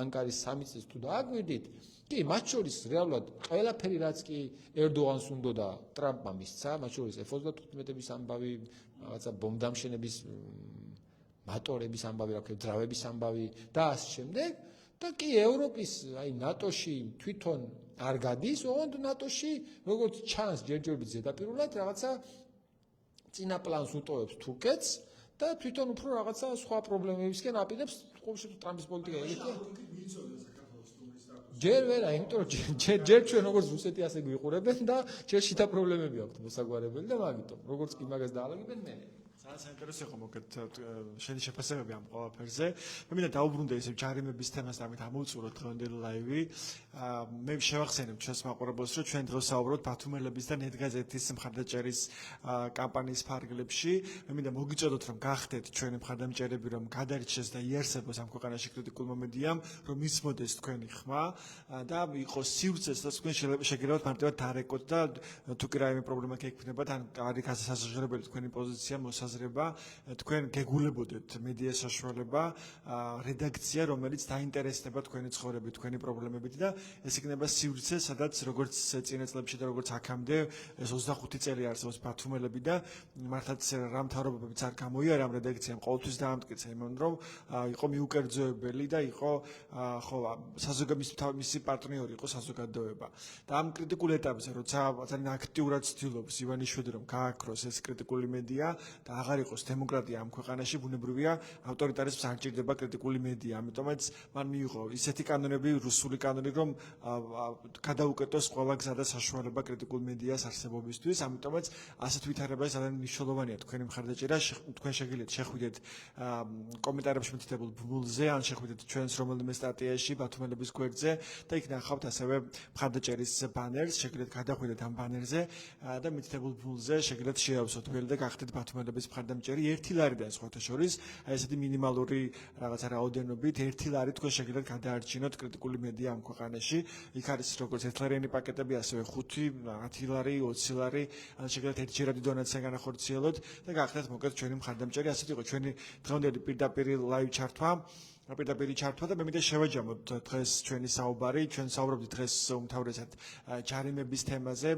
ანკარის სამიცეს თუ დააგვირდით კი მათ შორის რეალურად ყველაფერი რაც კი ერდოღანს უნდოდა ტრამპმა მისცა მათ შორის F-35-ების ამბავი რაღაცა ბომბდამშენების მატორების ამბავი, რა ქვია, ძრავების ამბავი და ასე შემდეგ და კი ევროპის აი ნატოში თვითონ არ გადის, ოღონდ ნატოში როგორც ჩანს ჯერჯერობით ზედაპირულად რაღაცა წინა პლანს უტოვებს თურქეთს და თვითონ უფრო რაღაცა სხვა პრობლემებისკენ აპირებს ყოველ შემთხვევაში ტრამპის პოლიტიკა ეგეთია. ჯერ ვერა, იმიტომ რომ ჯერ ჩვენ როგორც რუსეთი ასე გვიყურებენ და ჯერ შიდა პრობლემები აქვს მოსაგვარებელი და მაგიტომ როგორც კი მაგას დაალაგებენ მე ძალიან საინტერესო იყო მოგეთ შენი შეფასებები ამ ყველაფერზე. მე მინდა დაუბრუნდე ისე ჯარიმების თემას და ამით ამოვწურო დღევანდელი ლაივი. მე შევახსენებ ჩვენს მაყურებელს, რომ ჩვენ დღეს საუბრობთ ბათუმელების და ნეტგაზეთის მხარდაჭერის კამპანიის ფარგლებში. მე მინდა მოგიწოდოთ, რომ გახდეთ ჩვენი მხარდამჭერები, რომ გადარჩეს და იარსებოს ამ ქვეყანაში კრიტიკულმა მედიამ, რომ ისმოდეს თქვენი ხმა და იყოს სივრცეს და თქვენ შეგიძლიათ მარტივად დარეკოთ და თუ კი რაიმე პრობლემა გექნებათ, ან არის გასასაჟღერებელი თქვენი პოზიცია მოსაზრება შეხვაზრება თქვენ გეგულებოდეთ მედია საშუალება რედაქცია რომელიც დაინტერესდება თქვენი ცხოვრებით თქვენი პრობლემებით და ეს იქნება სივრცე სადაც როგორც წინა წლებში და როგორც აქამდე ეს 25 წელი არსებობს ბათუმელები და მართლაც რა მთავრობებიც არ გამოიარა ამ რედაქციამ ყოველთვის დაამტკიცა იმან რომ იყო მიუკერძოებელი და იყო ხო მისი პარტნიორი იყო საზოგადოება და ამ კრიტიკულ ეტაპზე როცა ძალიან აქტიურად ცდილობს ივანიშვილი რომ გააქროს ეს კრიტიკული მედია და აღარ იყოს დემოკრატია ამ ქვეყანაში ბუნებრივია ავტორიტარიზმს არ ჭირდება კრიტიკული მედია ამიტომაც მან მიიღო ისეთი კანონები რუსული კანონი რომ გადაუკეტოს ყველა გზა და საშუალება კრიტიკულ მედიას არსებობისთვის ამიტომაც ასეთ ვითარებაში ძალიან მნიშვნელოვანია თქვენი მხარდაჭერა თქვენ შეგიძლიათ შეხვიდეთ კომენტარებში მითითებულ ბმულზე ან შეხვიდეთ ჩვენს რომელიმე სტატიაში ბათუმელების გვერდზე და იქ ნახავთ ასევე მხარდაჭერის ბანერს შეგიძლიათ გადახვიდეთ ამ ბანერზე და მითითებულ ბმულზე შეგიძლიათ შეავსოთ ველი და გახდეთ ბათუმელების მხარდამჭერი 1 ლარიდან სხვათა შორის აი ესეთი მინიმალური რაღაცა რაოდენობით 1 ლარი თქვენ შეგიძლიათ გადაარჩინოთ კრიტიკული მედია ამ ქვეყანაში იქ არის როგორც ერთლარიანი პაკეტები ასევე 5 10 ლარი 20 ლარი ან შეგიძლიათ ერთჯერადი დონაცია განახორციელოთ და გახდეთ მოკლედ ჩვენი მხარდამჭერი ასეთ იყო ჩვენი დღევანდელი პირდაპირ ლაივ ჩართვა პირდაპირ ჩართვა და მე მინდა შევაჯამოთ დღეს ჩვენი საუბარი ჩვენ საუბრობთ დღეს უმთავრესად ჯარიმების თემაზე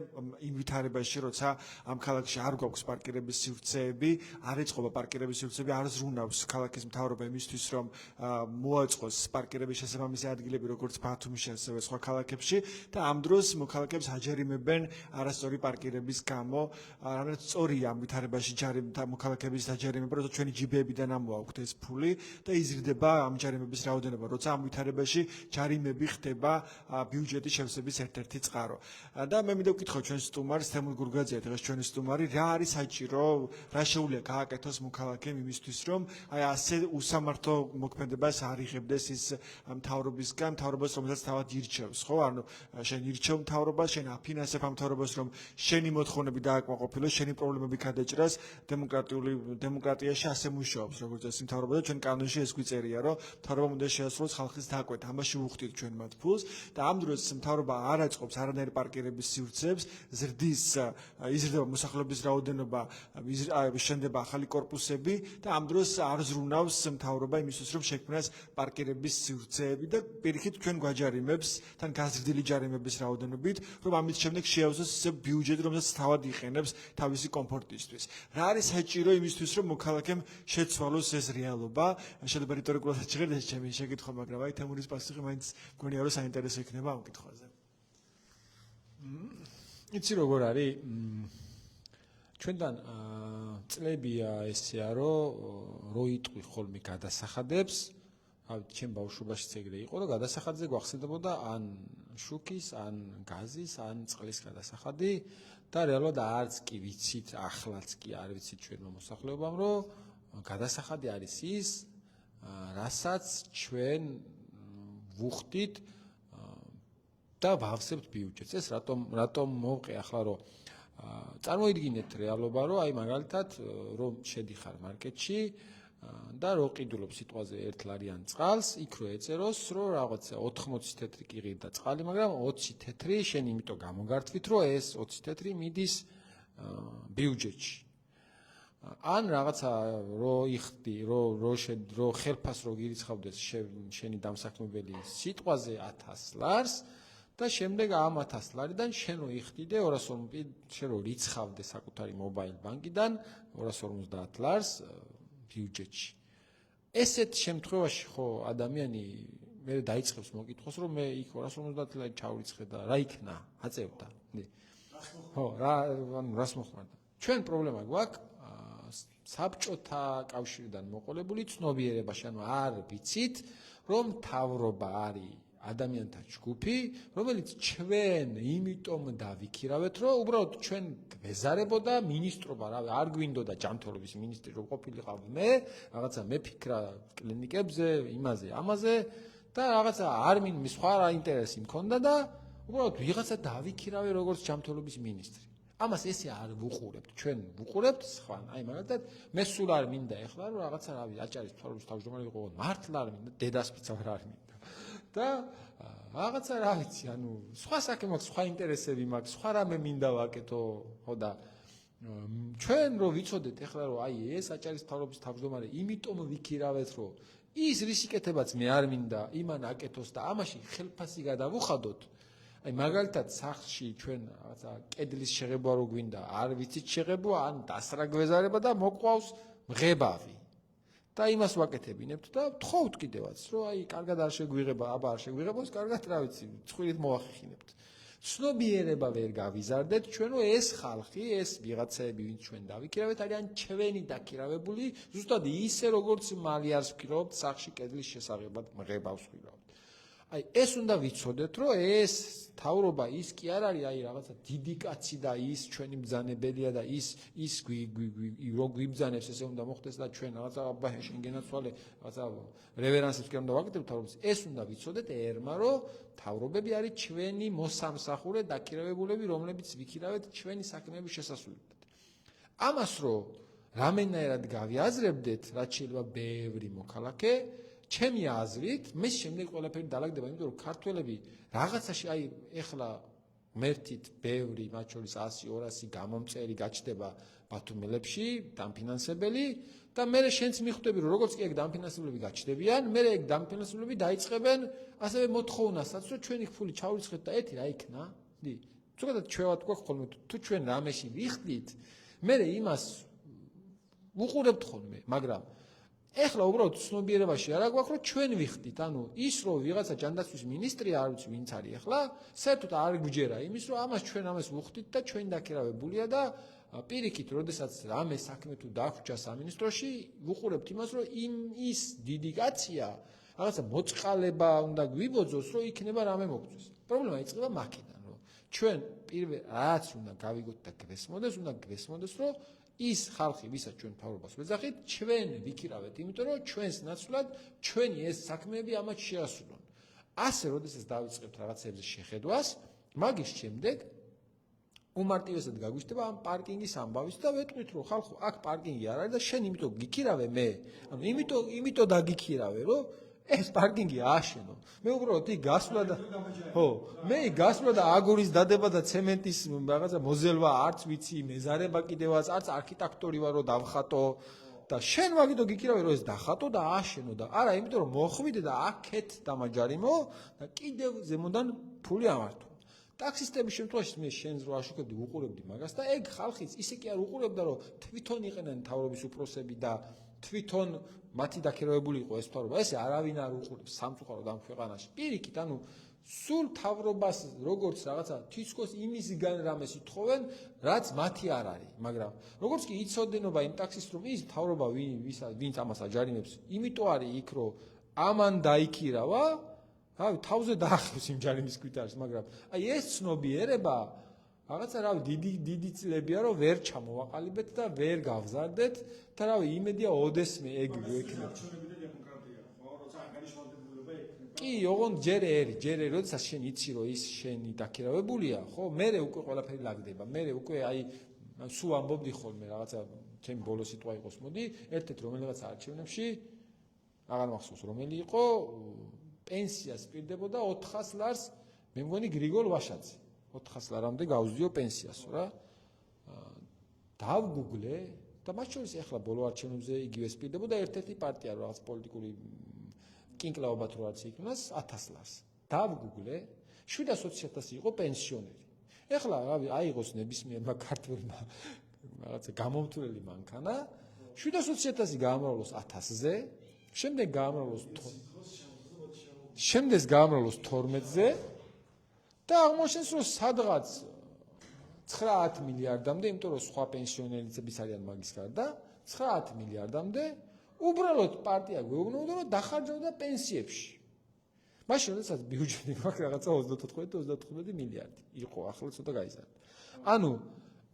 იმ ვითარებაში როცა ამ ქალაქში არ გვაქვს პარკირების სივრცეები არ ეწყობა პარკირების სივრცეები არ ზრუნავს ქალაქის მთავრობა იმისთვის რომ მოაწყოს პარკირების შესაბამისი ადგილები როგორც ბათუმში ასევე სხვა ქალაქებში და ამ დროს მოქალაქეებს აჯერიმებენ არასწორი პარკირების გამო რამაც სწორია ამ ვითარებაში მოქალაქეების დაჯერიმება როცა ჩვენი ჯიბეებიდან ამოაქვთ ეს ფული და იზრდება ამ ჯარიმების რაოდენობა, როცა ამ ვითარებაში ჯარიმები ხდება ბიუჯეტის შევსების ერთ-ერთი წყარო. და მე მინდა ვკითხო ჩვენ სტუმარს, თემურ გურგაძეა დღეს ჩვენი სტუმარი, რა არის საჭირო, რა შეუძლია გააკეთოს მოქალაქემ იმისთვის, რომ აი ასე უსამართლო მოქმედებას არ იღებდეს ის მთავრობისგან, მთავრობას რომელსაც თავად ირჩევს, ხო? ანუ შენ ირჩევ მთავრობას, შენ აფინანსებ ამ მთავრობას, რომ შენი მოთხოვნები დააკმაყოფილოს, შენი პრობლემები გადაჭრას, დემოკრატიაში ასე მუშაობს, როგორც ეს მთავრობა და ჩვენ კანონში ეს გვიწერია, რომ მთავრობამ უნდა შეასრულოს ხალხის დაკვეთა. ამაში ვუხდით ჩვენ მათ ფულს და ამ დროს მთავრობა არ აწყობს არანაირ პარკირების სივრცეებს, იზრდება მოსახლეობის რაოდენობა, შენდება ახალი კორპუსები და ამ დროს არ ზრუნავს მთავრობა იმისთვის, რომ შექმნას პარკირების სივრცეები და პირიქით ჩვენ გვაჯარიმებს თან გაზრდილი ჯარიმების რაოდენობით, რომ ამის შემდეგ შეავსოს ისე ბიუჯეტი, რომელსაც თავად იყენებს თავისი კომფორტისთვის. რა არის საჭირო იმისთვის, რომ მოქალაქემ შეცვალოს ეს რეალობა? შეიძლება რიტორიკულად ჭირდეს ჩემი შეკითხვა, მაგრამ აი თემურის პასუხი მაინც მგონია რომ საინტერესო იქნება ამ კითხვაზე. იცი როგორ არის? ჩვენთან წლებია ესეა, რომ რო იტყვი ხოლმე გადასახადებს, ჩემ ბავშვობაშიც ეგრე იყო, რომ გადასახადზე გვახსენდებოდა ან შუქის, ან გაზის, ან წყლის გადასახადი და რეალურად არც კი ვიცით, ახლაც კი არ ვიცით ჩვენ მოსახლეობამ, რომ გადასახადი არის ის რასაც ჩვენ ვუხდით და ვავსებთ ბიუჯეტს. ეს რატომ მოვყე ახლა რომ წარმოიდგინეთ რეალობა, რომ აი მაგალითად რომ შედიხარ მარკეტში და რო ყიდულობ სიტყვაზე 1 ლარიან წყალს, იქ რო ეწეროს, რომ რაღაცა 80 თეთრი კი ღირდა წყალი, მაგრამ 20 თეთრი შენ იმიტომ გამოგართვით, რომ ეს 20 თეთრი მიდის ბიუჯეტში. ან რაღაცა რო იხდი, რო ხელფას რო გირიცხავდეს შენი დამსაქმებელი სიტყვაზე 1000 ლარს და შემდეგ ამ 1000 ლარიდან შენ რო იხდიდე 250 შენ რო რიცხავდე საკუთარი მობაილ ბანკიდან 250 ლარს ბიუჯეტში. ესეთ შემთხვევაში ხო ადამიანი მე დაიწყებს მოკითხოს, რომ მე იქ 250 ლარი ჩავრიცხე და რა იქნა? აწევდა. ხო, რას მოხმარდა? ჩვენ პრობლემა გვაქვს საბჭოთა კავშირიდან მოყოლებული ცნობიერებაში, ანუ არ ვიცით, რომ მთავრობა არის ადამიანთა ჯგუფი, რომელიც ჩვენ იმიტომ დავიქირავეთ, რომ უბრალოდ ჩვენ გვეზარებოდა მინისტრობა, რავი, არ გვინდოდა ჯანმრთელობის მინისტრი რომ ყოფილიყავი მე, რაღაცა მეფიქრა კლინიკებზე, იმაზე, ამაზე და რაღაცა არ მინდა სხვა რა ინტერესი მქონდა და უბრალოდ ვიღაცა დავიქირავე როგორც ჯანმრთელობის მინისტრი. ამას ესე არ ვუყურებთ, ჩვენ ვუყურებთ სხვა, აი მაგალითად მე სულ არ მინდა ეხლა რომ რაღაცა რავი აჭარის მთავრობის თავმჯდომარე ვიყო, მართლა არ მინდა, დედასპიც არ მინდა. და რაღაცა რა ვიცი, ანუ სხვა საქმე მაქვს, სხვა ინტერესები მაქვს, სხვა რამე მინდა ვაკეთო, ხო და ჩვენ რო ვიცოდეთ ეხლა რომ აი ეს აჭარის მთავრობის თავმჯდომარე იმიტომ ვიქირავეთ რომ ის რისიკეთებაც მე არ მინდა იმან აკეთოს და ამაში ხელფასი გადავუხადოთ აი მაგალითად სახლში ჩვენ რაღაცა კედლის შეღებვა რო გვინდა არ ვიცით შეღებვა ან დასრაგვეზარება და მოყვავს მღებავი და იმას ვაკეთებინებთ და თხოვთ კიდევაც რომ აი კარგად არ შეგვიღება აბა არ შეგვიღებოს კარგად რა ვიცი ცხვირით მოახიხინებთ ცნობიერება ვერ გავიზარდეთ ჩვენო ეს ხალხი ეს ვიღაცები ვინც ჩვენ დავიქირავეთ არიან ჩვენი დაქირავებული ზუსტად ისე როგორც მალიარს ვქირავთ სახში კედლის შესაღებად მღებავს ვქირავთ აი ეს უნდა ვიცოდეთ რომ ეს თავრობა ის კი არ არის აი რაღაცა დიდი კაცი და ის ჩვენი ბრძანებელია და ის რო გვიბრძანებს ესე უნდა მოხდეს და ჩვენ რაღაცა ბაჰეშენ გენაცვალე რაღაცა რევერანსებს კი არ უნდა ვაკეთებთ თავრობას ეს უნდა ვიცოდეთ ერმა რომ თავრობები არის ჩვენი მოსამსახურე დაქირავებულები რომლებიც ვიქირავეთ ჩვენი საქმეების შესასრულებლად ამას რომ რამენაირად გავიაზრებდეთ რაც შეიძლება ბევრი მოქალაქე ჩემი აზრით მის შემდეგ ყველაფერი დაალაგდება იმიტომ რომ ქართველები რაღაცაში აი ეხლა მერთით ბევრი მათ შორის 100-200 გამომწერი გაჩნდება ბათუმელებში დამფინანსებელი და მე შენც მიხვდები რომ როგორც კი ეგ დამფინანსებლები გაჩნდებიან მე ეგ დამფინანსებლები დაიწყებენ ასევე მოთხოვნასაც რომ ჩვენი ფული ჩავრიცხეთ და ეთი რა იქნა დი ზოგადად ჩვევად გვაქვს ხოლმე თუ ჩვენ რამეში ვიხდით მე იმას ვუყურებთ ხოლმე მაგრამ ეხლა უბრალოდ ცნობიერებაში არა გვაქვს რომ ჩვენ ვიხდით ანუ ის რომ ვიღაცა ჯანდაცვის მინისტრი არ ვიცი ვინც არის ეხლა საერთოდ არ გვჯერა იმის რომ ამას ჩვენ ამას ვუხდით და ჩვენ დაქირავებულია და პირიქით როდესაც რამე საქმე თუ დაგვჭა სამინისტროში ვუყურებთ იმას რომ ის დიდი კაცია რაღაცა მოწყალება უნდა გვიბოძოს რომ იქნება რამე მოგწეს პრობლემა იწყება მაქედან რომ ჩვენ პირველ რაც უნდა გავიგოთ და გვესმოდეს უნდა გვესმოდეს რომ ის ხალხი ვისაც ჩვენ თავრობას ვეძახით ჩვენ ვიქირავეთ იმიტომ რომ ჩვენს ნაცვლად ჩვენი ეს საქმეები ამათ შეასრულონ ასე როდესაც დავიწყებთ რაღაცებზე შეხედვას მაგის შემდეგ უმარტივესად გაგვიჩნდება ამ პარკინგის ამბავის და ვეტყვით რომ ხალხო აქ პარკინგი არ არის და შენ იმიტომ გიქირავე მე ანუ იმიტომ დაგიქირავე რომ ეს პარკინგი ააშენო მე უბრალოდ იქ გასვლა და ხო მე გასვლა და აგურის დადება და ცემენტის რაღაცა მოზელვა არც ვიცი მეზარება კიდევაც არც არქიტექტორი ვარ რომ დავხატო და შენ მაგითო გიქირავე რომ ეს დახატო და ააშენო და არა იმიტომ რომ მოხვიდე და აქეთ დამაჯარიმო და კიდევ ზემოდან ფული ამართო ტაქსისტების შემთხვევაში მე შენს რო აშუქებდი უყურებდი მაგას და ეგ ხალხიც ისე კი არ უყურებდა რომ თვითონ იყენენ თავრობის უფროსები და თვითონ მათი დაქირავებული იყო ეს თავრობა ესე არავინ არ უყურებს სამწუხაროდ ამ ქვეყანაში პირიქით ანუ სულ თავრობას როგორც რაღაცა თითქოს იმისგან რამეს ითხოვენ რაც მათი არ არის მაგრამ როგორც კი იცოდინობა იმ ტაქსის რომ ის თავრობა ვინც ამას აჯარიმებს იმიტომ არის იქ რომ ამან დაიქირავა რავი თავზე დაახევს იმ ჯარიმის კვიტარს მაგრამ აი ეს ცნობიერება რაღაცა რავი დიდი წლებია რომ ვერ ჩამოვაყალიბეთ და ვერ გავზარდეთ და რავი იმედია ოდესმე ეგ გვექნება კი ოღონდ ჯერე როდესაც შენ იცი რომ ის შენი დაქირავებულია ხო მე უკვე ყველაფერი ლაგდება მე უკვე აი სულ ამბობდი ხოლმე რაღაცა ჩემი ბოლო სიტყვა იყოს მოდი ერთ-ერთ რომელიღაც არჩევნებში აღარ მახსოვს რომელი იყო პენსიას პირდებოდა 400 ლარს მე მგონი გრიგოლ ვაშაძე 400 ლარამდე გავზდიო პენსიას რა დავგუგლე და მათ შორის ახლა ბოლო არჩევნებზე იგივე სპირდებოდა ერთ-ერთი პარტია რაღაც პოლიტიკური კინკლაობა თუ რაც იქნას 1000 ლარს დავგუგლე 720.000 იყო პენსიონერი ახლა რავი აიღოს ნებისმიერმა ქართველმა რაღაცა გამომთვლელი მანქანა 720.000 გაამრავლოს 1000-ზე შემდეგ გაამრავლოს 12-ზე და აღმოჩნდეს რომ სადღაც 9 მილიარდამდე, იმიტომ რომ სხვა პენსიონერებიც არიან მაგის გარდა, 9 მილიარდამდე უბრალოდ პარტია გვეუბნებოდა რომ დახარჯავდა პენსიებში. მაშინ როდესაც ბიუჯეტი გვაქვს რაღაცა 34-35 მილიარდი იყო, ახლა ცოტა გაიზარდა. ანუ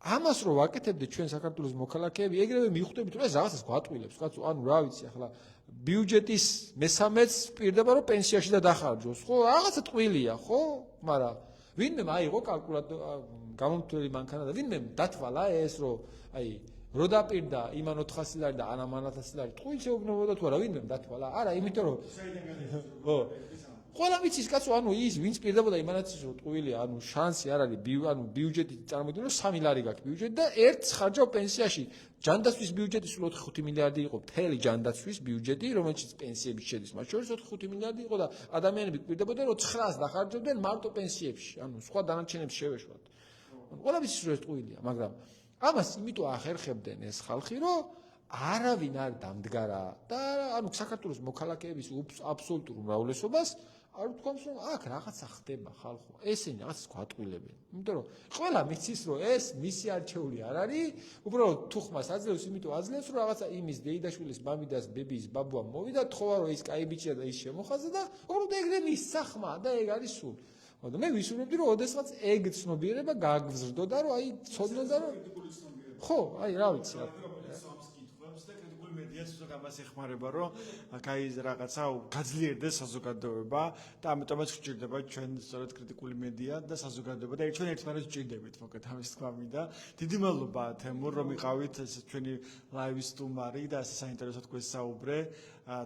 ამას რო ვაკეთებდით ჩვენ საქართველოს მოქალაქეები, ეგრევე მიხვდებით რომ ეს რაღაცას გვატყვილებს, ანუ რა ვიცი, ახლა ბიუჯეტის მესამეც პირდება რომ პენსიაში და დახარჯოს, ხო? რაღაცა ტყვილია, ხო? მაგრამ ვინმე აიღო კალკულატორი გამომთვლელი მანქანა და ვინმე დათვალა ეს რომ აი რო დაპირდა იმან 400 ლარი და ანამ 1000 ლარი ტყუილს ეუბნებოდა თუ არა ვინმე დათვალა არა იმიტომ რომ ხო ყველა მიცის კაცო, ანუ ის ვინც პირდებოდა იმანაც ის რომ ტყუილია, ანუ შანსი არ არის, ანუ ბიუჯეტი წარმოვიდგინე რომ 3 ლარი გაქვს ბიუჯეტი და ერთს ხარჯავ პენსიაში. ჯანდაცვის ბიუჯეტი სულ 4-5 მილიარდი იყო, მთელი ჯანდაცვის ბიუჯეტი, რომელშიც პენსიები შედის. მათ შორის 4-5 მილიარდი იყო და ადამიანები პირდებოდნენ რომ 900-ს დახარჯავდნენ მარტო პენსიებში. ანუ სხვა დანარჩენებს შევეშვათ. ყველა მიცის რომ ეს ტყუილია, მაგრამ ამას იმიტომ ახერხებდნენ ეს ხალხი, რომ არავინ არ დამდგარა და ანუ საქართველოს მოქალაქეების აბსოლუტურ უმრავლესობას არ ვთქვამს რომ აქ რაღაცა ხდება ხალხო. ესენი რაღაც გვატყვილებენ. იმიტომ რომ ყველა მიცის რომ ეს მისი არჩეული არ არის, უბრალოდ თუხმას აძლევს, იმიტომ აძლევს რომ რაღაცა იმის დეიდაშვილის მამიდას ბებიის ბაბუა მოვიდა, თხოვა რომ ის კაი ბიჭია და ის შემოხაზა და უბრალოდ ეგრე მის სახმა და ეგ არის სულ. მაგრამ მე ვისურვებდი რომ ოდესღაც ეგ ცნობიერება გააგზრდოდა რომ აი ცოდნოდა რომ ხო, აი რა ვიცი რა. მედიას უბრალოდ ამას ეხმარება, რომ აი რაღაცა გაძლიერდეს საზოგადოება და ამიტომაც გვჭირდება ჩვენ სწორედ კრიტიკული მედია და საზოგადოება და ჩვენ ერთმანეთს ვჭირდებით, მოკლედ ამის თქვა მინდა. დიდი მადლობა თემურ, რომ იყავით ჩვენი ლაივის სტუმარი და ასე საინტერესოდ გვესაუბრე.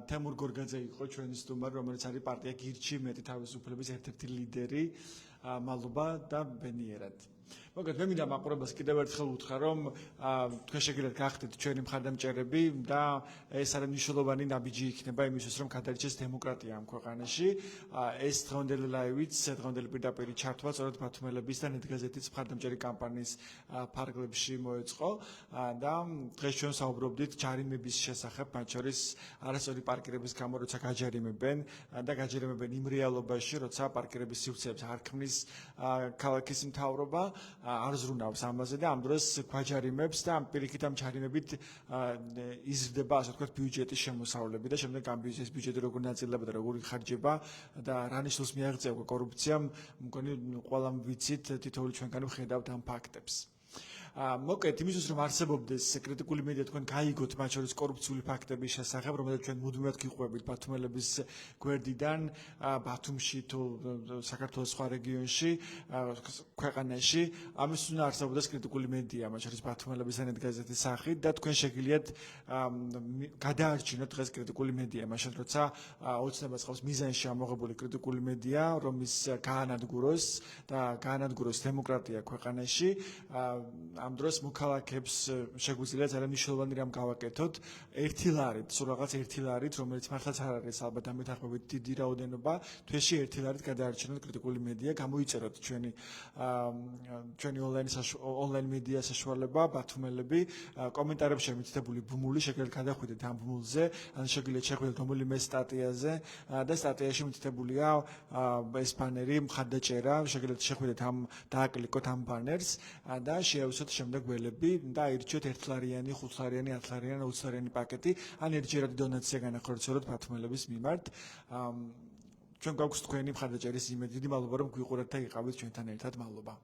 თემურ გორგაძე იყო ჩვენი სტუმარი, რომელიც არის პარტია გირჩი მეტი თავისუფლების ერთ-ერთი ლიდერი. მადლობა და ბენიერად. მოკლედ მე მინდა მაყურებელს კიდევ ერთხელ უთხრა რომ თქვენ შეგიძლიათ გახდეთ ჩვენი მხარდამჭერები და ეს არის მნიშვნელოვანი ნაბიჯი იქნება იმისთვის რომ გადარჩეს დემოკრატია ამ ქვეყანაში. ეს დღევანდელი ლაივიც, დღევანდელი პირდაპირი ჩართვა სწორედ ბათუმელების და ნეტგაზეთის მხარდამჭერი კამპანიის ფარგლებში მოეწყო და დღეს ჩვენ საუბრობდით ჯარიმების შესახებ, მათ შორის არასწორი პარკირების გამო, როცა გაჯარიმებენ და გაჯარიმებენ იმ რეალობაში, როცა პარკირების სივრცეებს არ ქმნის ქალაქის მთავრობა. არ ზრუნავს ამაზე და ამ დროს გვაჯარიმებს და ამ პირიქით ამ ჯარიმებით იზრდება ასე ვთქვათ ბიუჯეტის შემოსავლები და შემდეგ ამ ბიუჯეტი როგორ ნაწილდება და როგორ იხარჯება და რა ნიშნულს მიაღწევს კორუფციამ, მგონი ყველამ ვიცით, თითოეული ჩვენგანი ვხედავთ ამ ფაქტებს. მოკლედ იმისთვის რომ არსებობდეს კრიტიკული მედია თქვენ გაიგოთ მათ შორის კორუფციული ფაქტების შესახებ, რომელსაც ჩვენ მუდმივად გიყვებით ბათუმელების გვერდიდან, ბათუმში თუ საქართველოს სხვა რეგიონში, ქვეყანაში, ამის უნდა არსებობდეს კრიტიკული მედია, მათ შორის ბათუმელების და ნეტგაზეთის სახით და თქვენ შეგიძლიათ გადაარჩინოთ დღეს კრიტიკული მედია, მაშინ როცა ოცნებას ყავს მიზანში ამოღებული კრიტიკული მედია, რომ ის გაანადგუროს და გაანადგუროს დემოკრატია ქვეყანაში. ამ დროს მოქალაქეებს შეგვიძლია ძალიან მნიშვნელოვანი რამ გავაკეთოთ. 1 ლარით, სულ რაღაც 1 ლარით, რომელიც მართლაც არ არის ალბათ ამ მეთანხმებით დიდი რაოდენობა, თვეში 1 ლარით გადაარჩინოთ კრიტიკული მედია, გამოიწეროთ ჩვენი ონლაინ მედია საშუალება, ბათუმელები, კომენტარებში მითითებული ბმული, შეგიძლიათ გადახვიდეთ ამ ბმულზე, ან შეგიძლიათ შეხვიდეთ რომელიმე სტატიაზე და სტატიაში მითითებულია ეს ბანერი, მხარდაჭერა, შეგიძლიათ შეხვიდეთ ამ დააკლიკოთ ამ ბანერს და შეავსოთ შემდეგ ველები და აირჩიოთ 1 ლარიანი, 5 ლარიანი, 10 ლარიანი, 20 ლარიანი პაკეტი, ან ერთჯერადი დონაცია განახორციელოთ ბათუმელების მიმართ. ჩვენ გვაქვს თქვენი მხარდაჭერის იმედი. დიდი მადლობა რომ გვიყურებთ და იყავით ჩვენთან ერთად. მადლობა.